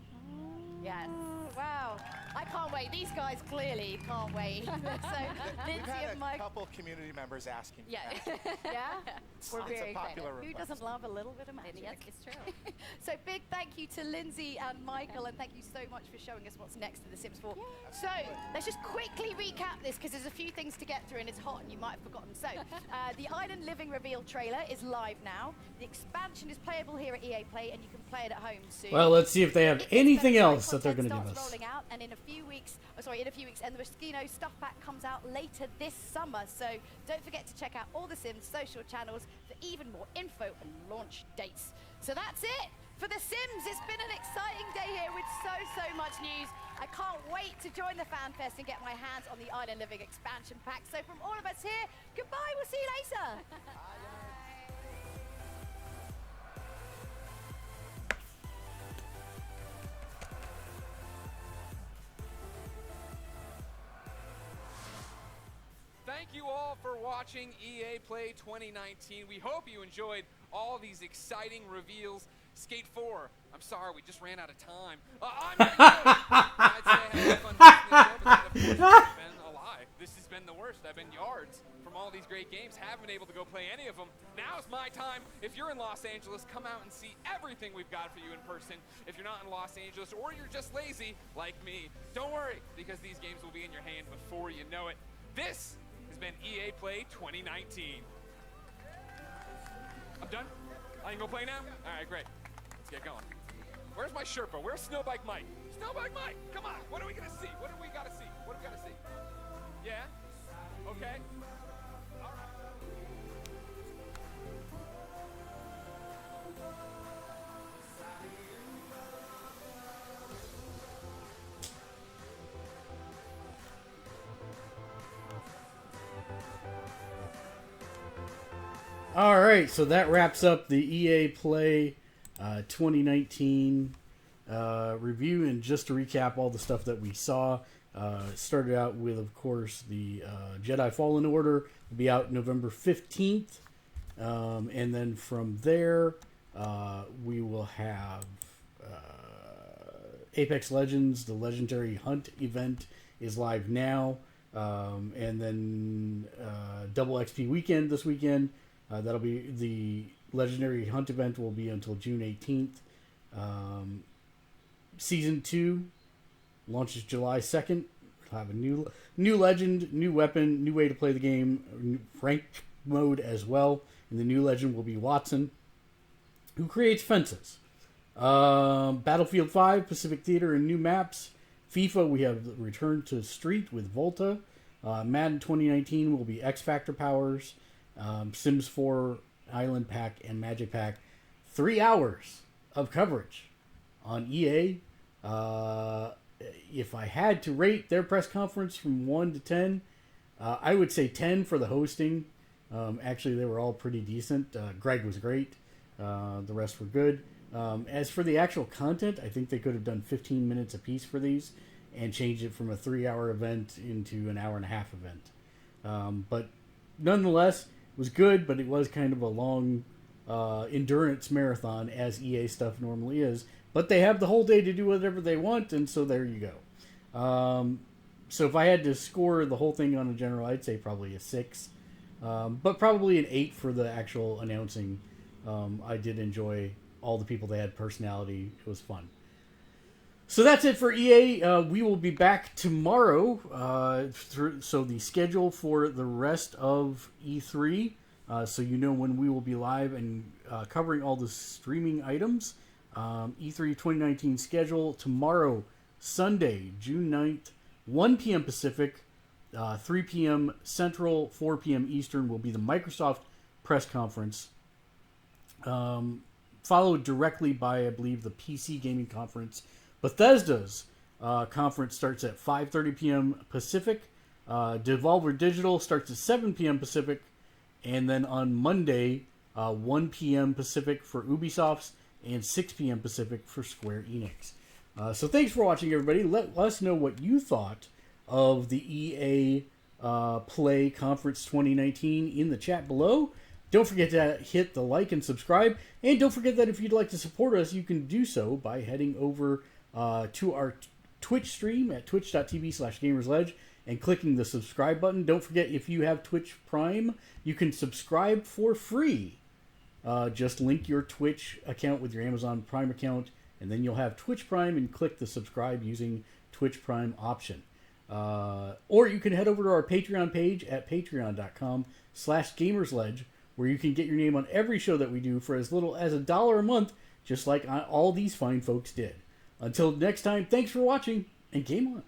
Yes. Wow. I can't wait. These guys clearly can't wait. So, We've Lindsay had and a Mike. couple community members asking. Yeah. that. Yeah? It's We're a very popular excited. Who request. doesn't love a little bit of magic? Yes, it's true. So big thank you to Lindsay and Michael, and thank you so much for showing us what's next to The Sims 4. So let's just quickly recap this, because there's a few things to get through and it's hot and you might have forgotten. So the Island Living reveal trailer is live now. The expansion is playable here at EA Play, and you can play it at home soon. Well, let's see if they have anything else that they're going to give Starts us. rolling out, and in a few weeks, and the Moschino stuff pack comes out later this summer. So don't forget to check out all the Sims social channels for even more info and launch dates. So that's it for The Sims. It's been an exciting day here with so much news. I can't wait to join the Fan Fest and get my hands on the Island Living expansion pack. So from all of us here, goodbye. We'll see you later. Thank you all for watching EA Play 2019. We hope you enjoyed all these exciting reveals. Skate 4, I'm sorry, we just ran out of time. I'm gonna go. I'd say I had fun watching the show, but that, of course, has been a lie. This has been the worst. I've been yards from all these great games. Haven't been able to go play any of them. Now's my time. If you're in Los Angeles, come out and see everything we've got for you in person. If you're not in Los Angeles, or you're just lazy like me, don't worry, because these games will be in your hand before you know it. This has been EA Play 2019. I'm done? I can go play now? All right, great. Let's get going. Where's my Sherpa? Where's Snowbike Mike? Snowbike Mike, come on. What are we going to see? What do we got to see? What do we got to see? Yeah? Okay. All right. All right, so that wraps up the EA Play 2019 review. And just to recap all the stuff that we saw, started out with, of course, the Jedi Fallen Order will be out November 15th. And then from there, we will have Apex Legends, the Legendary Hunt event is live now. And then Double XP Weekend this weekend. That'll be the Legendary Hunt event will be until June 18th. Season 2 launches July 2nd. We'll have a new legend, new weapon, new way to play the game, ranked mode as well. And the new legend will be Watson, who creates fences. Battlefield 5, Pacific Theater, and new maps. FIFA, we have the Return to Street with Volta. Madden 2019 will be X Factor powers. Sims 4, Island Pack, and Magic Pack. 3 hours of coverage on EA. If I had to rate their press conference from 1 to 10, I would say 10 for the hosting. Actually, they were all pretty decent. Greg was great. The rest were good. As for the actual content, I think they could have done 15 minutes apiece for these and changed it from a 3-hour event into an hour-and-a-half event. But nonetheless, it was good, but it was kind of a long endurance marathon, as EA stuff normally is. But they have the whole day to do whatever they want, and so there you go. So if I had to score the whole thing on a general, I'd say probably a 6. But probably an 8 for the actual announcing. I did enjoy all the people that had personality. It was fun. So that's it for EA. We will be back tomorrow. So the schedule for the rest of E3, so you know when we will be live and covering all the streaming items. E3 2019 schedule tomorrow, Sunday, June 9th, 1 p.m. Pacific, 3 p.m. Central, 4 p.m. Eastern will be the Microsoft press conference. Followed directly by, I believe, the PC gaming conference. Bethesda's conference starts at 5:30 p.m. Pacific. Devolver Digital starts at 7 p.m. Pacific. And then on Monday, 1 p.m. Pacific for Ubisoft's and 6 p.m. Pacific for Square Enix. So thanks for watching, everybody. Let us know what you thought of the EA Play Conference 2019 in the chat below. Don't forget to hit the like and subscribe. And don't forget that if you'd like to support us, you can do so by heading over to our Twitch stream at twitch.tv/gamersledge and clicking the subscribe button. Don't forget, if you have Twitch Prime, you can subscribe for free. Just link your Twitch account with your Amazon Prime account, and then you'll have Twitch Prime and click the subscribe using Twitch Prime option. Or you can head over to our Patreon page at patreon.com/gamersledge, where you can get your name on every show that we do for as little as $1 a month, just like all these fine folks did. Until next time, thanks for watching, and game on.